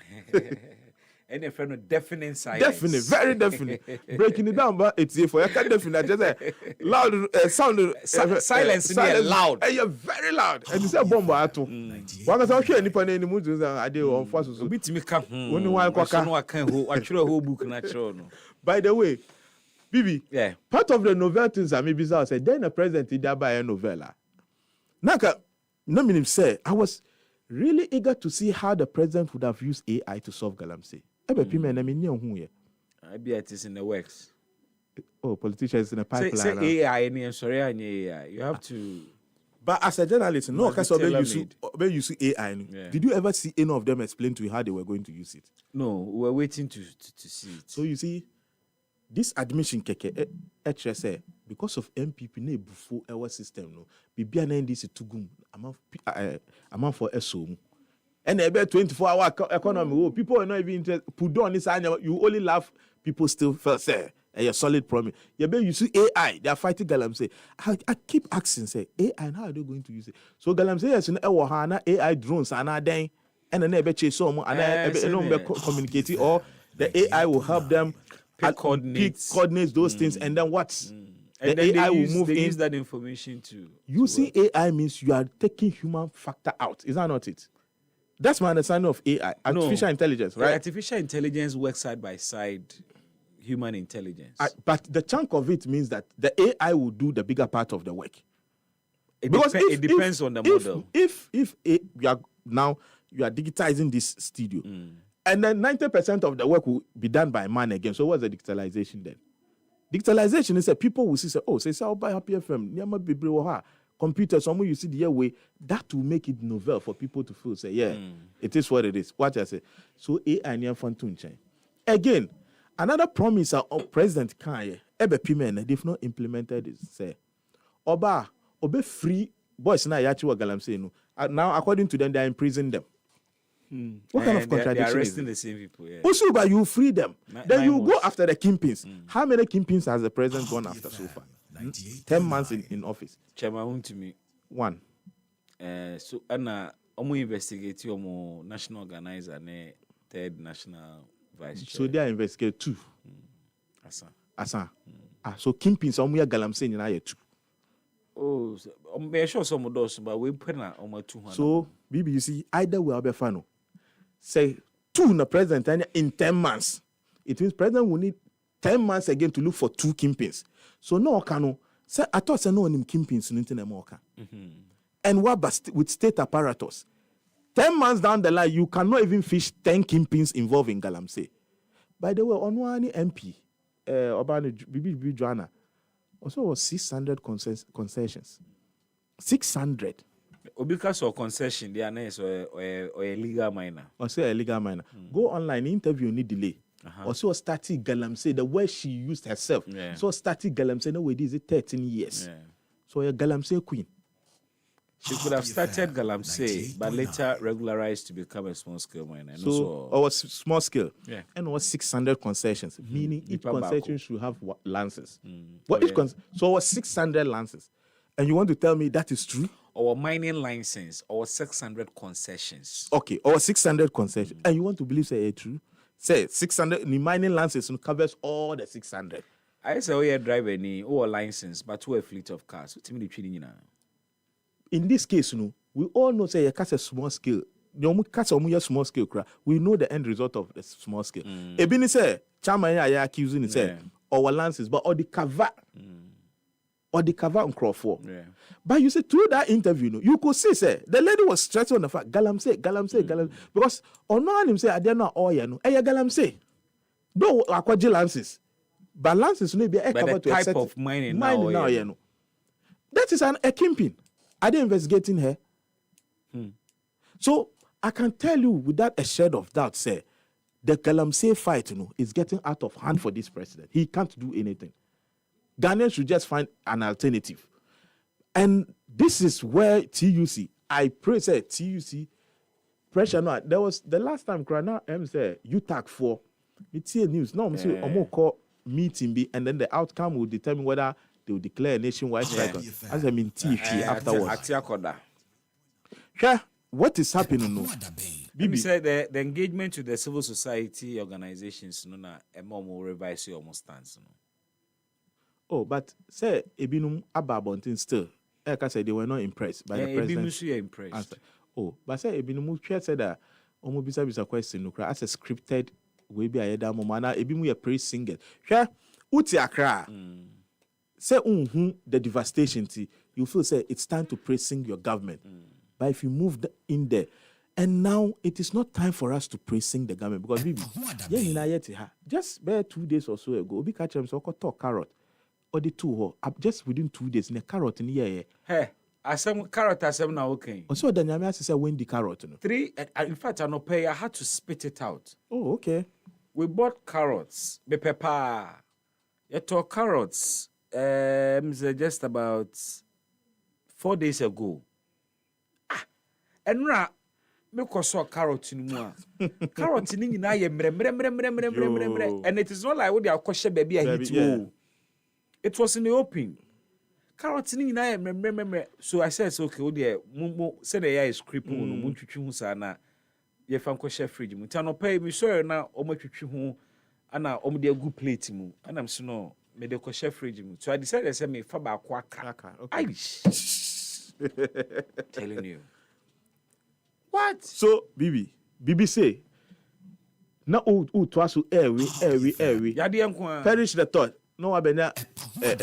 And a friend of definite silence. Definite, very definite. Breaking it down, but it's for you can definite. Just loud sound. Silence is loud. And you're very loud. And it's a bomb at all. One can say any point any mood I do on first. Beat me come. Only one can actually whole book natural. By the way, Bibi, yeah, part of the novel things I may bizarre said then the president did that by a novella. Naka No meaning say I was really eager to see how the president would have used AI to solve Galamsey. Maybe it is in the works. Oh, politicians in the pipeline. Say AI and sorry, AI. You have to. But as a journalist, no, because you see AI. Yeah. Did you ever see any of them explain to you how they were going to use it? No, we were waiting to see it. So you see, this admission keke HSA because of MPP ne before our system no. Bibia na this tugum amount for SO. And about 24-hour economy, people are not even interested. Put on this, you only laugh. People still feel say a solid promise. You see AI, they are fighting Galamsey. I keep asking, say AI, and how are they going to use it? So Galamsey has an AI drones and then and then they chase some and communicating or the AI will help them pick coordinates those things and then what? And the then AI will move in. Use that information to using AI means you are taking human factor out. Is that not it? That's my understanding of AI, artificial intelligence, right? Artificial intelligence works side by side human intelligence. But the chunk of it means that the AI will do the bigger part of the work. It depends on the model. If you are digitizing this studio, and then 90% of the work will be done by man again. So what's the digitalization then? Digitalization is that people will say, I'll buy Happy FM, computers, someone you see the way that will make it novel for people to feel it is what it is. What I say. So AI near fun to change. Again, another promise of President Kanye, they've not implemented it. Say, Oba free boys na yachi wa Galamsey no. Now according to them, they are imprisoning them. What kind of contradiction? They are arresting the same people. Yeah. Also, but you free them. Then you go after the kingpins. How many kingpins has the president gone after so far? 10 months in office. Chairman to me. One. So Anna omo investigate omo national organizer ne third national vice chair. So they are investigate two. Asa. So kingpins omo ya Galamsey na ye two. Oh, I'm sure some of those, but we put na omo 200. So Bibi, you see, either way be fano. Say two na president in 10 months. It means president will need 10 months again to look for two kingpins. So no okano. Say I thought say no him kingpins no intene mo oka. And what with state apparatus. 10 months down the line, you cannot even fish 10 kingpins involved in Galamsey. By the way, on one MP, Obana Bibi Joanna, also was 600 concessions. 600. Because of concession, they are nice or a legal minor. Or say a legal minor. Go online, interview, need delay. Also started Galamsey, the way she used herself. Yeah. So started Galamsey, no way, this is 13 years. Yeah. So a Galamsey queen. She could have started Galamsey, but later regularized to become a small scale miner. So it was small scale. Yeah. And it was 600 concessions, meaning each concession should have lances. So it was 600 lances. And you want to tell me that is true? Our mining license, our 600 concessions. Okay, or 600 concessions. And you want to believe it's true? Say 600, the mining license covers all the 600. I say we drive any or license, but we a fleet of cars. In this case, we all know say you catch a small scale. You catch a small scale. We know the end result of the small scale. Ebini say, chama ya accusing say our lances, but or the cover on Crawford. Yeah. But you see, through that interview, you could see, say, the lady was stressing on the fact, Galamsey. Because on him say, I don't know all you know. Galamsey. Though aquaji lances. But lances may be a cover to type of mining now, you know. That is a kingpin. Are they investigating her? So I can tell you without a shade of doubt, say, the Galamsey fight, is getting out of hand for this president. He can't do anything. Ghanaians should just find an alternative. And this is where TUC, I pray, say TUC, pressure. No, there was the last time, now, say, UTAC 4, it's here news. No, I'm saying, I'm going to call meeting, and then the outcome will determine whether they will declare a nationwide strike. As I mean, TFT afterwards. Yeah, what is happening now? Bibi said the engagement with the civil society organizations, more revise your stance. Oh, but say Ebinum Ababontin still. I say they were not impressed by the president. Ebinum impressed. Oh, but say Ebinum said that bisa question as a scripted way be a moment. Ebimu a praise singer. Yeah, uti akra. Say the devastation. You feel say it's time to praise sing your government. But if you move in there, and now it is not time for us to praising the government because just bare 2 days or so ago, we catch them so called carrot or the two just within 2 days in a carrot in here. Hey, some carrot now okay. Also, then I say when the carrot. 3, in fact, I no pay. I had to spit it out. Oh, okay. We bought carrots, be pepper. You took carrots. Just about 4 days ago. And now. Because so carrot in more. Carrot in I and it is not like what they are question baby I hit you. It was in the open. Carrot in I remember. So I said, okay, oh dear, Mumo said the air is creeping on Munchu Sana. Ye found question fridge. Mutano pay me sure now, or much you and now om dear good plate mu. And I'm so no, made the question fridge. So I decided to send me Faba Quack. Telling you. What? So, Bibi say, na twice every. Perish the thought. No, I been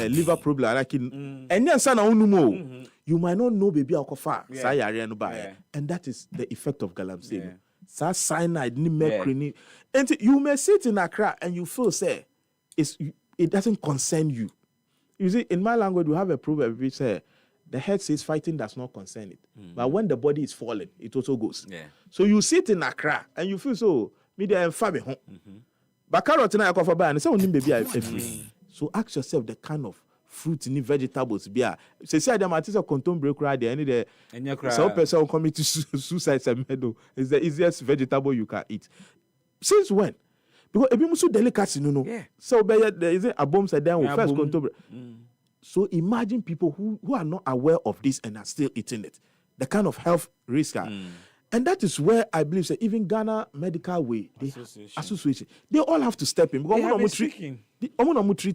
liver problem. Like and then son unumo. You might not know baby alcofa. And that is the effect of galamsey. Sa cyanide, ni mercury. And you may sit in Accra and you feel say it doesn't concern you. You see, in my language, we have a proverb which say. The head says fighting does not concern it. But when the body is falling, it also goes. Yeah. So you sit in Accra and you feel so, media and family home. But carrot and I go for buy and say, baby, so ask yourself the kind of fruit and vegetables be. Say, them artists are content break right there. Any some person commit to suicide and meadow is the easiest vegetable you can eat. Since when? Because it be so delicacy, no. Yeah. So there is a bomb said down first content. So imagine people who are not aware of this and are still eating it. The kind of health risk. And that is where I believe that even Ghana Medical Way Association, they all have to step in. Because treat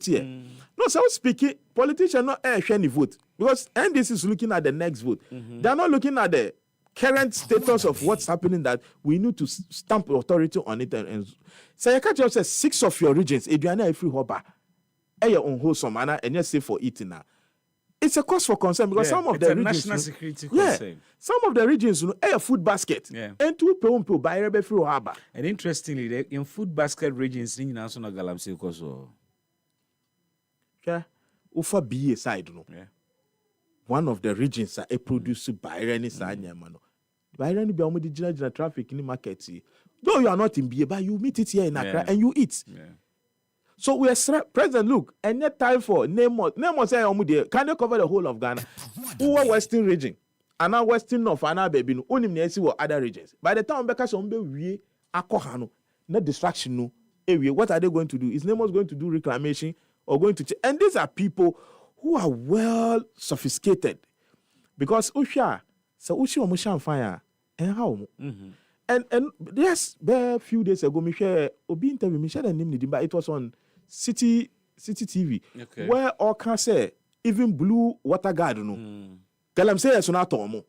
here. No, so speaking, politicians not any vote. Because NDC is looking at the next vote. They are not looking at the current status of what's happening that we need to stamp authority on it. So you can't just say 6 of your regions, Adriana Free Hoba. Unwholesome and you're safe for eating now. It's a cause for concern because some of the regions, national security concern. Some of the regions, a food basket, and 2 people buy every free harbor. And interestingly, in food basket regions, in national galamsey also. Yeah, Ufa BA side, no. One of the regions are produced by any sanya mano. By any be almost the traffic in the market. Though you are not in BA, but you meet it here in Accra and you eat. So we are President, look, and yet time for name say can they cover the whole of Ghana? Who are Western region? And now Western North and now baby no only near other regions. By the time Becca Sombe we akohano, no distraction no. What are they going to do? Is Nemos going to do reclamation or going to and these are people who are well sophisticated. Because Usha, so Ushi Omushan fire and how and yes, a few days ago, me share Obi interview, me share the name, but it was on City TV, where all can say even Blue Water Garden. No, Galam say so not Tomo.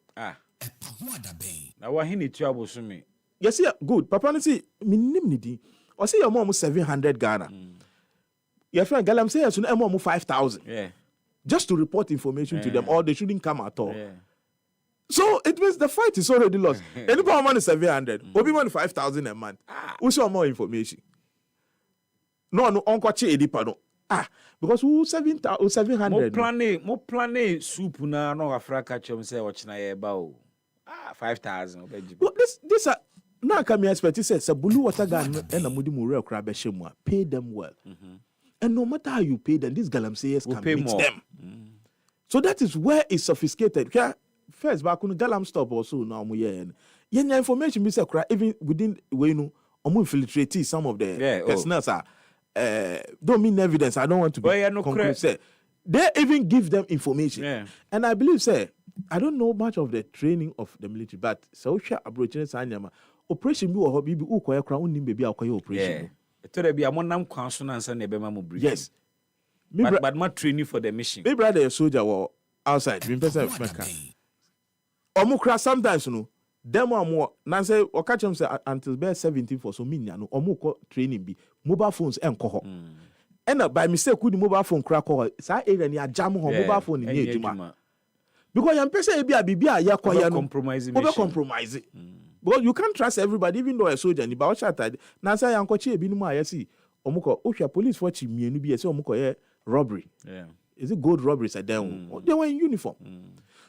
Now what he need trouble to me? Yes, yeah, good. Papa, see me name nidi. Or say your mom 700 Ghana. Your friend Galam say so no 5,000. Yeah, just to report information to them, or they shouldn't come at all. Yeah. So it means the fight is already lost. Anybody money 700, Obi money 5,000 a month. Who show more information? No, uncle Edipa no. Because who 700? More planning soup na no Africa chum say watch na about 5,000. Well, this are now come expect says a blue water gun and a mudi mure crab shemwa. Pay them well. And no matter how you pay them, these galamseyers can pay more. Them. So that is where it's sophisticated. First, back on the Galam stop also now, yeah, information be even within we know, infiltrate some of the personnel don't mean evidence. I don't want to be they even give them information, and I believe, I don't know much of the training of the military, but social approaching Sanyama operation be or be ukoya crown baby operation. It be a monam consonants and a bema brief. Yes, but not training for the mission. My brother, a soldier, were outside. Omukra sometimes no them more nanse or catch them say until be 17 for so minya no omuko training be mobile phones enko and by mistake with the mobile phone crack or sa area ni ajam ho mobile phone ni ejuma because you person be a bibia ya kwa ya no compromise it. Because you can't trust everybody, even though a soldier ni ba shata na say ya nkochi ebi numu ayesi omuko ohwa police for chi mienu bi say omuko ye robbery. Yeah. Is it gold robberies at them? They were in uniform.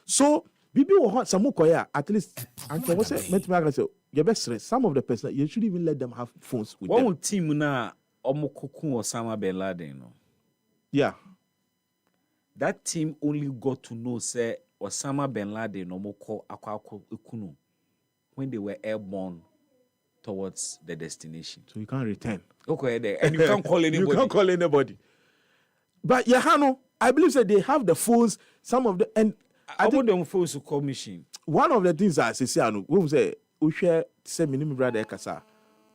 So bibi wo hot samuko ya at least and can say met say your best stress some of the person you should even let them have phones with them. One team na omukokun Osama bin Laden no. Yeah. That team only got to know say Osama bin Laden omoko akwa ekunu when they were airborne towards the destination. So you can't return. Okay, there. And you can't call anybody. You can't call anybody. But Yahano, I believe that they have the phones, some of the and I think them phones to call machine. One of the things I say, we say we share say minimum brother Kasa.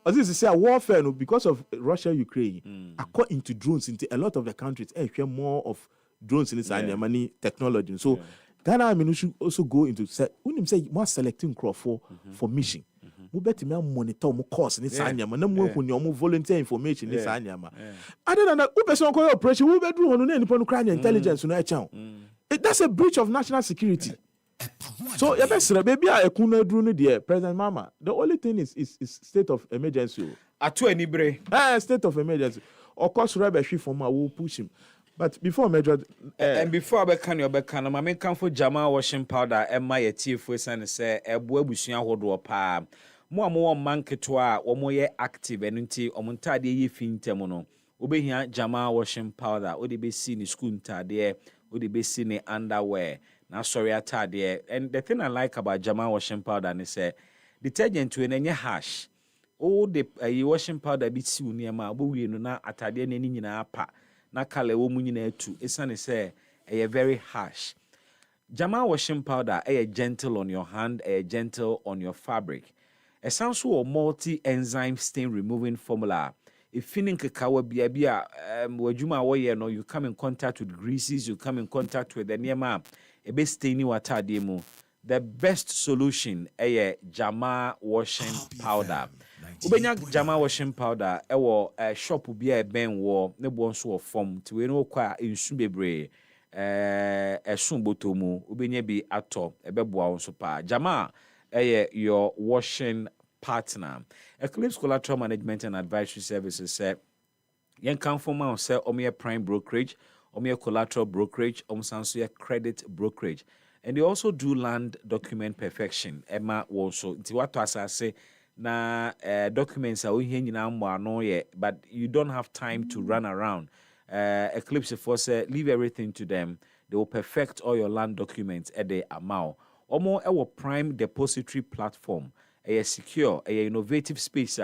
As this say warfare no, because of Russia, Ukraine, according to drones into a lot of the countries, share more of drones in this money technology. So Ghana, I mean, we should also go into when you say more selecting crop for mission. We better monitor more course in this anya man. No when you volunteer information in this anya man. Other than that, we person call operation. We better do on any point crime intelligence on channel. That's a breach of national security. So you better baby I couldn't do there. President Mama. The only thing is state of emergency. Atu enibre. State of emergency. Of course, Rebbe Shifoma will push him. But before Major, and before I can your becana, my main come for Jama washing powder and my tea for son say a boy bushia hold pa. More manketwa or more active and until omunta de fin temono. Ube here Jama washing powder, or the be seen in school there, or the be seen in underwear. Now sorry at there. And the thing I like about Jama washing powder and say detergent to any hash. All the washing powder be soon near my boy no na atade any pa. Na kale wo mu nyina atu esane say very harsh. Jama washing powder gentle on your hand, gentle on your fabric. A sounds so multi enzyme stain removing formula. If feeling kakawa bia wajuma wo no you come in contact with greases, you come in contact with the niema e be stainy water demo. The best solution Jama washing powder. Ubenya Jama washing powder ewo shop bi e ben wo ne bo nso wo form ti we no kwa ensu bebre esun botomu ubenya bi ato ebeboa nso pa. Jama your washing partner. Eclipse Collateral Management and Advisory Services say yen kan form am say omo prime brokerage, omo collateral brokerage, sanso credit brokerage. And they also do land document perfection. Emma also nti wato asase na documents are here nyina mo no ye, but you don't have time to run around. Eclipse force leave everything to them. They will perfect all your land documents at the amount. Omo our prime depository platform, a secure, a innovative space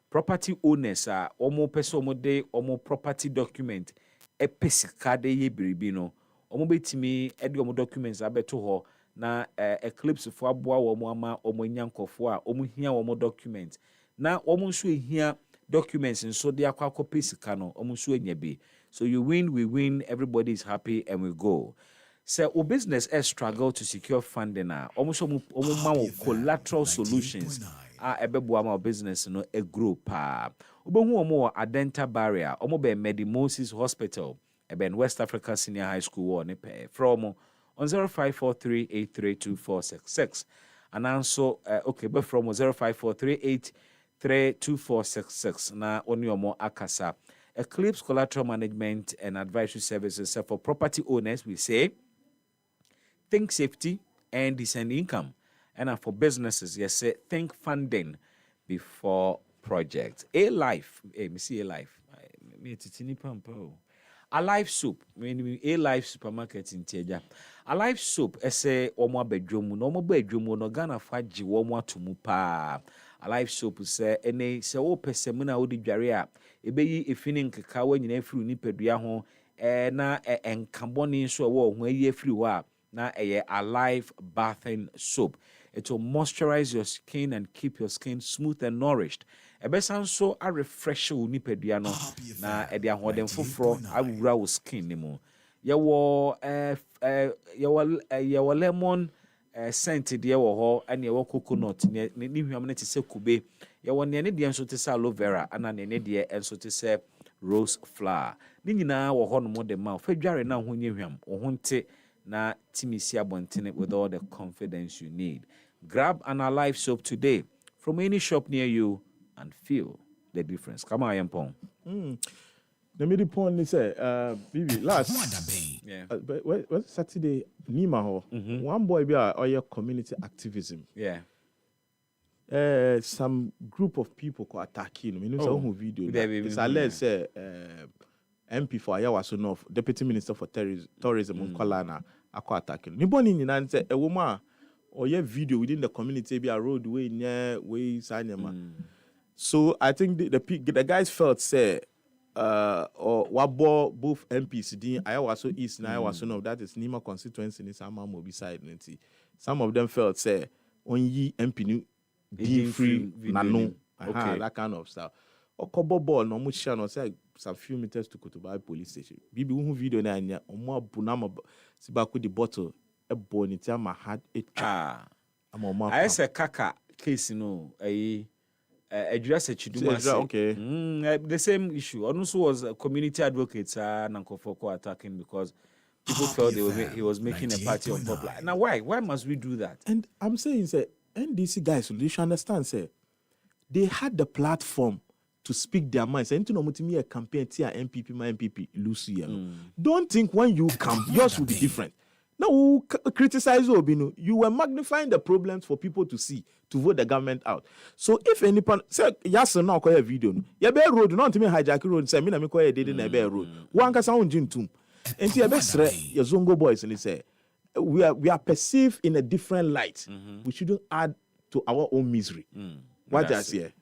property owners omo person omo de omo property document e pesika de ye biribino. Omo betimi edi omo documents abeto ho na Eclipse fo aboa omo ama omo nyankofo a omo hia omo document na omo nso hia documents nso de akwa pesika no omo nso anya bi. So you win, we win, everybody is happy and we go. So our business has struggled to secure funding almost collateral solutions ebeboa ma business no a group obehu omo Adenta barrier omo be Medimosis Hospital eben West Africa Senior High School or ne pay from on 0543832466 and also okay but from 0543832466 na oni omo akasa. Eclipse Collateral Management and Advisory Services for property owners, we say think safety and decent income. And for businesses, yes, say think funding before projects. A-Life, me see A-Life. A-Life Soup, A-Life supermarket in Teja. A-Life Soup, say omo bedroom, no more bedroom, no Ghana faji womo tumupa. A-Life Soup say ene se o pesemuna odi dware ebeyi efini nkeka wa nyina afiri ni pedua ho na enkamboni so wo ho ayi afiri ho na A-Life bathing soap. It will moisturize your skin and keep your skin smooth and nourished. Ebesan so a refresh wo ni pedua no na e de ahoden foforo awura wo skin ni mu. Yewo lemon scent de wo ho ane wo coconut ne hwam ne te se kube. Yewo ne de enso te se aloe vera ana ne de enso te se rose flower. Ni nyina wo ho no mo de ma fa dware na ho nye hwam wo ho nte na timisi abontene with all the confidence you need. Grab an Alive soap today from any shop near you and feel the difference. Come on, Yampong. The middle point is Bibi last Saturday Nima one boy be a community activism. Yeah. Some group of people ko attack him. You know some video. It's alleged say MP for Ayawaso North, Deputy Minister for Tourism Nkolana akwa attacking. Ni boni nyina say a woman or your video within the community be a roadway near way Sanyama. So I think the guys felt say or wabo both MPs din Ayawaso East and Ayawaso North, that is Nima constituency in Sama Mobi side. Some of them felt say on ye MP new free nano, that kind of stuff. Or kobo ball no much channel say some few meters to Kotobai police station. Bibi who video na nya omo bunama sibaku the bottle e bonita ma had a cha. I say kaka case no address a chiduma. Okay. The same issue. Also was community advocates Nankofoko attacking because people felt he was making a party on popular. Now why must we do that? And I'm saying say NDC guys, you should understand say they had the platform to speak their minds. And to know a campaign tia MPP, my MPP, Lucy. Don't think when you come, yours will be different. Now, criticize Obino. You were magnifying the problems for people to see, to vote the government out. So if any say yes or no, call a video. Ya be road, not to me hijack road. Say me na me call a did na be road. One ka sound jintum. And ya be sre your Zongo boys and they say we are perceived in a different light. We shouldn't add to our own misery. What does here?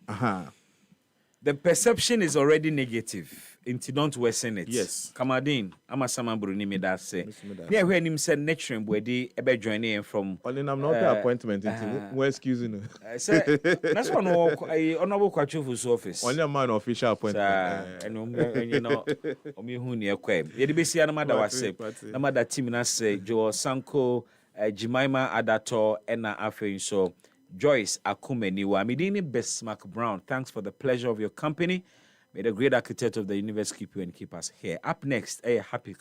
The perception is already negative. Until don't worsen it. Yes. Kamadin, I'm a Saman Bruni me that say. Yeah, when him said next room where they ever joining from. Only I'm not pay appointment. We're excusing you. That's one honorable Kwachufu's office. Only a man official appointment. And you know, Omi Huni Aquem. Yet be see another was say. Namada Timina say, Joe Sanko, Jimaima Adato, Enna Afe so. Joyce Akumeniwa, Midini Bismark Brown, thanks for the pleasure of your company. May the great architect of the universe keep you and keep us here. Up next, a happy